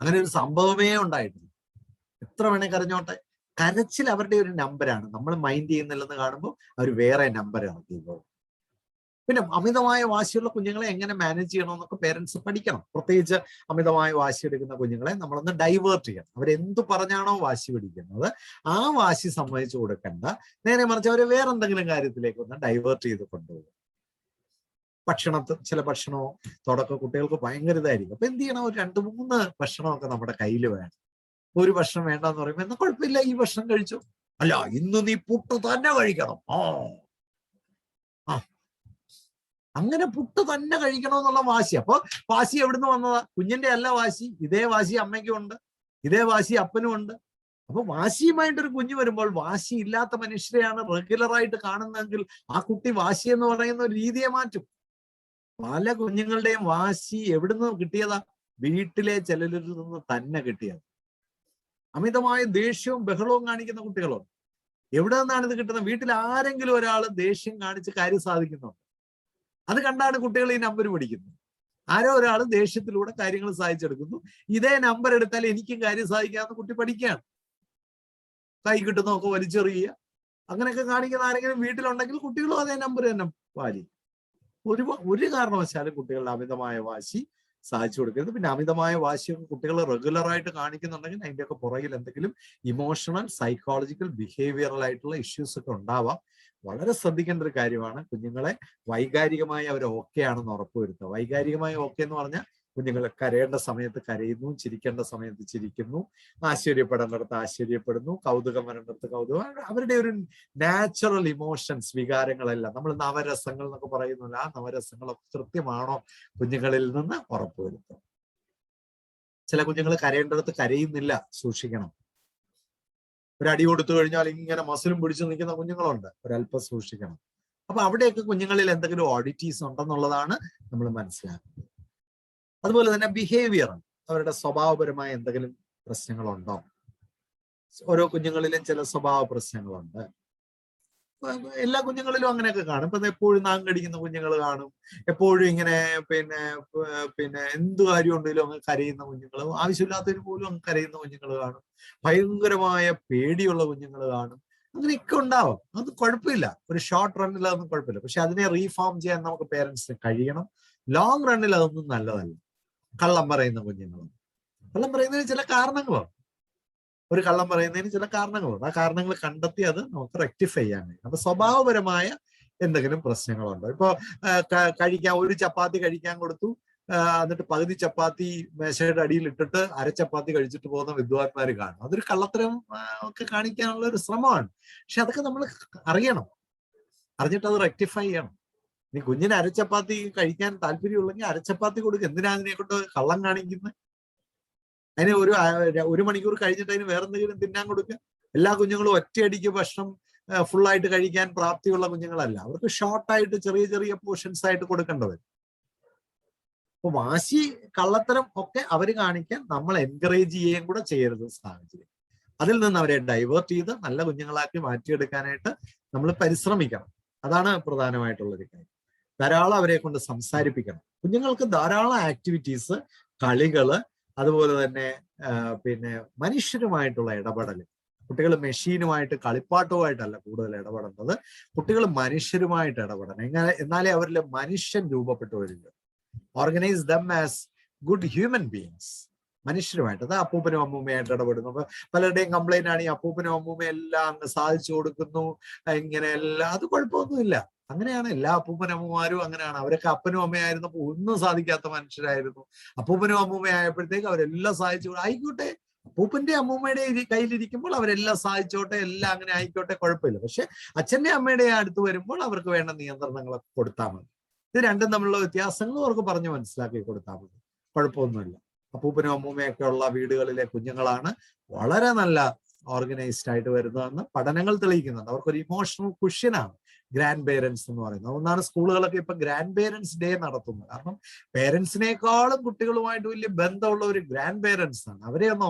അങ്ങനെ ഒരു സംഭവമേ ഉണ്ടായിട്ടില്ല. എത്ര വേണേ കരഞ്ഞോട്ടെ. കരച്ചിൽ അവരുടെ ഒരു നമ്പറാണ്. നമ്മൾ മൈൻഡ് ചെയ്യുന്നില്ലെന്ന് കാണുമ്പോൾ അവർ വേറെ നമ്പർ ഇറക്കിക്കോളും. പിന്നെ അമിതമായ വാശിയുള്ള കുഞ്ഞുങ്ങളെ എങ്ങനെ മാനേജ് ചെയ്യണമെന്നൊക്കെ പേരൻസ് പഠിക്കണം. പ്രത്യേകിച്ച് അമിതമായ വാശി എടുക്കുന്ന കുഞ്ഞുങ്ങളെ നമ്മളൊന്ന് ഡൈവേർട്ട് ചെയ്യണം. അവരെന്തു പറഞ്ഞാണോ വാശി പിടിക്കുന്നത് ആ വാശി സമ്മതിച്ചു കൊടുക്കണ്ട. നേരെ മറിച്ച് അവരെ വേറെ എന്തെങ്കിലും കാര്യത്തിലേക്ക് ഒന്ന് ഡൈവേർട്ട് ചെയ്ത് കൊണ്ടുപോകും. ചില ഭക്ഷണമോ തുടക്കം കുട്ടികൾക്ക് ഭയങ്കര ഇതായിരിക്കും. അപ്പൊ എന്ത് ചെയ്യണം? ഒരു 2-3 ഭക്ഷണമൊക്കെ നമ്മുടെ കയ്യിൽ വേണം. ഒരു ഭക്ഷണം വേണ്ടെന്ന് പറയുമ്പോൾ എന്നാ കുഴപ്പമില്ല, ഈ ഭക്ഷണം കഴിച്ചു. അല്ല, ഇന്ന് നീ പുട്ട് തന്നെ കഴിക്കണം. അങ്ങനെ പുട്ട് തന്നെ കഴിക്കണമെന്നുള്ള വാശി. അപ്പൊ വാശി എവിടുന്ന് വന്നതാ? കുഞ്ഞിന്റെ അല്ല വാശി. ഇതേ വാശി അമ്മയ്ക്കും ഉണ്ട്, ഇതേ വാശി അപ്പനും ഉണ്ട്. അപ്പൊ വാശിയുമായിട്ടൊരു കുഞ്ഞു വരുമ്പോൾ വാശി ഇല്ലാത്ത മനുഷ്യരെയാണ് റെഗുലറായിട്ട് കാണുന്നതെങ്കിൽ ആ കുട്ടി വാശി എന്ന് പറയുന്ന ഒരു രീതിയെ മാറ്റും. പല കുഞ്ഞുങ്ങളുടെയും വാശി എവിടുന്ന് കിട്ടിയതാ? വീട്ടിലെ ചിലരിൽ നിന്ന് തന്നെ കിട്ടിയത്. അമിതമായ ദേഷ്യവും ബഹളവും കാണിക്കുന്ന കുട്ടികളുണ്ട്. എവിടെ നിന്നാണ് ഇത് കിട്ടുന്നത്? വീട്ടിൽ ആരെങ്കിലും ഒരാൾ ദേഷ്യം കാണിച്ച് കാര്യം സാധിക്കുന്നുണ്ട്. അത് കണ്ടാണ് കുട്ടികൾ ഈ നമ്പർ പഠിക്കുന്നത്. ആരോ ഒരാൾ ദേഷ്യത്തിലൂടെ കാര്യങ്ങൾ സാധിച്ചെടുക്കുന്നു. ഇതേ നമ്പർ എടുത്താൽ എനിക്കും കാര്യം സാധിക്കാമെന്ന് കുട്ടി പഠിക്കുകയാണ്. കൈ കിട്ടുന്നതൊക്കെ വലിച്ചെറിയുക, അങ്ങനെയൊക്കെ കാണിക്കുന്ന ആരെങ്കിലും വീട്ടിലുണ്ടെങ്കിൽ കുട്ടികളും അതേ നമ്പർ തന്നെ പാലിക്കും. ഒരു കാരണവശാലും കുട്ടികളുടെ അമിതമായ വാശി സാധിച്ചു കൊടുക്കരുത്. പിന്നെ അമിതമായ വാശിയൊക്കെ കുട്ടികൾ റെഗുലറായിട്ട് കാണിക്കുന്നുണ്ടെങ്കിൽ അതിൻ്റെയൊക്കെ പുറകിൽ എന്തെങ്കിലും ഇമോഷണൽ, സൈക്കോളജിക്കൽ, ബിഹേവിയറൽ ആയിട്ടുള്ള ഇഷ്യൂസ് ഒക്കെ ഉണ്ടാവാം. വളരെ ശ്രദ്ധിക്കേണ്ട ഒരു കാര്യമാണ് കുഞ്ഞുങ്ങളെ വൈകാരികമായി അവർ ഓക്കെ ആണെന്ന് ഉറപ്പുവരുത്തുക. വൈകാരികമായി ഓക്കെ എന്ന് പറഞ്ഞാൽ കുഞ്ഞുങ്ങൾ കരയേണ്ട സമയത്ത് കരയുന്നു, ചിരിക്കേണ്ട സമയത്ത് ചിരിക്കുന്നു, ആശ്ചര്യപ്പെടേണ്ടടുത്ത് ആശ്ചര്യപ്പെടുന്നു, കൗതുകം വരേണ്ടടുത്ത് കൗതുകം. അവരുടെ ഒരു നാച്ചുറൽ ഇമോഷൻസ്, വികാരങ്ങളെല്ലാം നമ്മൾ നവരസങ്ങൾ എന്നൊക്കെ പറയുന്നില്ല, ആ നവരസങ്ങളൊക്കെ കൃത്യമാണോ കുഞ്ഞുങ്ങളിൽ നിന്ന് ഉറപ്പുവരുത്തും. ചില കുഞ്ഞുങ്ങൾ കരയേണ്ടടുത്ത് കരയുന്നില്ല, സൂക്ഷിക്കണം. ഒരു അടി കൊടുത്തു കഴിഞ്ഞാൽ ഇങ്ങനെ മസിലും പിടിച്ചു നിൽക്കുന്ന കുഞ്ഞുങ്ങളുണ്ട്, ഒരല്പം സൂക്ഷിക്കണം. അപ്പൊ അവിടെയൊക്കെ കുഞ്ഞുങ്ങളിൽ എന്തെങ്കിലും ഓഡിറ്റീസ് ഉണ്ടെന്നുള്ളതാണ് നമ്മൾ മനസ്സിലാക്കുന്നത്. അതുപോലെ തന്നെ ബിഹേവിയർ, അവരുടെ സ്വഭാവപരമായ എന്തെങ്കിലും പ്രശ്നങ്ങളുണ്ടോ? ഓരോ കുഞ്ഞുങ്ങളിലും ചില സ്വഭാവ പ്രശ്നങ്ങളുണ്ട്. എല്ലാ കുഞ്ഞുങ്ങളിലും അങ്ങനെയൊക്കെ കാണും. ഇപ്പൊ എപ്പോഴും നാങ്കടിക്കുന്ന കുഞ്ഞുങ്ങൾ കാണും, എപ്പോഴും ഇങ്ങനെ പിന്നെ എന്ത് കാര്യം ഉണ്ടെങ്കിലും അങ്ങ് കരയുന്ന കുഞ്ഞുങ്ങൾ, ആവശ്യമില്ലാത്തതിന് പോലും അങ്ങ് കരയുന്ന കുഞ്ഞുങ്ങൾ കാണും, ഭയങ്കരമായ പേടിയുള്ള കുഞ്ഞുങ്ങൾ കാണും. അങ്ങനെയൊക്കെ ഉണ്ടാവും. അത് കുഴപ്പമില്ല, ഒരു ഷോർട്ട് റണ്ണിൽ അതൊന്നും കുഴപ്പമില്ല. പക്ഷെ അതിനെ റീഫോം ചെയ്യാൻ നമുക്ക് പേരൻസിന് കഴിയണം. ലോങ് റണ്ണിൽ അതൊന്നും നല്ലതല്ല. കള്ളം പറയുന്ന കുഞ്ഞുങ്ങളും, കള്ളം പറയുന്നതിന് ചില കാരണങ്ങളുണ്ട്. ഒരു കള്ളം പറയുന്നതിന് ചില കാരണങ്ങളുണ്ട്. ആ കാരണങ്ങൾ കണ്ടെത്തി അത് നമുക്ക് റെക്ടിഫൈ ചെയ്യാൻ കഴിയും. അപ്പൊ സ്വഭാവപരമായ എന്തെങ്കിലും പ്രശ്നങ്ങളുണ്ടോ? ഇപ്പൊ കഴിക്കാൻ ഒരു ചപ്പാത്തി കഴിക്കാൻ കൊടുത്തു, എന്നിട്ട് പകുതി ചപ്പാത്തി മേശയുടെ അടിയിൽ ഇട്ടിട്ട് അര ചപ്പാത്തി കഴിച്ചിട്ട് പോകുന്ന വിദ്വാൻമാർ കാണും. അതൊരു കള്ളത്തരം ഒക്കെ കാണിക്കാനുള്ള ഒരു ശ്രമമാണ്. പക്ഷെ അതൊക്കെ നമ്മൾ അറിയണം, അറിഞ്ഞിട്ട് അത് റെക്ടിഫൈ ചെയ്യണം. നീ കുഞ്ഞിന് അരച്ചപ്പാത്തി കഴിക്കാൻ താല്പര്യമുള്ളെങ്കിൽ അരച്ചപ്പാത്തി കൊടുക്കുക. എന്തിനാ അതിനെ കൊണ്ട് കള്ളം കാണിക്കുന്നത്? അതിന് ഒരു മണിക്കൂർ കഴിഞ്ഞിട്ട് അതിന് വേറെന്തെങ്കിലും തിന്നാൻ കൊടുക്കുക. എല്ലാ കുഞ്ഞുങ്ങളും ഒറ്റയടിക്ക് ഭക്ഷണം ഫുള്ളായിട്ട് കഴിക്കാൻ പ്രാപ്തിയുള്ള കുഞ്ഞുങ്ങളല്ല. അവർക്ക് ഷോർട്ടായിട്ട് ചെറിയ ചെറിയ പോർഷൻസ് ആയിട്ട് കൊടുക്കേണ്ടത്. അപ്പൊ വാശി, കള്ളത്തരം ഒക്കെ അവർ കാണിക്കാൻ നമ്മൾ എൻകറേജ് ചെയ്യുകയും കൂടെ ചെയ്യരുത് സാഹചര്യം. അതിൽ നിന്ന് അവരെ ഡൈവേർട്ട് ചെയ്ത് നല്ല കുഞ്ഞുങ്ങളാക്കി മാറ്റിയെടുക്കാനായിട്ട് നമ്മൾ പരിശ്രമിക്കണം. അതാണ് പ്രധാനമായിട്ടുള്ളൊരു കാര്യം. ധാരാളം അവരെ കൊണ്ട് സംസാരിപ്പിക്കണം. കുഞ്ഞുങ്ങൾക്ക് ധാരാളം ആക്ടിവിറ്റീസ്, കളികള്, അതുപോലെ തന്നെ പിന്നെ മനുഷ്യരുമായിട്ടുള്ള ഇടപെടൽ. കുട്ടികൾ മെഷീനുമായിട്ട്, കളിപ്പാട്ടവുമായിട്ടല്ല കൂടുതൽ ഇടപെടേണ്ടത്. കുട്ടികൾ മനുഷ്യരുമായിട്ട് ഇടപെടണം. എന്നാലേ അവരിലെ മനുഷ്യൻ രൂപപ്പെട്ടു വരിക. Organise them as good human beings. മനുഷ്യരുമായിട്ട്, അത് അപ്പൂപ്പനും അമ്മൂമ്മയായിട്ട് ഇടപെടുന്നു. അപ്പൊ പലരുടെയും കംപ്ലൈന്റ് ആണ് ഈ അപ്പൂപ്പനും അമ്മൂമ്മയും എല്ലാം അങ്ങ് സാധിച്ചു കൊടുക്കുന്നു, ഇങ്ങനെ എല്ലാം. അത് കുഴപ്പമൊന്നുമില്ല. അങ്ങനെയാണ് എല്ലാ അപ്പൂപ്പനമ്മമാരും അങ്ങനെയാണ്. അവരൊക്കെ അപ്പനും അമ്മയായിരുന്നപ്പോൾ ഒന്നും സാധിക്കാത്ത മനുഷ്യരായിരുന്നു. അപ്പൂപ്പനും അമ്മൂമ്മയായപ്പോഴത്തേക്ക് അവരെല്ലാം സാധിച്ചു. ആയിക്കോട്ടെ, അപ്പൂപ്പന്റെ അമ്മൂമ്മയുടെ കയ്യിലിരിക്കുമ്പോൾ അവരെല്ലാം സാധിച്ചോട്ടെ, എല്ലാം അങ്ങനെ ആയിക്കോട്ടെ, കുഴപ്പമില്ല. പക്ഷെ അച്ഛന്റെ അമ്മയുടെ അടുത്ത് വരുമ്പോൾ അവർക്ക് വേണ്ട നിയന്ത്രണങ്ങളൊക്കെ കൊടുത്താൽ മതി. ഇത് രണ്ടും തമ്മിലുള്ള വ്യത്യാസങ്ങൾ അവർക്ക് പറഞ്ഞു മനസ്സിലാക്കി കൊടുത്താൽ മതി, കുഴപ്പമൊന്നുമില്ല. അപ്പൂപ്പനും അമ്മൂമ്മയൊക്കെ ഉള്ള വീടുകളിലെ കുഞ്ഞുങ്ങളാണ് വളരെ നല്ല ഓർഗനൈസ്ഡ് ആയിട്ട് വരുന്നതെന്ന് പഠനങ്ങൾ തെളിയിക്കുന്നുണ്ട്. അവർക്കൊരു ഇമോഷണൽ കുഷ്യനാണ് ഗ്രാൻഡ് പേരൻസ് എന്ന് പറയുന്നത്. അതുകൊണ്ടാണ് സ്കൂളുകളൊക്കെ ഇപ്പൊ ഗ്രാൻഡ് പേരൻസ് ഡേ നടത്തുന്നത്. കാരണം പേരൻസിനേക്കാളും കുട്ടികളുമായിട്ട് വലിയ ബന്ധമുള്ള ഒരു ഗ്രാൻഡ് പേരൻസ് ആണ്. അവരെ ഒന്ന്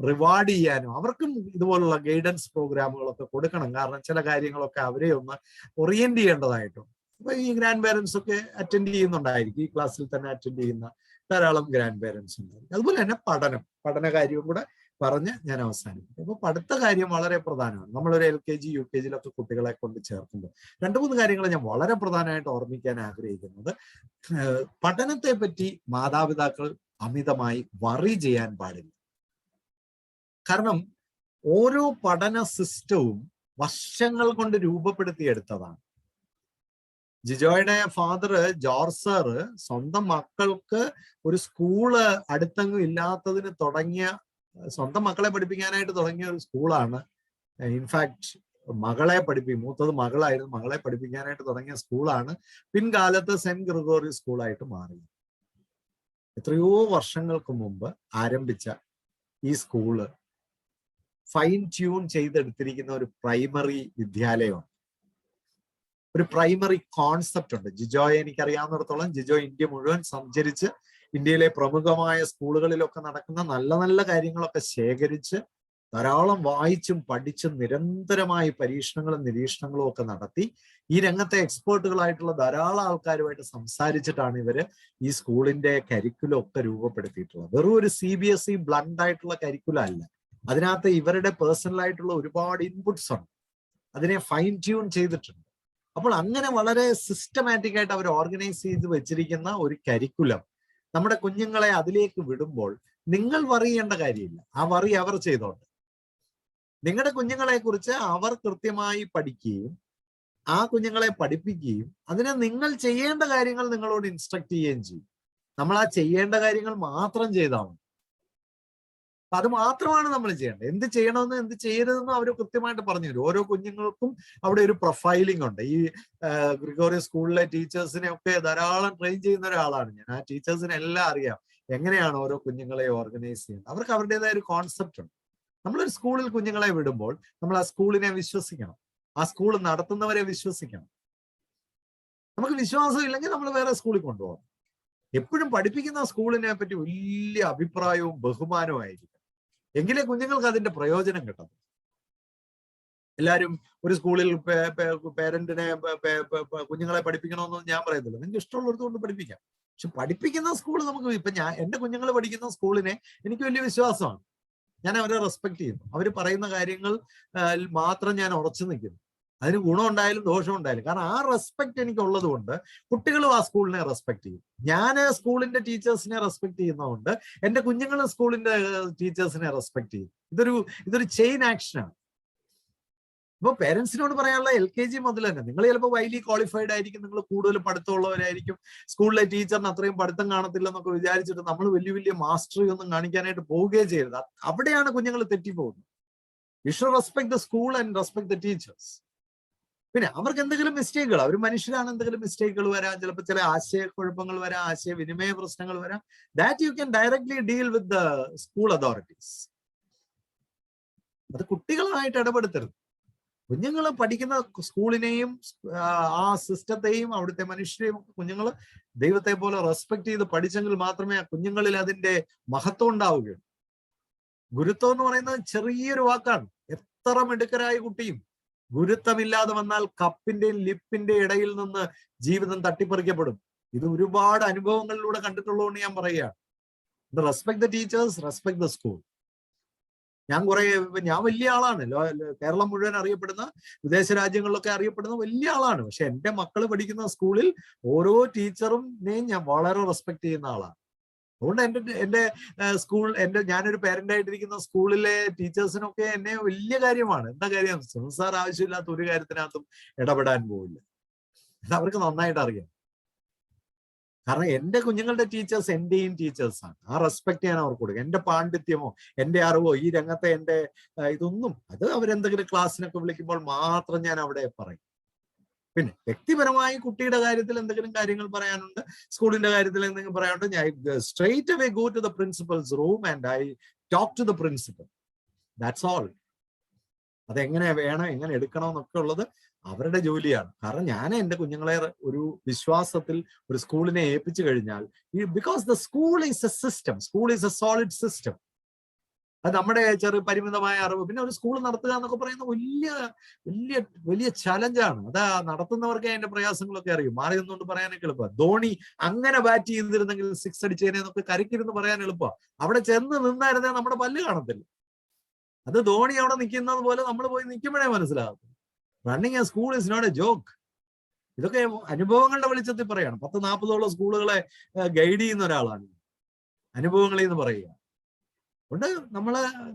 റിവാർഡ് ചെയ്യാനും അവർക്കും ഇതുപോലുള്ള ഗൈഡൻസ് പ്രോഗ്രാമുകളൊക്കെ കൊടുക്കണം. കാരണം ചില കാര്യങ്ങളൊക്കെ അവരെ ഒന്ന് ഓറിയന്റ് ചെയ്യേണ്ടതായിട്ടുണ്ട്. അപ്പൊ ഈ ഗ്രാൻഡ് പേരൻസ് ഒക്കെ അറ്റൻഡ് ചെയ്യുന്നുണ്ടായിരിക്കും. ഈ ക്ലാസ്സിൽ തന്നെ അറ്റൻഡ് ചെയ്യുന്ന ധാരാളം ഗ്രാൻഡ് പേരൻസ് ഉണ്ടായിരിക്കും. അതുപോലെ തന്നെ പഠന കാര്യവും കൂടെ പറഞ്ഞ് ഞാൻ അവസാനിപ്പിക്കും. അപ്പൊ പഠിത്ത കാര്യം വളരെ പ്രധാനമാണ്. നമ്മളൊരു LKG UKG കുട്ടികളെ കൊണ്ട് ചേർക്കുമ്പോൾ 2-3 കാര്യങ്ങൾ ഞാൻ വളരെ പ്രധാനമായിട്ട് ഓർമ്മിക്കാൻ ആഗ്രഹിക്കുന്നത്, പഠനത്തെ പറ്റി മാതാപിതാക്കൾ അമിതമായി വറി ചെയ്യാൻ പാടില്ല. കാരണം ഓരോ പഠന സിസ്റ്റവും വർഷങ്ങൾ കൊണ്ട് രൂപപ്പെടുത്തിയെടുത്തതാണ്. ജിജോയുടെ ഫാദർ ജോർജ് സാർ സ്വന്തം മക്കൾക്ക് ഒരു സ്കൂള് അടുത്തെങ്ങും ഇല്ലാത്തതിന് തുടങ്ങിയ, സ്വന്തം മക്കളെ പഠിപ്പിക്കാനായിട്ട് തുടങ്ങിയ ഒരു സ്കൂളാണ്. ഇൻഫാക്ട് മൂത്തത് മകളായിരുന്നു, മകളെ പഠിപ്പിക്കാനായിട്ട് തുടങ്ങിയ സ്കൂളാണ് പിൻകാലത്ത് സെന്റ് ഗ്രിഗോറി സ്കൂളായിട്ട് മാറിയത്. എത്രയോ വർഷങ്ങൾക്ക് മുമ്പ് ആരംഭിച്ച ഈ സ്കൂള് ഫൈൻ ട്യൂൺ ചെയ്തെടുത്തിരിക്കുന്ന ഒരു പ്രൈമറി വിദ്യാലയമാണ്. ഒരു പ്രൈമറി കോൺസെപ്റ്റ് ഉണ്ട്. ജിജോയെ എനിക്കറിയാവുന്നിടത്തോളം ജിജോ ഇന്ത്യ മുഴുവൻ സഞ്ചരിച്ച് ഇന്ത്യയിലെ പ്രമുഖമായ സ്കൂളുകളിലൊക്കെ നടക്കുന്ന നല്ല നല്ല കാര്യങ്ങളൊക്കെ ശേഖരിച്ച് ധാരാളം വായിച്ചും പഠിച്ചും നിരന്തരമായി പരീക്ഷണങ്ങളും നിരീക്ഷണങ്ങളും ഒക്കെ നടത്തി ഈ രംഗത്തെ എക്സ്പേർട്ടുകളായിട്ടുള്ള ധാരാളം ആൾക്കാരുമായിട്ട് സംസാരിച്ചിട്ടാണ് ഇവര് ഈ സ്കൂളിന്റെ കരിക്കുലം ഒക്കെ രൂപപ്പെടുത്തിയിട്ടുള്ളത്. വെറും ഒരു CBSE ബ്ലണ്ട് ആയിട്ടുള്ള കരിക്കുലം അല്ല. അതിനകത്ത് ഇവരുടെ പേഴ്സണൽ ആയിട്ടുള്ള ഒരുപാട് ഇൻപുട്സ് ഉണ്ട്. അതിനെ ഫൈൻ ട്യൂൺ ചെയ്തിട്ടുണ്ട്. അപ്പോൾ അങ്ങനെ വളരെ സിസ്റ്റമാറ്റിക് ആയിട്ട് അവർ ഓർഗനൈസ് ചെയ്ത് വെച്ചിരിക്കുന്ന ഒരു കരിക്കുലം നമ്മുടെ കുഞ്ഞുങ്ങളെ അതിലേക്ക് വിടുമ്പോൾ നിങ്ങൾ വറി ചെയ്യേണ്ട കാര്യമില്ല. ആ വറി അവർ ചെയ്തോട്ടെ. നിങ്ങളുടെ കുഞ്ഞുങ്ങളെ കുറിച്ച് അവർ കൃത്യമായി പഠിക്കുകയും ആ കുഞ്ഞുങ്ങളെ പഠിപ്പിക്കുകയും അതിന് നിങ്ങൾ ചെയ്യേണ്ട കാര്യങ്ങൾ നിങ്ങളോട് ഇൻസ്ട്രക്ട് ചെയ്യുകയും ചെയ്യും. നമ്മൾ ആ ചെയ്യേണ്ട കാര്യങ്ങൾ മാത്രം ചെയ്താൽ മതി. അപ്പൊ അത് മാത്രമാണ് നമ്മൾ ചെയ്യേണ്ടത്. എന്ത് ചെയ്യണമെന്ന് എന്ത് ചെയ്യരുതെന്നും അവർ കൃത്യമായിട്ട് പറഞ്ഞു തരും. ഓരോ കുഞ്ഞുങ്ങൾക്കും അവിടെ ഒരു പ്രൊഫൈലിംഗ് ഉണ്ട്. ഈ ഗ്രിഗോറിയസ് സ്കൂളിലെ ടീച്ചേഴ്സിനെ ഒക്കെ ധാരാളം ട്രെയിൻ ചെയ്യുന്ന ഒരാളാണ് ഞാൻ. ആ ടീച്ചേഴ്സിനെ എല്ലാം അറിയാം എങ്ങനെയാണ് ഓരോ കുഞ്ഞുങ്ങളെ ഓർഗനൈസ് ചെയ്യുന്നത്. അവർക്ക് അവരുടേതായ ഒരു കോൺസെപ്റ്റ് ഉണ്ട്. നമ്മളൊരു സ്കൂളിൽ കുഞ്ഞുങ്ങളെ വിടുമ്പോൾ നമ്മൾ ആ സ്കൂളിനെ വിശ്വസിക്കണം. ആ സ്കൂൾ നടത്തുന്നവരെ വിശ്വസിക്കണം. നമുക്ക് വിശ്വാസം ഇല്ലെങ്കിൽ നമ്മൾ വേറെ സ്കൂളിൽ കൊണ്ടുപോകണം. എപ്പോഴും പഠിപ്പിക്കുന്ന സ്കൂളിനെ പറ്റി വലിയ അഭിപ്രായവും ബഹുമാനവും ആയിരിക്കും. എങ്കിലേ കുഞ്ഞുങ്ങൾക്ക് അതിന്റെ പ്രയോജനം കിട്ടും. എല്ലാവരും ഒരു സ്കൂളിൽ പേരന്റിനെ കുഞ്ഞുങ്ങളെ പഠിപ്പിക്കണമെന്നൊന്നും ഞാൻ പറയുന്നില്ല. നിങ്ങൾക്ക് ഇഷ്ടമുള്ളത് കൊണ്ട് പഠിപ്പിക്കാം. പക്ഷെ പഠിപ്പിക്കുന്ന സ്കൂൾ നമുക്ക് ഇപ്പൊ എന്റെ കുഞ്ഞുങ്ങൾ പഠിക്കുന്ന സ്കൂളിനെ എനിക്ക് വലിയ വിശ്വാസമാണ്. ഞാൻ അവരെ റെസ്പെക്ട് ചെയ്യുന്നു. അവർ പറയുന്ന കാര്യങ്ങൾ മാത്രം ഞാൻ ഉറച്ചു നിൽക്കുന്നു. അതിന് ഗുണം ഉണ്ടായാലും ദോഷം ഉണ്ടായാലും. കാരണം ആ റെസ്പെക്ട് എനിക്ക് ഉള്ളത് കൊണ്ട് കുട്ടികളും ആ സ്കൂളിനെ റെസ്പെക്ട് ചെയ്യും. ഞാൻ സ്കൂളിന്റെ ടീച്ചേഴ്സിനെ റെസ്പെക്ട് ചെയ്യുന്നതുകൊണ്ട് എന്റെ കുഞ്ഞുങ്ങളും സ്കൂളിന്റെ ടീച്ചേഴ്സിനെ റെസ്പെക്ട് ചെയ്യും. ഇതൊരു ചെയിൻ ആക്ഷനാണ്. ഇപ്പൊ പേരൻസിനോട് പറയാനുള്ള LKG മുതൽ തന്നെ നിങ്ങൾ ചിലപ്പോൾ വൈലി ക്വാളിഫൈഡ് ആയിരിക്കും, നിങ്ങൾ കൂടുതൽ പഠിത്തമുള്ളവരായിരിക്കും, സ്കൂളിലെ ടീച്ചറിന് അത്രയും പഠിത്തം കാണത്തില്ല എന്നൊക്കെ വിചാരിച്ചിട്ട് നമ്മൾ വലിയ വലിയ മാസ്റ്ററി ഒന്നും കാണിക്കാനായിട്ട് പോവുകയും ചെയ്യരുത്. അവിടെയാണ് കുഞ്ഞുങ്ങൾ തെറ്റിപ്പോകുന്നത്. You should respect the school and respect the teachers. പിന്നെ അവർക്ക് എന്തെങ്കിലും മിസ്റ്റേക്കുകൾ, അവർ മനുഷ്യരാണ്, എന്തെങ്കിലും മിസ്റ്റേക്കുകൾ വരാം, ചിലപ്പോൾ ചില ആശയക്കുഴപ്പങ്ങൾ വരാം, ആശയവിനിമയ പ്രശ്നങ്ങൾ വരാം. That you can directly deal with the school authorities. അത് കുട്ടികളുമായിട്ട് ഇടപെടുത്തരുത്. കുഞ്ഞുങ്ങൾ പഠിക്കുന്ന സ്കൂളിനെയും ആ സിസ്റ്റത്തെയും അവിടുത്തെ മനുഷ്യരെയും കുഞ്ഞുങ്ങൾ ദൈവത്തെ പോലെ റെസ്പെക്ട് ചെയ്ത് പഠിച്ചെങ്കിൽ മാത്രമേ ആ കുഞ്ഞുങ്ങളിൽ അതിന്റെ മഹത്വം ഉണ്ടാവുകയുള്ളൂ. ഗുരുത്വം എന്ന് പറയുന്നത് ചെറിയൊരു വാക്കാണ്. എത്ര മിടുക്കരായ കുട്ടിയും ഗുരുത്വമില്ലാതെ വന്നാൽ കപ്പിന്റെയും ലിപ്പിന്റെ ഇടയിൽ നിന്ന് ജീവിതം തട്ടിപ്പറിക്കപ്പെടും. ഇത് ഒരുപാട് അനുഭവങ്ങളിലൂടെ കണ്ടിട്ടുള്ളതുകൊണ്ട് ഞാൻ പറയുകയാണ്. Respect the teachers, respect the school. ഞാൻ വലിയ ആളാണ്. കേരളം മുഴുവൻ അറിയപ്പെടുന്ന, വിദേശ രാജ്യങ്ങളിലൊക്കെ അറിയപ്പെടുന്ന വലിയ ആളാണ്. പക്ഷെ എന്റെ മക്കൾ പഠിക്കുന്ന സ്കൂളിൽ ഓരോ ടീച്ചറിനെയും ഞാൻ വളരെ റെസ്പെക്ട് ചെയ്യുന്ന ആളാണ്. അതുകൊണ്ട് എന്റെ സ്കൂൾ, ഞാനൊരു പേരന്റ് ആയിട്ടിരിക്കുന്ന സ്കൂളിലെ ടീച്ചേഴ്സിനൊക്കെ എന്നെ വലിയ കാര്യമാണ്. എന്താ കാര്യം? സംസാർ ആവശ്യമില്ലാത്ത ഒരു കാര്യത്തിനകത്തും ഇടപെടാൻ പോവില്ല. അവർക്ക് നന്നായിട്ട് അറിയാം. കാരണം എന്റെ കുഞ്ഞുങ്ങളുടെ ടീച്ചേഴ്സ് എന്റെയും ടീച്ചേഴ്സാണ്. ആ റെസ്പെക്ട് ഞാൻ അവർക്ക് കൊടുക്കും. എന്റെ പാണ്ഡിത്യമോ എന്റെ അറിവോ ഈ രംഗത്തെ എന്റെ ഇതൊന്നും, അത് അവരെന്തെങ്കിലും ക്ലാസ്സിനൊക്കെ വിളിക്കുമ്പോൾ മാത്രം ഞാൻ അവിടെ പറയും. പിന്നെ വ്യക്തിപരമായി കുട്ടിയുടെ കാര്യത്തിൽ എന്തെങ്കിലും കാര്യങ്ങൾ പറയാനുണ്ട്, സ്കൂളിന്റെ കാര്യത്തിൽ എന്തെങ്കിലും പറയാനുണ്ട്, ഞാൻ straight away go to the principal's room and I talk to the principal. That's all. അതെങ്ങനെ വേണം, എങ്ങനെ എടുക്കണം എന്നൊക്കെ ഉള്ളത് അവരുടെ ജോലിയാണ്. കാരണം ഞാൻ എൻ്റെ കുഞ്ഞുങ്ങളെ ഒരു വിശ്വാസത്തിൽ ഒരു സ്കൂളിനെ ഏൽപ്പിച്ചു കഴിഞ്ഞാൽ, because the school is A system, school is A solid system. അത് നമ്മുടെ പരിമിതമായ അറിവ്. പിന്നെ ഒരു സ്കൂൾ നടത്തുക എന്നൊക്കെ പറയുന്ന വലിയ വലിയ വലിയ ചലഞ്ചാണ്. അത് നടത്തുന്നവർക്ക് അതിന്റെ പ്രയാസങ്ങളൊക്കെ അറിയും. മാറി നിന്നുകൊണ്ട് പറയാനൊക്കെ എളുപ്പമാണ്. ധോണി അങ്ങനെ ബാറ്റ് ചെയ്തിരുന്നെങ്കിൽ 6 അടിച്ചേനെന്നൊക്കെ കരക്കിരുന്ന് പറയാൻ എളുപ്പമാണ്. അവിടെ ചെന്ന് നിന്നായിരുന്നേ നമ്മുടെ പല്ല് കാണത്തില്ല. അത് ധോണി അവിടെ നിൽക്കുന്നത് പോലെ നമ്മൾ പോയി നിൽക്കുമ്പോഴേ മനസ്സിലാകും. Running a school is not a joke. ഇതൊക്കെ അനുഭവങ്ങളുടെ വെളിച്ചത്തിൽ പറയാണ്. 10-40 സ്കൂളുകളെ ഗൈഡ് ചെയ്യുന്ന ഒരാളാണ്. അനുഭവങ്ങളിൽ നിന്ന് പറയുക. അതുകൊണ്ട്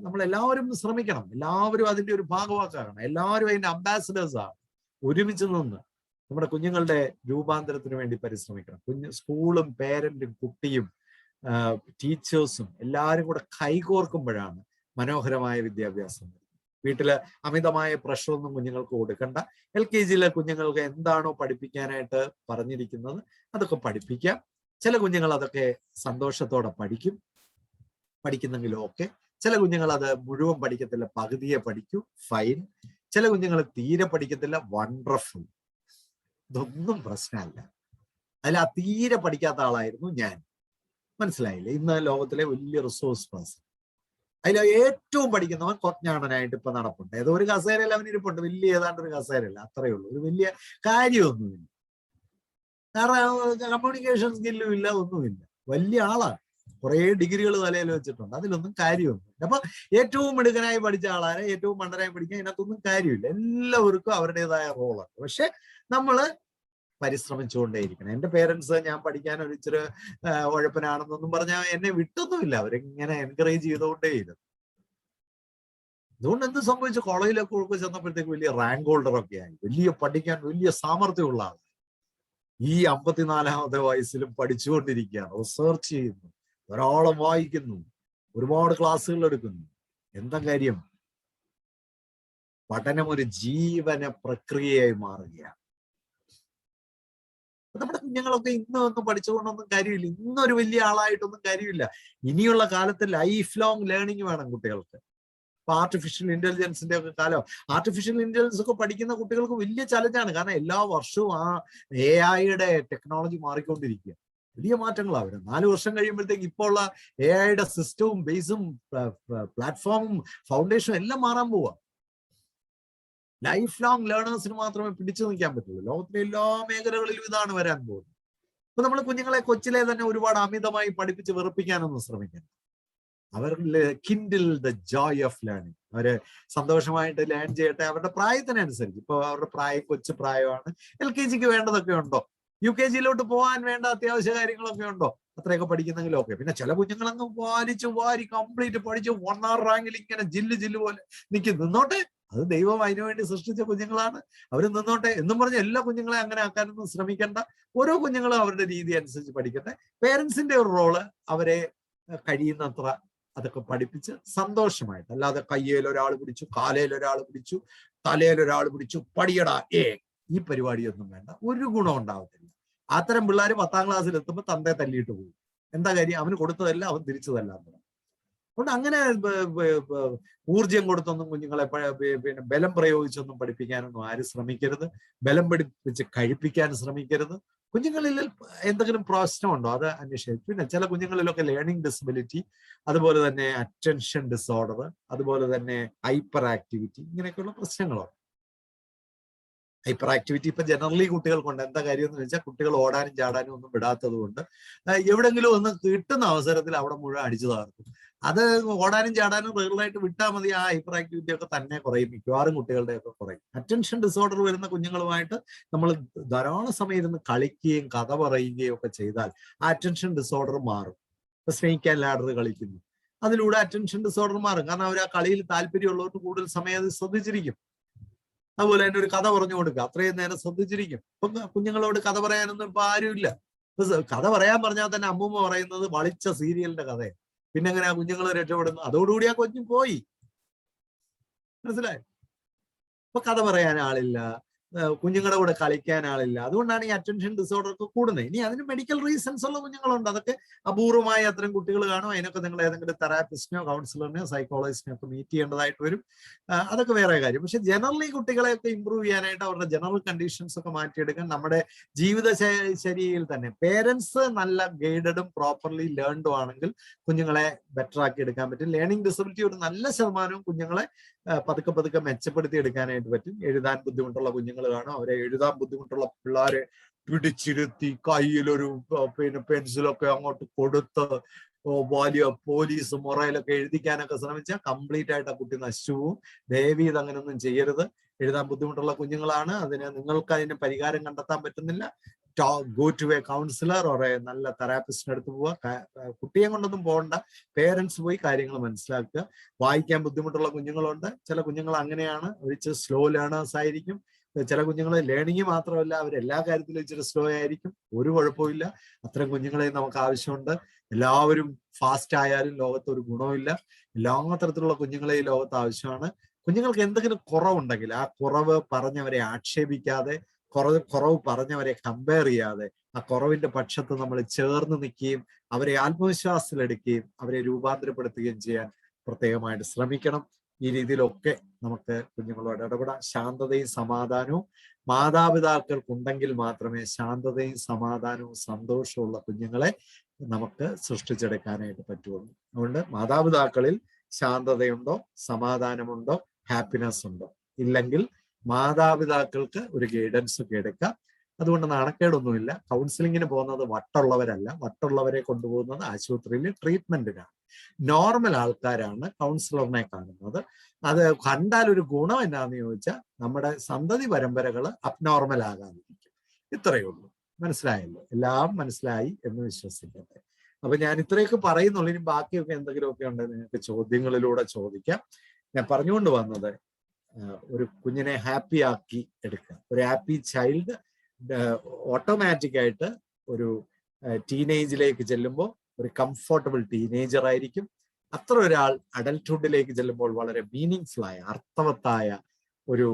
നമ്മളെല്ലാവരും ശ്രമിക്കണം. എല്ലാവരും അതിന്റെ ഒരു ഭാഗവാക്കാണ്. എല്ലാവരും അതിന്റെ അംബാസിഡേഴ്സാണ്. ഒരുമിച്ച് നിന്ന് നമ്മുടെ കുഞ്ഞുങ്ങളുടെ രൂപാന്തരത്തിന് വേണ്ടി പരിശ്രമിക്കണം. സ്കൂളും പേരന്റും കുട്ടിയും ടീച്ചേഴ്സും എല്ലാവരും കൂടെ കൈകോർക്കുമ്പോഴാണ് മനോഹരമായ വിദ്യാഭ്യാസം. വീട്ടില് അമിതമായ പ്രഷറൊന്നും കുഞ്ഞുങ്ങൾക്ക് കൊടുക്കണ്ട. LKGയിലെ കുഞ്ഞുങ്ങൾക്ക് എന്താണോ പഠിപ്പിക്കാനായിട്ട് പറഞ്ഞിരിക്കുന്നത് അതൊക്കെ പഠിപ്പിക്കാം. ചില കുഞ്ഞുങ്ങൾ അതൊക്കെ സന്തോഷത്തോടെ പഠിക്കുന്നെങ്കിലും ഓക്കെ. ചില കുഞ്ഞുങ്ങൾ അത് മുഴുവൻ പഠിക്കത്തില്ല, പകുതിയെ പഠിക്കൂ, ഫൈൻ. ചില കുഞ്ഞുങ്ങൾ തീരെ പഠിക്കത്തില്ല, വണ്ടർഫുൾ. ഇതൊന്നും പ്രശ്നമല്ല. അതിൽ ആ തീരെ പഠിക്കാത്ത ആളായിരുന്നു ഞാൻ. മനസ്സിലായില്ലേ? ഇന്ന് ലോകത്തിലെ വലിയ റിസോഴ്സ് പേഴ്സൺ. അതിൽ ഏറ്റവും പഠിക്കുന്നവൻ കൊജ്ഞാണനായിട്ട് ഇപ്പൊ നടപ്പുണ്ട്. ഏതോ ഒരു കസേരയിൽ അവൻ ഇരിപ്പുണ്ട്, വലിയ ഏതാണ്ട് ഒരു കസേരയില്ല, അത്രയേ ഉള്ളൂ. ഒരു വലിയ കാര്യമൊന്നുമില്ല, കാരണം കമ്മ്യൂണിക്കേഷൻ സ്കില്ലും ഇല്ല, ഒന്നുമില്ല. വലിയ ആളാണ്, കുറെ ഡിഗ്രികൾ തലയിൽ വെച്ചിട്ടുണ്ട്, അതിലൊന്നും കാര്യമൊന്നുമില്ല. അപ്പൊ ഏറ്റവും മിടുക്കനായി പഠിച്ച ആളാരെ ഏറ്റവും മണ്ടനായി പഠിക്കാൻ ഇതിനകത്തൊന്നും കാര്യമില്ല. എല്ലാവർക്കും അവരുടേതായ റോളാണ്. പക്ഷെ നമ്മള് പരിശ്രമിച്ചുകൊണ്ടേയിരിക്കണം. എന്റെ പേരൻസ് ഞാൻ പഠിക്കാൻ ഒരു ഇച്ചിരി ഉഴപ്പനാണെന്നൊന്നും പറഞ്ഞാൽ എന്നെ വിട്ടൊന്നുമില്ല, അവരിങ്ങനെ എൻകറേജ് ചെയ്തുകൊണ്ടേയിരുന്നു. അതുകൊണ്ട് എന്ത് സംഭവിച്ചു, കോളേജിലൊക്കെ ചെന്നപ്പോഴത്തേക്ക് വലിയ റാങ്ക് ഹോൾഡർ ഒക്കെ ആയി, വലിയ പഠിക്കാൻ വലിയ സാമർഥ്യമുള്ള ആൾ. ഈ 54-ാമത്തെ വയസ്സിലും പഠിച്ചുകൊണ്ടിരിക്കുകയാണ്, റിസർച്ച് ചെയ്യുന്നു, ധാരാളം വായിക്കുന്നു, ഒരുപാട് ക്ലാസ്സുകൾ എടുക്കുന്നു. എന്താ കാര്യം? പഠനം ഒരു ജീവന പ്രക്രിയയായി മാറുകയാണ്. നമ്മുടെ കുഞ്ഞുങ്ങളൊക്കെ ഇന്നൊന്നും പഠിച്ചുകൊണ്ടൊന്നും കാര്യമില്ല, ഇന്നൊരു വലിയ ആളായിട്ടൊന്നും കാര്യമില്ല. ഇനിയുള്ള കാലത്ത് ലൈഫ് ലോങ് ലേണിംഗ് വേണം കുട്ടികൾക്ക്. ഇപ്പൊ ആർട്ടിഫിഷ്യൽ ഇന്റലിജൻസിന്റെ ഒക്കെ കാലം, ആർട്ടിഫിഷ്യൽ ഇന്റലിജൻസ് ഒക്കെ പഠിക്കുന്ന കുട്ടികൾക്ക് വലിയ ചലഞ്ചാണ്. കാരണം എല്ലാ വർഷവും ആ AI-യുടെ ടെക്നോളജി മാറിക്കൊണ്ടിരിക്കുക, വലിയ മാറ്റങ്ങളാണ് വരുന്നത്. 4 വർഷം കഴിയുമ്പോഴത്തേക്ക് ഇപ്പോൾ ഉള്ള AI-യുടെ സിസ്റ്റവും ബേസും പ്ലാറ്റ്ഫോമും ഫൗണ്ടേഷനും എല്ലാം മാറാൻ പോവുക. ലൈഫ് ലോങ് ലേണേഴ്സിന് മാത്രമേ പിടിച്ചു നിൽക്കാൻ പറ്റുള്ളൂ. ലോകത്തിലെ എല്ലാ മേഖലകളിലും ഇതാണ് വരാൻ പോകുന്നത്. അപ്പൊ നമ്മൾ കുഞ്ഞുങ്ങളെ കൊച്ചിലെ തന്നെ ഒരുപാട് അമിതമായി പഠിപ്പിച്ച് വെറുപ്പിക്കാനൊന്നും ശ്രമിക്കണം. അവർ kindle the joy of learning. അവര് സന്തോഷമായിട്ട് ലേൺ ചെയ്യട്ടെ, അവരുടെ പ്രായത്തിനനുസരിച്ച്. ഇപ്പൊ അവരുടെ പ്രായം കൊച്ചു പ്രായമാണ്, LKG-ക്ക് വേണ്ടതൊക്കെ ഉണ്ടോ, UKG-യിലോട്ട് പോകാൻ വേണ്ട അത്യാവശ്യ കാര്യങ്ങളൊക്കെ ഉണ്ടോ, അത്രയൊക്കെ പഠിക്കുന്നെങ്കിലും ഓക്കെ. പിന്നെ ചില കുഞ്ഞുങ്ങളങ്ങ് വാരി കംപ്ലീറ്റ് പഠിച്ച് 1 റാങ്കിൽ ഇങ്ങനെ ജില്ല് പോലെ നിന്നോട്ടെ, അത് ദൈവം അതിനുവേണ്ടി സൃഷ്ടിച്ച കുഞ്ഞുങ്ങളാണ്, അവർ നിന്നോട്ടെ എന്നും പറഞ്ഞ് എല്ലാ കുഞ്ഞുങ്ങളെ അങ്ങനെ ആക്കാനൊന്നും ശ്രമിക്കേണ്ട. ഓരോ കുഞ്ഞുങ്ങളും അവരുടെ രീതി അനുസരിച്ച് പഠിക്കട്ടെ. പേരൻസിന്റെ ഒരു റോള് അവരെ കഴിയുന്നത്ര അതൊക്കെ പഠിപ്പിച്ച് സന്തോഷമായിട്ട്, അല്ലാതെ കയ്യേൽ ഒരാൾ പിടിച്ചു, കാലയിൽ ഒരാൾ പിടിച്ചു, തലയിൽ ഒരാൾ പിടിച്ചു, പടിയടാ ഈ പരിപാടിയൊന്നും വേണ്ട, ഒരു ഗുണം ഉണ്ടാവത്തില്ല. അത്തരം പിള്ളേർ 10ാം ക്ലാസ്സിൽ എത്തുമ്പോൾ തന്തയെ തല്ലിയിട്ട് പോകും. എന്താ കാര്യം? അവന് കൊടുത്തതല്ല അവൻ തിരിച്ചു തല്ലാൻ തുടങ്ങും. അതുകൊണ്ട് അങ്ങനെ ഊർജം കൊടുത്തൊന്നും കുഞ്ഞുങ്ങളെ പിന്നെ ബലം പ്രയോഗിച്ചൊന്നും പഠിപ്പിക്കാനൊന്നും ആരും ശ്രമിക്കരുത്. ബലം പഠിപ്പിച്ച് കഴിപ്പിക്കാൻ ശ്രമിക്കരുത്. കുഞ്ഞുങ്ങളിൽ എന്തെങ്കിലും പ്രശ്നമുണ്ടോ അത് അന്വേഷിക്കും. പിന്നെ ചില കുഞ്ഞുങ്ങളിലൊക്കെ ലേണിംഗ് ഡിസബിലിറ്റി, അതുപോലെ തന്നെ അറ്റൻഷൻ ഡിസോർഡർ, അതുപോലെ തന്നെ ഹൈപ്പർ ആക്ടിവിറ്റി, ഇങ്ങനെയൊക്കെയുള്ള പ്രശ്നങ്ങളുണ്ട്. ഹൈപ്പർ ആക്ടിവിറ്റി ഇപ്പൊ ജനറലി കുട്ടികൾക്കുണ്ട്. എന്താ കാര്യം എന്ന് വെച്ചാൽ കുട്ടികൾ ഓടാനും ചാടാനും ഒന്നും വിടാത്തത് കൊണ്ട് എവിടെങ്കിലും ഒന്ന് കിട്ടുന്ന അവസരത്തിൽ അവിടെ മുഴുവൻ അടിച്ചു തകർക്കും. അത് ഓടാനും ചാടാനും റെഗുലറായിട്ട് വിട്ടാൽ മതി, ആ ഹൈപ്പർ ആക്ടിവിറ്റി ഒക്കെ തന്നെ കുറയും, മിക്കവാറും കുട്ടികളുടെയൊക്കെ കുറയും. അറ്റൻഷൻ ഡിസോർഡർ വരുന്ന കുഞ്ഞുങ്ങളുമായിട്ട് നമ്മൾ ധാരാളം സമയം ഇരുന്ന് കളിക്കുകയും കഥ പറയുകയും ഒക്കെ ചെയ്താൽ ആ അറ്റൻഷൻ ഡിസോർഡർ മാറും. ഇപ്പൊ സ്നേക്ക് ആൻഡ് ലാഡർ കളിക്കുന്നു, അതിലൂടെ അറ്റൻഷൻ ഡിസോർഡർ മാറും. കാരണം അവർ ആ കളിയിൽ താല്പര്യമുള്ളവർക്ക് കൂടുതൽ സമയം അത് ശ്രദ്ധിച്ചിരിക്കും. അതുപോലെ തന്നെ ഒരു കഥ പറഞ്ഞു കൊടുക്കുക, അത്രയും നേരം ശ്രദ്ധിച്ചിരിക്കും. ഇപ്പൊ കുഞ്ഞുങ്ങളോട് കഥ പറയാനൊന്നും ഇപ്പൊ ആരുമില്ല. കഥ പറയാൻ പറഞ്ഞാൽ തന്നെ അമ്മൂമ്മ പറയുന്നത് വളിച്ച സീരിയലിന്റെ കഥയാണ്. പിന്നെ എങ്ങനെയാ കുഞ്ഞുങ്ങൾ രക്ഷപ്പെടുന്നു? അതോടുകൂടി ആ കൊഞ്ഞു പോയി, മനസ്സിലായി? ഇപ്പൊ കഥ പറയാൻ ആളില്ല, കുഞ്ഞുങ്ങളുടെ കൂടെ കളിക്കാൻ ആളില്ല. അതുകൊണ്ടാണ് ഈ അറ്റൻഷൻ ഡിസോർഡർ ഒക്കെ കൂടുന്നത്. ഇനി അതിന് മെഡിക്കൽ റീസൺസ് ഉള്ള കുഞ്ഞുങ്ങളുണ്ട്, അതൊക്കെ അപൂർവമായി അത്തരം കുട്ടികൾ കാണും. അതിനൊക്കെ നിങ്ങൾ ഏതെങ്കിലും തെറാപ്പിസ്റ്റിനോ കൗൺസിലറിനെയോ സൈക്കോളജിസ്റ്റിനോ ഒക്കെ മീറ്റ് ചെയ്യേണ്ടതായിട്ട് വരും. അതൊക്കെ വേറെ കാര്യം. പക്ഷെ ജനറലി കുട്ടികളെയൊക്കെ ഇമ്പ്രൂവ് ചെയ്യാനായിട്ട് അവരുടെ ജനറൽ കണ്ടീഷൻസ് ഒക്കെ മാറ്റിയെടുക്കാൻ നമ്മുടെ ജീവിതശൈലിയിൽ തന്നെ പേരൻസ് നല്ല ഗൈഡഡും പ്രോപ്പർലി ലേൺഡും ആണെങ്കിൽ കുഞ്ഞുങ്ങളെ ബെറ്റർ ആക്കി എടുക്കാൻ പറ്റും. ലേണിംഗ് ഡിസബിലിറ്റി ഒരു നല്ല ശതമാനവും കുഞ്ഞുങ്ങളെ പതുക്കെ മെച്ചപ്പെടുത്തി എടുക്കാനായിട്ട് പറ്റും. എഴുതാൻ ബുദ്ധിമുട്ടുള്ള കുഞ്ഞുങ്ങൾ കാണും, അവരെ എഴുതാൻ ബുദ്ധിമുട്ടുള്ള പിള്ളേരെ പിടിച്ചിരുത്തി കയ്യിലൊരു പിന്നെ പെൻസിലൊക്കെ അങ്ങോട്ട് കൊടുത്ത് വലിയ പോലീസ് മൊറയിലൊക്കെ എഴുതിക്കാനൊക്കെ ശ്രമിച്ചാൽ കംപ്ലീറ്റ് ആയിട്ട് ആ കുട്ടി നശിച്ചു പോവും. ദയവീത് അങ്ങനെയൊന്നും ചെയ്യരുത്. എഴുതാൻ ബുദ്ധിമുട്ടുള്ള കുഞ്ഞുങ്ങളാണ്, നിങ്ങൾക്ക് അതിന് പരിഹാരം കണ്ടെത്താൻ പറ്റുന്നില്ല, go to a counsellor or നല്ല തെറാപ്പിസ്റ്റിന്റെ അടുത്ത് പോവുക. കുട്ടിയെ കൊണ്ടൊന്നും പോകണ്ട, പേരൻസ് പോയി കാര്യങ്ങൾ മനസ്സിലാക്കുക. വായിക്കാൻ ബുദ്ധിമുട്ടുള്ള കുഞ്ഞുങ്ങളുണ്ട്, ചില കുഞ്ഞുങ്ങൾ അങ്ങനെയാണ്, ഒരിച്ച് സ്ലോ ലേണേഴ്സ് ആയിരിക്കും. ചില കുഞ്ഞുങ്ങൾ ലേണിംഗ് മാത്രമല്ല അവരെല്ലാ കാര്യത്തിലും ഇച്ചിരി സ്ലോ ആയിരിക്കും, ഒരു കുഴപ്പമില്ല. അത്തരം കുഞ്ഞുങ്ങളെ നമുക്ക് ആവശ്യമുണ്ട്. എല്ലാവരും ഫാസ്റ്റ് ആയാലും ലോകത്ത് ഒരു ഗുണമില്ല. എല്ലാ തരത്തിലുള്ള കുഞ്ഞുങ്ങളെ ഈ ലോകത്ത് ആവശ്യമാണ്. കുഞ്ഞുങ്ങൾക്ക് എന്തെങ്കിലും കുറവുണ്ടെങ്കിൽ ആ കുറവ് പറഞ്ഞവരെ ആക്ഷേപിക്കാതെ, കുറവ് പറഞ്ഞവരെ കമ്പയർ ചെയ്യാതെ ആ കുറവിന്റെ പക്ഷത്ത് നമ്മൾ ചേർന്ന് നിൽക്കുകയും അവരെ ആത്മവിശ്വാസത്തിലെടുക്കുകയും അവരെ രൂപാന്തരപ്പെടുത്തുകയും ചെയ്യാൻ പ്രത്യേകമായിട്ട് ശ്രമിക്കണം. ഈ രീതിയിലൊക്കെ നമുക്ക് കുഞ്ഞുങ്ങളോട് ഇടപെടാം. ശാന്തതയും സമാധാനവും മാതാപിതാക്കൾക്കുണ്ടെങ്കിൽ മാത്രമേ ശാന്തതയും സമാധാനവും സന്തോഷമുള്ള കുഞ്ഞുങ്ങളെ നമുക്ക് സൃഷ്ടിച്ചെടുക്കാനായിട്ട് പറ്റുള്ളൂ. അതുകൊണ്ട് മാതാപിതാക്കളിൽ ശാന്തതയുണ്ടോ, സമാധാനമുണ്ടോ, ഹാപ്പിനെസ് ഉണ്ടോ? ഇല്ലെങ്കിൽ മാതാപിതാക്കൾക്ക് ഒരു ഗൈഡൻസ് ഒക്കെ എടുക്കാം. അതുകൊണ്ട് നാണക്കേടൊന്നുമില്ല. കൗൺസിലിങ്ങിന് പോകുന്നത് വട്ടുള്ളവരല്ല, വട്ടുള്ളവരെ കൊണ്ടുപോകുന്നത് ആശുപത്രിയിൽ ട്രീറ്റ്മെന്റിനാണ്. നോർമൽ ആൾക്കാരാണ് കൗൺസിലറിനെ കാണുന്നത്. അത് കണ്ടാൽ ഒരു ഗുണം എന്നാന്ന് ചോദിച്ചാൽ നമ്മുടെ സന്തതി പരമ്പരകൾ അബ്നോർമൽ ആകാതിരിക്കും. ഇത്രയേ ഉള്ളൂ. മനസ്സിലായല്ലോ? എല്ലാം മനസ്സിലായി എന്ന് വിശ്വസിക്കട്ടെ. അപ്പൊ ഞാൻ ഇത്രയൊക്കെ പറയുന്നുള്ളൂ. ഇനി ബാക്കിയൊക്കെ എന്തെങ്കിലുമൊക്കെ ഉണ്ടെങ്കിൽ നിങ്ങൾക്ക് ചോദ്യങ്ങളിലൂടെ ചോദിക്കാം. ഞാൻ പറഞ്ഞുകൊണ്ട് വന്നത്, ഒരു കുഞ്ഞിനെ ഹാപ്പി ആക്കി എടുക്കുക. ഒരു ഹാപ്പി ചൈൽഡ് ഓട്ടോമാറ്റിക് ആയിട്ട് ഒരു ടീനേജിലേക്ക് ചെല്ലുമ്പോൾ ഒരു കംഫർട്ടബിൾ ടീനേജർ ആയിരിക്കും. അത്ര ഒരാൾ അഡൽട്ട്ഹുഡിലേക്ക് ചെല്ലുമ്പോൾ വളരെ മീനിങ്ഫുൾ ആയ, അർത്ഥവത്തായ ഒരു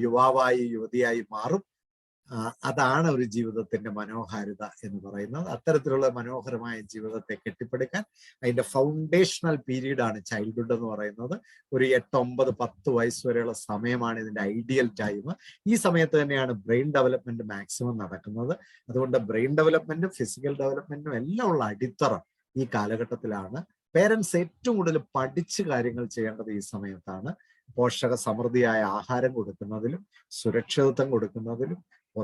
യുവാവായി, യുവതിയായി മാറും. അതാണ് ഒരു ജീവിതത്തിന്റെ മനോഹാരിത എന്ന് പറയുന്നത്. അത്തരത്തിലുള്ള മനോഹരമായ ജീവിതത്തെ കെട്ടിപ്പടുക്കാൻ അതിന്റെ ഫൗണ്ടേഷണൽ പീരീഡാണ് ചൈൽഡ്ഹുഡ് എന്ന് പറയുന്നത്. ഒരു 8, 9, 10 വയസ്സ് വരെയുള്ള സമയമാണ് ഇതിന്റെ ഐഡിയൽ ടൈം. ഈ സമയത്ത് തന്നെയാണ് ബ്രെയിൻ ഡെവലപ്മെന്റ് മാക്സിമം നടക്കുന്നത്. അതുകൊണ്ട് ബ്രെയിൻ ഡെവലപ്മെന്റും ഫിസിക്കൽ ഡെവലപ്മെന്റും എല്ലാം ഉള്ള അടിത്തറ ഈ കാലഘട്ടത്തിലാണ്. പേരൻസ് ഏറ്റവും കൂടുതൽ പഠിച്ച് കാര്യങ്ങൾ ചെയ്യേണ്ടത് ഈ സമയത്താണ്. പോഷക സമൃദ്ധിയായ ആഹാരം കൊടുക്കുന്നതിലും, സുരക്ഷിതത്വം കൊടുക്കുന്നതിലും,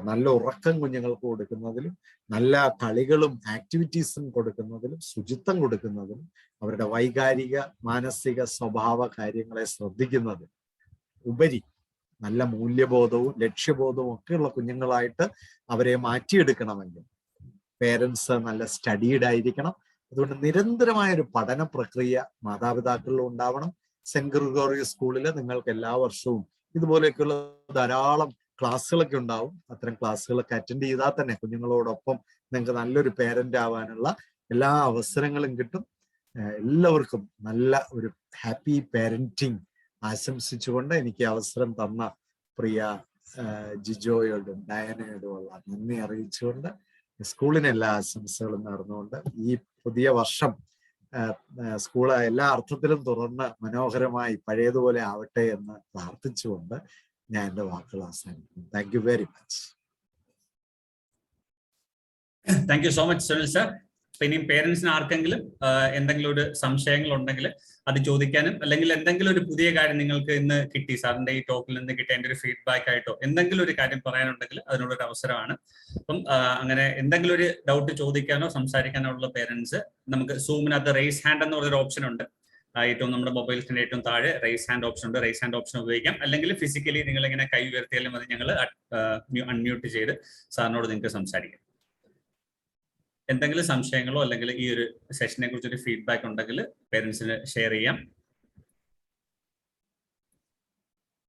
നല്ല ഉറക്കം കുഞ്ഞുങ്ങൾക്ക് കൊടുക്കുന്നതിലും, നല്ല കളികളും ആക്ടിവിറ്റീസും കൊടുക്കുന്നതിലും, ശുചിത്വം കൊടുക്കുന്നതിലും, അവരുടെ വൈകാരിക മാനസിക സ്വഭാവ കാര്യങ്ങളെ ശ്രദ്ധിക്കുന്നതിൽ ഉപരി നല്ല മൂല്യബോധവും ലക്ഷ്യബോധവും ഒക്കെയുള്ള കുഞ്ഞുങ്ങളായിട്ട് അവരെ മാറ്റിയെടുക്കണമെങ്കിൽ പേരൻസ് നല്ല സ്റ്റഡീഡ് ആയിരിക്കണം. അതുകൊണ്ട് നിരന്തരമായ ഒരു പഠന പ്രക്രിയ മാതാപിതാക്കളിൽ ഉണ്ടാവണം. സെന്റ് ഗ്രിഗോറിയസ് സ്കൂളിൽ നിങ്ങൾക്ക് എല്ലാ വർഷവും ഇതുപോലെയൊക്കെയുള്ള ധാരാളം ക്ലാസ്സുകളൊക്കെ ഉണ്ടാവും. അത്തരം ക്ലാസ്സുകളൊക്കെ അറ്റൻഡ് ചെയ്താൽ തന്നെ കുഞ്ഞുങ്ങളോടൊപ്പം നിങ്ങൾക്ക് നല്ലൊരു പേരന്റ് ആവാനുള്ള എല്ലാ അവസരങ്ങളും കിട്ടും. എല്ലാവർക്കും നല്ല ഒരു ഹാപ്പി പാരന്റിങ് ആശംസിച്ചുകൊണ്ട് എനിക്ക് അവസരം തന്ന പ്രിയ ജിജോയോടും ഡയനയോടും ഉള്ള നന്ദി അറിയിച്ചുകൊണ്ട് സ്കൂളിന് എല്ലാ ആശംസകളും നേർന്നുകൊണ്ട് ഈ പുതിയ വർഷം സ്കൂൾ എല്ലാ അർത്ഥത്തിലും തുറന്ന് മനോഹരമായി പഴയതുപോലെ ആവട്ടെ എന്ന് പ്രാർത്ഥിച്ചുകൊണ്ട് ഞാൻ എൻ്റെ വാക്കുകൾ അവസാനിക്കുന്നു. Thank you very much. Thank you so much Sunil sir. ഇനിയും പേരൻസിന് ആർക്കെങ്കിലും എന്തെങ്കിലും ഒരു സംശയങ്ങൾ ഉണ്ടെങ്കിൽ അത് ചോദിക്കാനും, അല്ലെങ്കിൽ എന്തെങ്കിലും ഒരു പുതിയ കാര്യം നിങ്ങൾക്ക് ഇന്ന് കിട്ടി, സാറിന്റെ ഈ ടോക്കിൽ നിന്ന് കിട്ടിയ എൻ്റെ ഒരു ഫീഡ്ബാക്ക് ആയിട്ടോ എന്തെങ്കിലും ഒരു കാര്യം പറയാനുണ്ടെങ്കിൽ അതിനുള്ളൊരു അവസരമാണ്. അപ്പം അങ്ങനെ എന്തെങ്കിലും ഒരു ഡൗട്ട് ചോദിക്കാനോ സംസാരിക്കാനോ ഉള്ള പേരൻസ്, നമുക്ക് സൂമിനകത്ത് റേസ് ഹാൻഡ് എന്ന് പറഞ്ഞൊരു ഓപ്ഷൻ ഉണ്ട്. ഏറ്റവും നമ്മുടെ മൊബൈൽസിന്റെ ഏറ്റവും താഴെ റേസ് ഹാൻഡ് ഓപ്ഷൻ ഉണ്ട്. റേസ് ഹാൻഡ് ഓപ്ഷൻ ഉപയോഗിക്കാം. അല്ലെങ്കിൽ ഫിസിക്കലി നിങ്ങൾ ഇങ്ങനെ കൈ ഉയർത്തിയാലും അത് ഞങ്ങൾ അൺമ്യൂട്ട് ചെയ്ത് സാറിനോട് നിങ്ങൾക്ക് സംസാരിക്കാം. എന്തെങ്കിലും സംശയങ്ങളോ അല്ലെങ്കിൽ ഈ ഒരു സെഷനെ കുറിച്ചൊരു ഫീഡ്ബാക്ക് ഉണ്ടെങ്കിൽ പേരൻസിന് ഷെയർ ചെയ്യാം.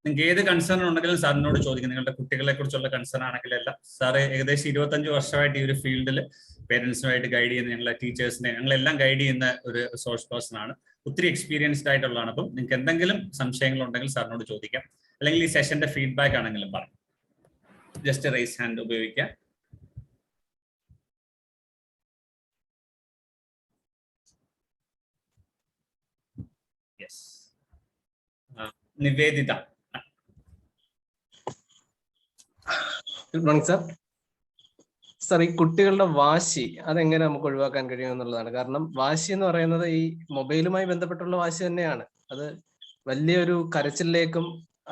നിങ്ങൾക്ക് ഏത് കൺസേൺ ഉണ്ടെങ്കിലും സാറിനോട് ചോദിക്കും. നിങ്ങളുടെ കുട്ടികളെ കുറിച്ചുള്ള കൺസേൺ ആണെങ്കിലല്ല, സാറ് ഏകദേശം 25 വർഷമായിട്ട് ഈ ഒരു ഫീൽഡിൽ പേരൻസിനുമായിട്ട് ഗൈഡ് ചെയ്യുന്ന ഞങ്ങളെ ടീച്ചേഴ്സിനെ ഞങ്ങളെല്ലാം ഗൈഡ് ചെയ്യുന്ന ഒരു സോഴ്സ് പേഴ്സൺ ആണ്. ഒത്തിരി എക്സ്പീരിയൻസ്ഡ് ആയിട്ടുള്ളതാണ്. അപ്പം നിങ്ങൾക്ക് എന്തെങ്കിലും സംശയങ്ങൾ ഉണ്ടെങ്കിൽ സാറിനോട് ചോദിക്കാം. അല്ലെങ്കിൽ ഈ സെഷന്റെ ഫീഡ്ബാക്ക് ആണെങ്കിലും പറയാം. ജസ്റ്റ് റൈസ് ഹാൻഡ് ഉപയോഗിക്കാം. Yes, Nivedita. Good morning sir. Sir, ഈ കുട്ടികളുടെ വാശി അതെങ്ങനെ നമുക്ക് ഒഴിവാക്കാൻ കഴിയും എന്നുള്ളതാണ്. കാരണം വാശി എന്ന് പറയുന്നത് ഈ മൊബൈലുമായി ബന്ധപ്പെട്ടുള്ള വാശി തന്നെയാണ്. അത് വലിയൊരു കരച്ചിലേക്കും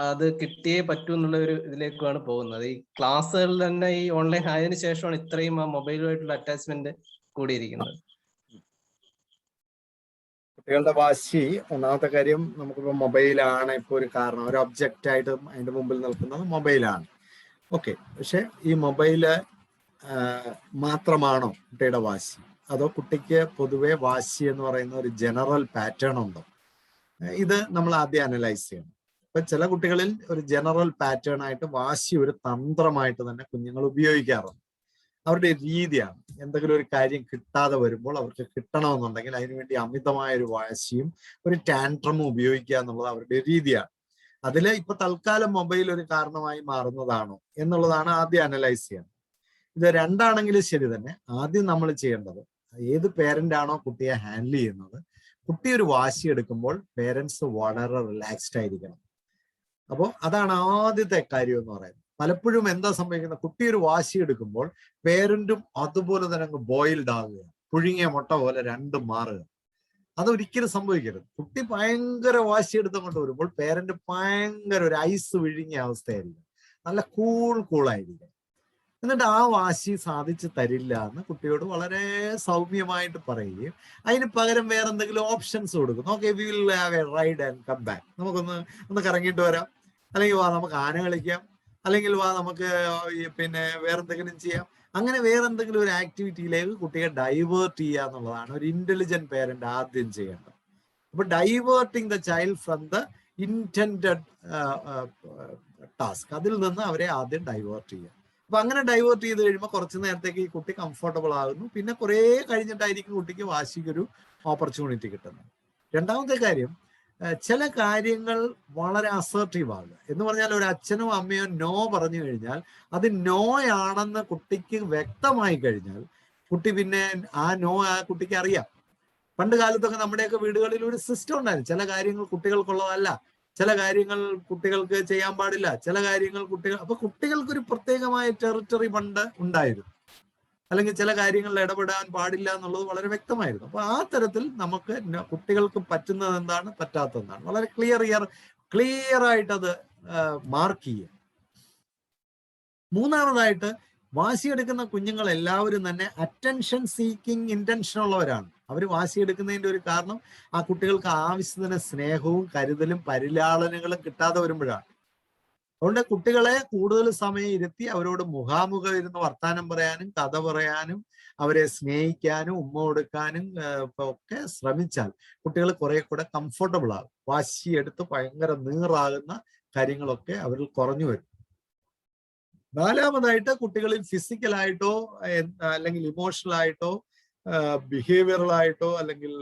അത് കിട്ടിയേ പറ്റൂ എന്നുള്ള ഒരു ഇതിലേക്കുമാണ് പോകുന്നത്. ഈ ക്ലാസ്സുകളിൽ തന്നെ ഈ ഓൺലൈൻ ആയതിനു ശേഷമാണ് ഇത്രയും ആ മൊബൈലുമായിട്ടുള്ള അറ്റാച്ച്മെന്റ് കൂടിയിരിക്കുന്നത്. കുട്ടികളുടെ വാശി, ഒന്നാമത്തെ കാര്യം, നമുക്കിപ്പോ മൊബൈലാണ് ഇപ്പൊ ഒരു കാരണം. ഒരു ഒബ്ജക്റ്റ് ആയിട്ട് അതിന്റെ മുമ്പിൽ നിൽക്കുന്നത് മൊബൈലാണ്. ഓക്കെ, പക്ഷെ ഈ മൊബൈല് മാത്രമാണോ കുട്ടിയുടെ വാശി? അതോ കുട്ടിക്ക് പൊതുവെ വാശി എന്ന് പറയുന്ന ഒരു ജനറൽ പാറ്റേൺ ഉണ്ടോ? ഇത് നമ്മൾ ആദ്യം അനലൈസ് ചെയ്യണം. ഇപ്പൊ ചില കുട്ടികളിൽ ഒരു ജനറൽ പാറ്റേൺ ആയിട്ട് വാശി ഒരു തന്ത്രമായിട്ട് തന്നെ കുഞ്ഞുങ്ങൾ ഉപയോഗിക്കാറുണ്ട്. അവരുടെ രീതിയാണ്. എന്തെങ്കിലും ഒരു കാര്യം കിട്ടാതെ വരുമ്പോൾ അവർക്ക് കിട്ടണമെന്നുണ്ടെങ്കിൽ അതിനുവേണ്ടി അമിതമായ ഒരു വാശിയും ഒരു ടാൻട്രമും ഉപയോഗിക്കുക എന്നുള്ളത് അവരുടെ രീതിയാണ്. അതിൽ ഇപ്പൊ തൽക്കാലം മൊബൈൽ ഒരു കാരണമായി മാറുന്നതാണോ എന്നുള്ളതാണ് ആദ്യം അനലൈസ് ചെയ്യണം. ഇത് രണ്ടാണെങ്കിലും ശരി തന്നെ, ആദ്യം നമ്മൾ ചെയ്യേണ്ടത്, ഏത് പേരന്റ് ആണോ കുട്ടിയെ ഹാൻഡിൽ ചെയ്യുന്നത്, കുട്ടി ഒരു വാശി എടുക്കുമ്പോൾ പേരൻസ് വളരെ റിലാക്സ്ഡ് ആയിരിക്കണം. അപ്പോൾ അതാണ് ആദ്യത്തെ കാര്യം എന്ന് പറയുന്നത്. പലപ്പോഴും എന്താ സംഭവിക്കുന്നത്, കുട്ടി ഒരു വാശി എടുക്കുമ്പോൾ പേരന്റും അതുപോലെ തന്നെ അങ്ങ് ബോയിൽഡ് ആകുക, പുഴുങ്ങിയ മുട്ട പോലെ രണ്ടും മാറുക. അതൊരിക്കലും സംഭവിക്കരുത്. കുട്ടി ഭയങ്കര വാശിയെടുത്തും കൊണ്ട് വരുമ്പോൾ പേരന്റ് ഭയങ്കര ഒരു ഐസ് വിഴുങ്ങിയ അവസ്ഥയായിരിക്കും, നല്ല കൂളായിരിക്കും. എന്നിട്ട് ആ വാശി സാധിച്ചു തരില്ല എന്ന് കുട്ടിയോട് വളരെ സൗമ്യമായിട്ട് പറയുകയും അതിന് പകരം വേറെ എന്തെങ്കിലും ഓപ്ഷൻസ് കൊടുക്കും. Okay, we will have a ride and come back, നമുക്കൊന്ന് കറങ്ങിയിട്ട് വരാം, അല്ലെങ്കിൽ വാ നമുക്ക് ആന കളിക്കാം, അല്ലെങ്കിൽ വാ നമുക്ക് പിന്നെ വേറെന്തെങ്കിലും ചെയ്യാം. അങ്ങനെ വേറെന്തെങ്കിലും ഒരു ആക്ടിവിറ്റിയിലേക്ക് കുട്ടിയെ ഡൈവേർട്ട് ചെയ്യുക എന്നുള്ളതാണ് ഒരു ഇന്റലിജന്റ് പേരന്റ് ആദ്യം ചെയ്യേണ്ടത്. അപ്പൊ diverting the child from the intended task, അതിൽ നിന്ന് അവരെ ആദ്യം ഡൈവേർട്ട് ചെയ്യുക. അപ്പൊ അങ്ങനെ ഡൈവേർട്ട് ചെയ്ത് കഴിയുമ്പോൾ കുറച്ച് നേരത്തേക്ക് ഈ കുട്ടി കംഫർട്ടബിൾ ആകുന്നു. പിന്നെ കുറെ കഴിഞ്ഞിട്ടായിരിക്കും കുട്ടിക്ക് വാശിക്കൊരു ഓപ്പർച്യൂണിറ്റി കിട്ടുന്നത്. രണ്ടാമത്തെ കാര്യം, ചില കാര്യങ്ങൾ വളരെ അസർട്ടീവ് ആകുക എന്ന് പറഞ്ഞാൽ ഒരു അച്ഛനോ അമ്മയോ നോ പറഞ്ഞു കഴിഞ്ഞാൽ അത് നോ ആണെന്ന് കുട്ടിക്ക് വ്യക്തമായി കഴിഞ്ഞാൽ കുട്ടി പിന്നെ ആ നോ ആ കുട്ടിക്ക് അറിയാം. പണ്ട് കാലത്തൊക്കെ നമ്മുടെയൊക്കെ വീടുകളിൽ ഒരു സിസ്റ്റം ഉണ്ടായിരുന്നു. ചില കാര്യങ്ങൾ കുട്ടികൾക്കുള്ളതല്ല, ചില കാര്യങ്ങൾ കുട്ടികൾക്ക് ചെയ്യാൻ പാടില്ല, ചില കാര്യങ്ങൾ അപ്പൊ കുട്ടികൾക്കൊരു പ്രത്യേകമായ ടെറിട്ടറി പണ്ട് ഉണ്ടായിരുന്നു, അല്ലെങ്കിൽ ചില കാര്യങ്ങളിൽ ഇടപെടാൻ പാടില്ല എന്നുള്ളത് വളരെ വ്യക്തമായിരുന്നു. അപ്പൊ ആ തരത്തിൽ നമുക്ക് കുട്ടികൾക്ക് പറ്റുന്നത് എന്താണ്, പറ്റാത്തത് എന്താണ്, വളരെ ക്ലിയർ ആയിട്ട് അത് മാർക്ക് ചെയ്യുക. മൂന്നാമതായിട്ട്, വാശിയെടുക്കുന്ന കുഞ്ഞുങ്ങൾ എല്ലാവരും തന്നെ അറ്റൻഷൻ സീക്കിംഗ് ഇന്റൻഷൻ ഉള്ളവരാണ്. അവർ വാശിയെടുക്കുന്നതിന്റെ ഒരു കാരണം ആ കുട്ടികൾക്ക് ആവശ്യത്തിന് സ്നേഹവും കരുതലും പരിലാളനകളും കിട്ടാതെ വരുമ്പോഴാണ്. അതുകൊണ്ട് കുട്ടികളെ കൂടുതൽ സമയം ഇരുത്തി അവരോട് മുഖാമുഖം ഇരുന്ന് വർത്താനം പറയാനും കഥ പറയാനും അവരെ സ്നേഹിക്കാനും ഉമ്മ കൊടുക്കാനും ഒക്കെ ശ്രമിച്ചാൽ കുട്ടികൾ കുറെ കൂടെ കംഫർട്ടബിൾ ആകും. വാശിയെടുത്ത് ഭയങ്കര നീറാകുന്ന കാര്യങ്ങളൊക്കെ അവരിൽ കുറഞ്ഞു വരും. നാലാമതായിട്ട്, കുട്ടികളിൽ ഫിസിക്കലായിട്ടോ അല്ലെങ്കിൽ ഇമോഷണലായിട്ടോ ബിഹേവിയറലായിട്ടോ അല്ലെങ്കിൽ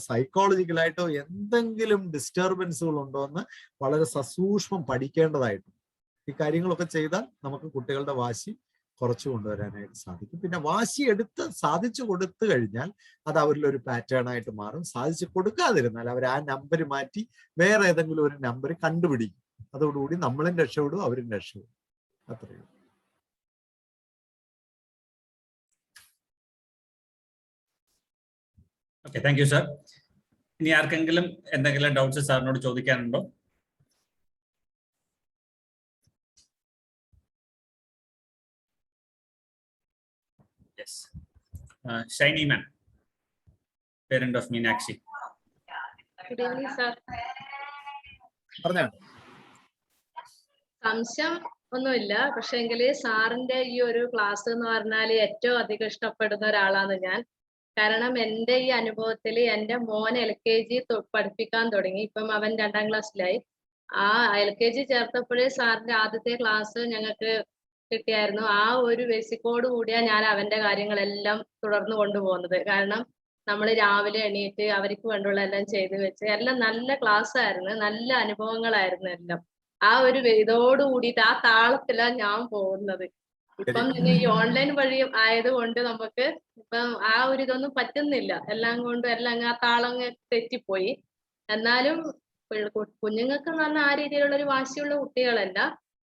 സൈക്കോളജിക്കലായിട്ടോ എന്തെങ്കിലും ഡിസ്റ്റർബൻസുകൾ ഉണ്ടോ എന്ന് വളരെ സസൂക്ഷ്മം പഠിക്കേണ്ടതായിട്ടുണ്ട്. ഈ കാര്യങ്ങളൊക്കെ ചെയ്താൽ നമുക്ക് കുട്ടികളുടെ വാശി കുറച്ചു കൊണ്ടുവരാനായിട്ട് സാധിക്കും. പിന്നെ വാശി എടുത്ത് സാധിച്ചു കൊടുത്തു കഴിഞ്ഞാൽ അത് അവരിലൊരു പാറ്റേൺ ആയിട്ട് മാറും. സാധിച്ചു കൊടുക്കാതിരുന്നാൽ അവർ ആ നമ്പർ മാറ്റി വേറെ ഏതെങ്കിലും ഒരു നമ്പർ കണ്ടുപിടിക്കും. അതോടുകൂടി നമ്മളും രക്ഷപ്പെടും, അവരും രക്ഷപ്പെടും. അത്രയേ ഉള്ളൂ. Okay, thank you sir. ഇനി ആർക്കെങ്കിലും എന്തെങ്കിലും ഡൗട്ട്സ് സാറിനോട് ചോദിക്കാനുണ്ടോ? Yes, Shiny ma'am, parent of Meenakshi. Good evening sir. പറഞ്ഞോ. സംശയം ഒന്നുമില്ല, പക്ഷെ എങ്കില് സാറിന്റെ ഈ ഒരു ക്ലാസ് എന്ന് പറഞ്ഞാൽ ഏറ്റവും അധികം ഇഷ്ടപ്പെടുന്ന ഒരാളാണ് ഞാൻ. കാരണം എൻ്റെ ഈ അനുഭവത്തിൽ എൻ്റെ മോൻ LKG പഠിപ്പിക്കാൻ തുടങ്ങി. ഇപ്പം അവൻ 2ാം ക്ലാസ്സിലായി. ആ LKG ചേർത്തപ്പോഴേ സാറിന്റെ ആദ്യത്തെ ക്ലാസ് ഞങ്ങൾക്ക് കിട്ടിയായിരുന്നു. ആ ഒരു ബേസിക്കോട് കൂടിയാണ് ഞാൻ അവന്റെ കാര്യങ്ങളെല്ലാം തുടർന്ന് കൊണ്ടുപോകുന്നത്. കാരണം നമ്മൾ രാവിലെ എണീറ്റ് അവർക്ക് വേണ്ടുള്ള എല്ലാം ചെയ്തു വെച്ച് എല്ലാം നല്ല ക്ലാസ് ആയിരുന്നു, നല്ല അനുഭവങ്ങളായിരുന്നു എല്ലാം. ആ ഒരു ഇതോട് കൂടിയിട്ട് ആ താളത്തിലാണ് ഞാൻ പോകുന്നത്. ഇപ്പം ഈ ഓൺലൈൻ വഴി ആയതുകൊണ്ട് നമുക്ക് ഇപ്പം ആ ഒരു ഇതൊന്നും പറ്റുന്നില്ല. എല്ലാം കൊണ്ടും എല്ലാം ആ താളം തെറ്റിപ്പോയി. എന്നാലും കുഞ്ഞുങ്ങൾക്ക് എന്ന് പറഞ്ഞാൽ ആ രീതിയിലുള്ള ഒരു വാശിയുള്ള കുട്ടികളല്ല.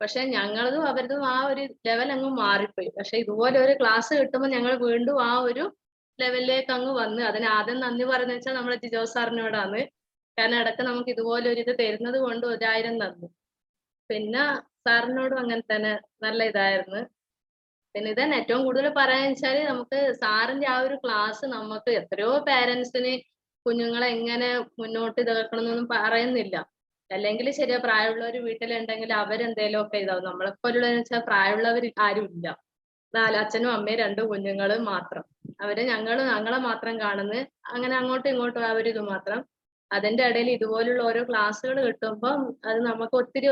പക്ഷെ ഞങ്ങളതും അവരതും ആ ഒരു ലെവൽ അങ്ങ് മാറിപ്പോയി. പക്ഷെ ഇതുപോലെ ഒരു ക്ലാസ് കിട്ടുമ്പോൾ ഞങ്ങൾ വീണ്ടും ആ ഒരു ലെവലിലേക്ക് അങ്ങ് വന്ന്. അതിന് ആദ്യം നന്ദി പറയുന്നത് വെച്ചാൽ നമ്മുടെ ജിജോ സാറിനോടാണ്. കാരണം ഇടയ്ക്ക് നമുക്ക് ഇതുപോലെ ഒരു ഇത് തരുന്നത് കൊണ്ട് 1000 നന്ദി. പിന്നെ സാറിനോടും അങ്ങനെ തന്നെ നല്ല ഇതായിരുന്നു. പിന്നെ ഇതന്നെ ഏറ്റവും കൂടുതൽ പറയാന്ന് വെച്ചാല് നമുക്ക് സാറിന്റെ ആ ഒരു ക്ലാസ് നമുക്ക് എത്രയോ പേരൻസിന് കുഞ്ഞുങ്ങളെ എങ്ങനെ മുന്നോട്ട് ഇതാക്കണം എന്നൊന്നും പറയുന്നില്ല. അല്ലെങ്കിൽ ശരിയാ, പ്രായമുള്ളവർ വീട്ടിലുണ്ടെങ്കിൽ അവരെന്തേലും ഒക്കെ ഇതാവും. നമ്മളെപ്പോലുള്ളതെന്ന് വെച്ചാൽ പ്രായമുള്ളവർ ആരും ഇല്ല. 4 അച്ഛനും അമ്മയും 2 കുഞ്ഞുങ്ങളും മാത്രം. അവര് ഞങ്ങളെ മാത്രം കാണുന്നു. അങ്ങനെ അങ്ങോട്ടും ഇങ്ങോട്ടും ആ ഒരു ഇത് മാത്രം. അതിന്റെ ഇടയിൽ ഇതുപോലുള്ള ഓരോ ക്ലാസ്സുകൾ കിട്ടുമ്പോൾ അത് നമുക്ക് ഒത്തിരി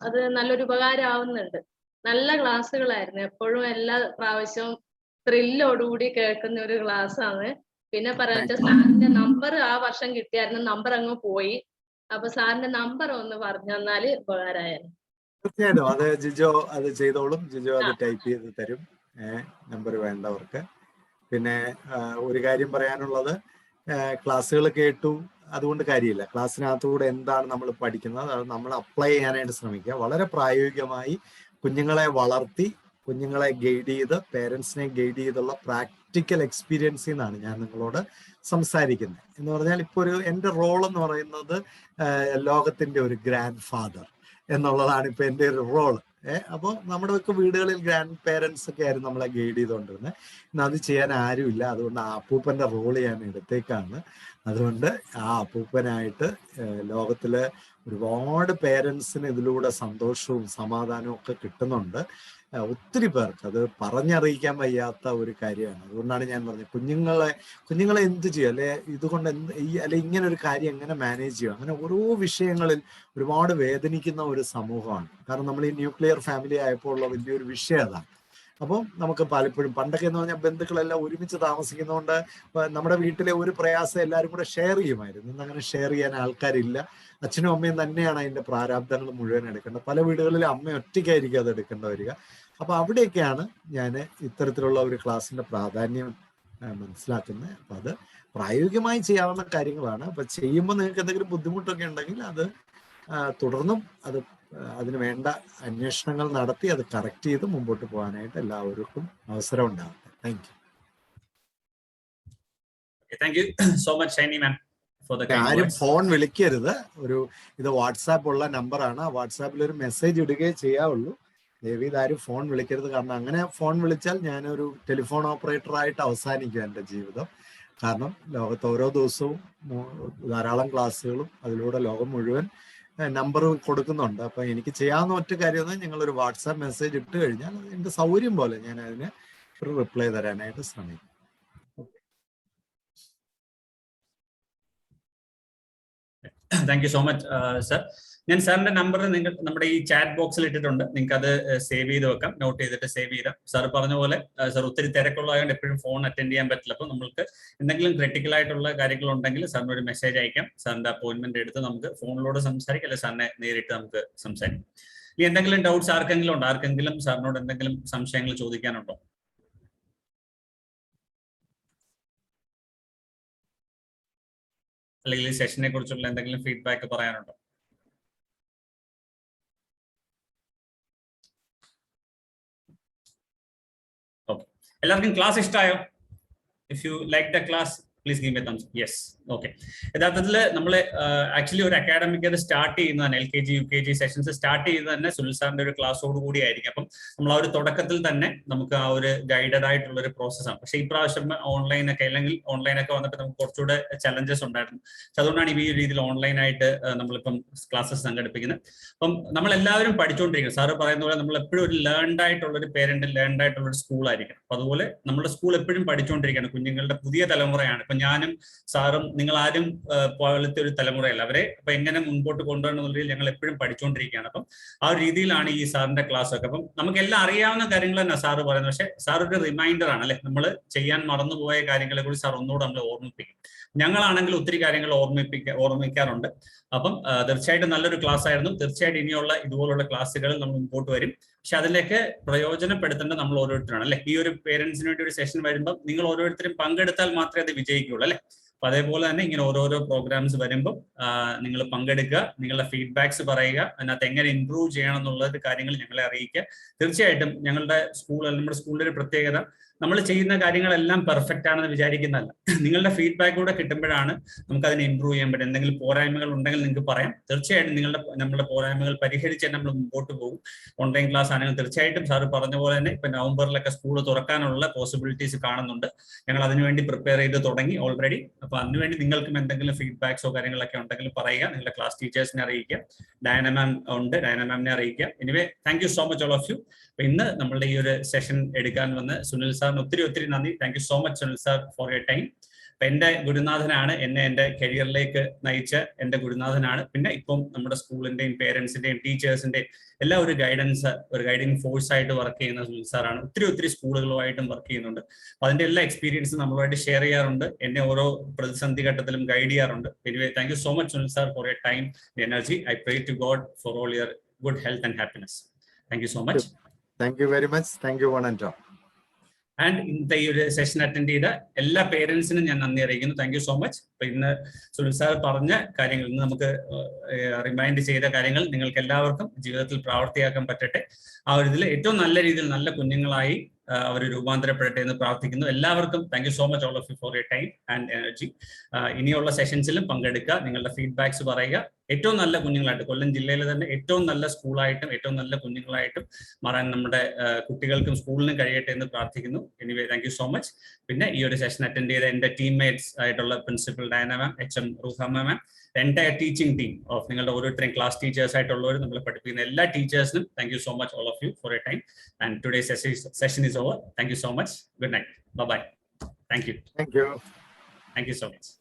അത് നല്ലൊരു ഉപകാരമാവുന്നുണ്ട്. നല്ല ക്ലാസ്സുകളായിരുന്നു. എപ്പോഴും എല്ലാ പ്രാവശ്യവും ത്രില്ലോടുകൂടി കേൾക്കുന്ന ഒരു ക്ലാസ് ആണ്. പിന്നെ പറയാ സാറിന്റെ നമ്പർ ആ വർഷം കിട്ടിയായിരുന്നു, നമ്പർ അങ്ങ് പോയി. അപ്പൊ സാറിന്റെ നമ്പർ ഒന്ന് പറഞ്ഞു തന്നാല് ഉപകാരമായിരുന്നു. തീർച്ചയായിട്ടും അത് ജിജോ അത് ചെയ്തോളും. ജിജോ അത് ടൈപ്പ് ചെയ്ത് തരും നമ്പർ വേണ്ടവർക്ക്. പിന്നെ ഒരു കാര്യം പറയാനുള്ളത്, ക്ലാസ്സുകൾ കേട്ടു അതുകൊണ്ട് കാര്യമില്ല. ക്ലാസ്സിനകത്തുകൂടെ എന്താണ് നമ്മൾ പഠിക്കുന്നത് അത് നമ്മൾ അപ്ലൈ ചെയ്യാനായിട്ട് ശ്രമിക്കുക. വളരെ പ്രായോഗികമായി കുഞ്ഞുങ്ങളെ വളർത്തി കുഞ്ഞുങ്ങളെ ഗൈഡ് ചെയ്ത് പേരൻസിനെ ഗൈഡ് ചെയ്തുള്ള പ്രാക്ടിക്കൽ എക്സ്പീരിയൻസിൽ നിന്നാണ് ഞാൻ നിങ്ങളോട് സംസാരിക്കുന്നത്. എന്ന് പറഞ്ഞാൽ ഇപ്പോൾ എൻ്റെ റോൾ എന്ന് പറയുന്നത് ലോകത്തിൻ്റെ ഒരു ഗ്രാൻഡ് ഫാദർ എന്നുള്ളതാണ് ഇപ്പൊ എൻ്റെ ഒരു റോള്. അപ്പോൾ നമ്മുടെ ഒക്കെ വീടുകളിൽ ഗ്രാൻഡ് പേരൻസ് ഒക്കെ ആയിരുന്നു നമ്മളെ ഗൈഡ് ചെയ്തുകൊണ്ടിരുന്നത്. ഇന്ന് അത് ചെയ്യാൻ ആരുമില്ല. അതുകൊണ്ട് ആ അപ്പൂപ്പൻ്റെ റോള് ഞാൻ എടുത്തേക്കാണ്. അതുകൊണ്ട് ആ അപ്പൂപ്പനായിട്ട് ലോകത്തിലെ ഒരുപാട് പേരൻസിന് ഇതിലൂടെ സന്തോഷവും സമാധാനവും ഒക്കെ കിട്ടുന്നുണ്ട്. ഒത്തിരി പേർക്ക് അത് പറഞ്ഞറിയിക്കാൻ വയ്യാത്ത ഒരു കാര്യമാണ്. അതുകൊണ്ടാണ് ഞാൻ പറഞ്ഞത് കുഞ്ഞുങ്ങളെ എന്ത് ചെയ്യും, അല്ലെ ഇതുകൊണ്ട് അല്ലെ ഇങ്ങനെ ഒരു കാര്യം എങ്ങനെ മാനേജ് ചെയ്യും, അങ്ങനെ ഓരോ വിഷയങ്ങളിൽ ഒരുപാട് വേദനിക്കുന്ന ഒരു സമൂഹമാണ്. കാരണം നമ്മൾ ഈ ന്യൂക്ലിയർ ഫാമിലി ആയപ്പോൾ ഉള്ള വലിയൊരു വിഷയം അതാണ്. അപ്പം നമുക്ക് പലപ്പോഴും പണ്ടൊക്കെ എന്ന് പറഞ്ഞാൽ ബന്ധുക്കളെല്ലാം ഒരുമിച്ച് താമസിക്കുന്നതുകൊണ്ട് നമ്മുടെ വീട്ടിലെ ഒരു പ്രയാസം എല്ലാവരും കൂടെ ഷെയർ ചെയ്യുമായിരുന്നു. ഇന്ന് അങ്ങനെ ഷെയർ ചെയ്യാൻ ആൾക്കാരില്ല. അച്ഛനും അമ്മയും തന്നെയാണ് അതിൻ്റെ പ്രാരാബ്ദങ്ങൾ മുഴുവൻ എടുക്കേണ്ടത്. പല വീടുകളിലും അമ്മ ഒറ്റയ്ക്കായിരിക്കും അത് എടുക്കേണ്ട വരിക. അപ്പൊ അവിടെയൊക്കെയാണ് ഞാൻ ഇത്തരത്തിലുള്ള ഒരു ക്ലാസ്സിന്റെ പ്രാധാന്യം മനസ്സിലാക്കുന്നത്. അപ്പൊ അത് പ്രായോഗികമായി ചെയ്യാവുന്ന കാര്യങ്ങളാണ്. അപ്പൊ ചെയ്യുമ്പോൾ നിങ്ങൾക്ക് എന്തെങ്കിലും ബുദ്ധിമുട്ടൊക്കെ ഉണ്ടെങ്കിൽ അത് തുടർന്നും അതിന് വേണ്ട അന്വേഷണങ്ങൾ നടത്തി അത് കറക്റ്റ് ചെയ്ത് മുമ്പോട്ട് പോകാനായിട്ട് എല്ലാവർക്കും അവസരം ഉണ്ടാവട്ടെ. Thank you so much Shiny ma'am. ആരും ഫോൺ വിളിക്കരുത്. ഇത് വാട്സാപ്പ് ഉള്ള നമ്പറാണ്. വാട്സാപ്പിൽ ഒരു മെസ്സേജ് ഇടുകയേ ചെയ്യാവുള്ളൂ. ദയവീത് ആരും ഫോൺ വിളിക്കരുത്. കാരണം അങ്ങനെ ഫോൺ വിളിച്ചാൽ ഞാനൊരു ടെലിഫോൺ ഓപ്പറേറ്ററായിട്ട് അവസാനിക്കും എൻ്റെ ജീവിതം. കാരണം ലോകത്ത് ഓരോ ദിവസവും ധാരാളം ക്ലാസ്സുകളും അതിലൂടെ ലോകം മുഴുവൻ നമ്പർ കൊടുക്കുന്നുണ്ട്. അപ്പൊ എനിക്ക് ചെയ്യാവുന്ന ഒറ്റ കാര്യം നിങ്ങളൊരു വാട്സാപ്പ് മെസ്സേജ് ഇട്ട് കഴിഞ്ഞാൽ എൻ്റെ സൗകര്യം പോലെ ഞാൻ അതിന് ഒരു റിപ്ലൈ തരാനായിട്ട് ശ്രമിക്കും. Thank you so much sir. ഞാൻ സാറിന്റെ നമ്പർ നമ്മുടെ ഈ ചാറ്റ് ബോക്സിൽ ഇട്ടിട്ടുണ്ട്. നിങ്ങൾക്ക് അത് സേവ് ചെയ്ത് വെക്കാം, നോട്ട് ചെയ്തിട്ട് സേവ് ചെയ്താൽ. സാർ പറഞ്ഞ പോലെ സാർ ഒത്തിരി തിരക്കുള്ളതായതുകൊണ്ട് എപ്പോഴും ഫോൺ അറ്റൻഡ് ചെയ്യാൻ പറ്റില്ല. അപ്പോൾ നമുക്ക് എന്തെങ്കിലും ക്രിട്ടിക്കൽ ആയിട്ടുള്ള കാര്യങ്ങൾ ഉണ്ടെങ്കിൽ സാറിന് ഒരു മെസ്സേജ് അയക്കാം. സാറിന്റെ അപ്പോയിന്റ്മെന്റ് എടുത്ത് നമുക്ക് ഫോണിലൂടെ സംസാരിക്കാം, അല്ലെങ്കിൽ സാറിനെ നേരിട്ട് നമുക്ക് സംസാരിക്കാം. ഇനി എന്തെങ്കിലും ഡൗട്ട്സ് ആർക്കെങ്കിലും ഉണ്ടോ? ആർക്കെങ്കിലും സാറിനോട് എന്തെങ്കിലും സംശയങ്ങൾ ചോദിക്കാനുണ്ടോ? അല്ലെങ്കിൽ ഈ സെഷനെ കുറിച്ചുള്ള എന്തെങ്കിലും ഫീഡ്ബാക്ക് പറയാനുണ്ടോ? ഓക്കെ, എല്ലാവർക്കും ക്ലാസ് ഇഷ്ടമായോ? If you like the class please give A thumbs up. Yes, okay. യഥാർത്ഥത്തിൽ നമ്മൾ ആക്ച്വലി ഒരു അക്കാഡമിക് അത് സ്റ്റാർട്ട് ചെയ്യുന്നതാണ്, LKG UKG സെഷൻസ് സ്റ്റാർട്ട് ചെയ്യുന്നത് തന്നെ സുനിൽ സാറിന്റെ ഒരു ക്ലാസ്സോട് കൂടി ആയിരിക്കും. അപ്പം നമ്മൾ ആ ഒരു തുടക്കത്തിൽ തന്നെ നമുക്ക് ആ ഒരു ഗൈഡഡ് ആയിട്ടുള്ള ഒരു പ്രോസസ്സാണ്. പക്ഷേ ഈ പ്രാവശ്യം ഓൺലൈനൊക്കെ അല്ലെങ്കിൽ ഓൺലൈനൊക്കെ വന്നിട്ട് നമുക്ക് കുറച്ചുകൂടെ ചലഞ്ചസ് ഉണ്ടായിരുന്നു. പക്ഷെ അതുകൊണ്ടാണ് ഈ രീതിയിൽ ഓൺലൈനായിട്ട് നമ്മളിപ്പം ക്ലാസ്സസ് സംഘടിപ്പിക്കുന്നത്. അപ്പം നമ്മളെല്ലാവരും പഠിച്ചുകൊണ്ടിരിക്കുന്നത്. സാറ് പറയുന്ന പോലെ നമ്മൾ എപ്പോഴും ഒരു ലേൺഡ് ആയിട്ടുള്ള ഒരു പേരന്റ്, ലേൺഡ് ആയിട്ടുള്ള ഒരു സ്കൂൾ ആയിരിക്കണം. അപ്പൊ അതുപോലെ നമ്മുടെ സ്കൂൾ എപ്പോഴും പഠിച്ചുകൊണ്ടിരിക്കുകയാണ്. കുഞ്ഞുങ്ങളുടെ പുതിയ തലമുറയാണ്. ഇപ്പൊ ഞാനും സാറും നിങ്ങൾ ആരും പോലത്തെ ഒരു തലമുറയല്ല. അവരെ അപ്പൊ എങ്ങനെ മുൻപോട്ട് കൊണ്ടുവരണം എന്നുള്ളതിൽ ഞങ്ങൾ എപ്പോഴും പഠിച്ചുകൊണ്ടിരിക്കുകയാണ്. അപ്പം ആ ഒരു രീതിയിലാണ് ഈ സാറിന്റെ ക്ലാസ് ഒക്കെ. അപ്പം നമുക്കെല്ലാം അറിയാവുന്ന കാര്യങ്ങൾ തന്നെ സാറ് പറയുന്നത്. പക്ഷെ സാർ ഒരു റിമൈൻഡർ ആണ്, അല്ലെ? നമ്മൾ ചെയ്യാൻ മറന്നുപോയ കാര്യങ്ങളെ കുറിച്ച് സാർ ഒന്നുകൂടെ നമ്മൾ ഓർമ്മിപ്പിക്കും. ഞങ്ങളാണെങ്കിൽ ഒത്തിരി കാര്യങ്ങൾ ഓർമ്മിക്കാറുണ്ട്. അപ്പം തീർച്ചയായിട്ടും നല്ലൊരു ക്ലാസ് ആയിരുന്നു. തീർച്ചയായിട്ടും ഇനിയുള്ള ഇതുപോലുള്ള ക്ലാസ്സുകൾ നമ്മൾ മുമ്പോട്ട് വരും. പക്ഷെ അതിലേക്ക് പ്രയോജനപ്പെടുത്തേണ്ടത് നമ്മൾ ഓരോരുത്തരാണ്, അല്ലെ? ഈ ഒരു പേരൻസിന് വേണ്ടി ഒരു സെഷൻ വരുമ്പോൾ നിങ്ങൾ ഓരോരുത്തരും പങ്കെടുത്താൽ മാത്രമേ അത് വിജയിക്കുള്ളൂ, അല്ലെ? അപ്പൊ അതേപോലെ തന്നെ ഇങ്ങനെ ഓരോരോ പ്രോഗ്രാംസ് വരുമ്പോൾ നിങ്ങൾ പങ്കെടുക്കുക, നിങ്ങളുടെ ഫീഡ്ബാക്സ് പറയുക, അതിനകത്ത് എങ്ങനെ ഇംപ്രൂവ് ചെയ്യണം എന്നുള്ള കാര്യങ്ങൾ ഞങ്ങളെ അറിയിക്കുക. തീർച്ചയായിട്ടും ഞങ്ങളുടെ നമ്മുടെ സ്കൂളിന്റെ ഒരു പ്രത്യേകത, നമ്മൾ ചെയ്യുന്ന കാര്യങ്ങളെല്ലാം പെർഫെക്റ്റ് ആണെന്ന് വിചാരിക്കുന്നതല്ല. നിങ്ങളുടെ ഫീഡ്ബാക്ക് കൂടെ കിട്ടുമ്പോഴാണ് നമുക്ക് അതിനെ ഇംപ്രൂവ് ചെയ്യാൻ പറ്റും. എന്തെങ്കിലും പോരായ്മകൾ ഉണ്ടെങ്കിൽ നിങ്ങൾക്ക് പറയാം. തീർച്ചയായിട്ടും നമ്മുടെ പോരായ്മകൾ പരിഹരിച്ച് നമ്മൾ മുമ്പോട്ട് പോകും. ഓൺലൈൻ ക്ലാസ് ആണെങ്കിൽ തീർച്ചയായിട്ടും സാറ് പറഞ്ഞ പോലെ തന്നെ ഇപ്പൊ നവംബറിലൊക്കെ സ്കൂൾ തുറക്കാനുള്ള പോസിബിലിറ്റീസ് കാണുന്നുണ്ട്. ഞങ്ങൾ അതിനുവേണ്ടി പ്രിപ്പയർ ചെയ്ത് തുടങ്ങി ഓൾറെഡി. അപ്പൊ അതിനുവേണ്ടി നിങ്ങൾക്കും എന്തെങ്കിലും ഫീഡ്ബാക്സോ കാര്യങ്ങളൊക്കെ ഉണ്ടെങ്കിൽ പറയുക. നിങ്ങളുടെ ക്ലാസ് ടീച്ചേഴ്സിനെ അറിയിക്കുക, ഡയന മാം ഉണ്ട്, ഡയന മാമിനെ അറിയിക്കുക. Anyway thank you so much all of you. അപ്പൊ ഇന്ന് നമ്മളുടെ ഈ ഒരു സെഷൻ എടുക്കാൻ വന്ന് സുനിൽ സാറിന് ഒത്തിരി നന്ദി. Thank you so much Sunil sir for your time. അപ്പൊ എന്റെ ഗുരുനാഥനാണ്, എന്നെ എന്റെ കരിയറിലേക്ക് നയിച്ച എന്റെ ഗുരുനാഥനാണ്. പിന്നെ ഇപ്പം നമ്മുടെ സ്കൂളിന്റെയും പേരൻസിന്റെയും ടീച്ചേഴ്സിന്റെയും എല്ലാ ഒരു ഗൈഡിങ് ഫോഴ്സ് ആയിട്ട് വർക്ക് ചെയ്യുന്ന സുനിൽ സാറാണ്. ഒത്തിരി സ്കൂളുകളുമായിട്ടും വർക്ക് ചെയ്യുന്നുണ്ട്. അതിന്റെ എല്ലാ എക്സ്പീരിയൻസും നമ്മളുമായിട്ട് ഷെയർ ചെയ്യാറുണ്ട്. എന്നെ ഓരോ പ്രതിസന്ധി ഘട്ടത്തിലും ഗൈഡ് ചെയ്യാറുണ്ട്. Anyway thank you so much Sunil sir for your time, energy. I pray to God for all your good health and happiness. Thank you so much. Thank you very much. Thank you one and all. And ഇന്നത്തെ ഈ ഒരു സെഷൻ അറ്റൻഡ് ചെയ്ത എല്ലാ പേരൻസിനും ഞാൻ നന്ദി അറിയിക്കുന്നു. Thank you so much. അപ്പൊ ഇന്ന് സുനിൽ സാർ പറഞ്ഞ കാര്യങ്ങൾ, ഇന്ന് നമുക്ക് റിമൈൻഡ് ചെയ്ത കാര്യങ്ങൾ നിങ്ങൾക്ക് എല്ലാവർക്കും ജീവിതത്തിൽ പ്രാവർത്തിയാക്കാൻ പറ്റട്ടെ. ആ ഒരു ഇതിൽ ഏറ്റവും നല്ല രീതിയിൽ നല്ല കുഞ്ഞുങ്ങളായി അവർ രൂപാന്തരപ്പെടട്ടെ എന്ന് പ്രാർത്ഥിക്കുന്നു. എല്ലാവർക്കും thank you so much all of you four your time and energy. ഇനിയുള്ള സെഷൻസിലും പങ്കെടുക്കുക, നിങ്ങളുടെ ഫീഡ്ബാക്സ് പറയുക. ഏറ്റവും നല്ല കുഞ്ഞുങ്ങളായിട്ട് കൊല്ലം ജില്ലയിലെ തന്നെ ഏറ്റവും നല്ല സ്കൂളായിട്ടും ഏറ്റവും നല്ല കുഞ്ഞുങ്ങളായിട്ടും മാറാൻ നമ്മുടെ കുട്ടികൾക്കും സ്കൂളിനും കഴിയട്ടെ എന്ന് പ്രാർത്ഥിക്കുന്നു. Anyway thank you so much. പിന്നെ ഈ ഒരു സെഷൻ അറ്റൻഡ് ചെയ്ത എൻ്റെ ടീംമേറ്റ്സ് ആയിട്ടുള്ള principal Diana ma'am, HM Ruhama ma'am, entire teaching team of നിങ്ങളുടെ ഓരോരുത്തരും ക്ലാസ് ടീച്ചേഴ്സ് ആയിട്ടുള്ളവർ, നമ്മൾ പഠിപ്പിക്കുന്ന എല്ലാ ടീച്ചേഴ്സിനും thank you so much all of you for your time. And today's session is over. Thank you so much. Good night. Bye. Thank you. Thank you. Thank you so much.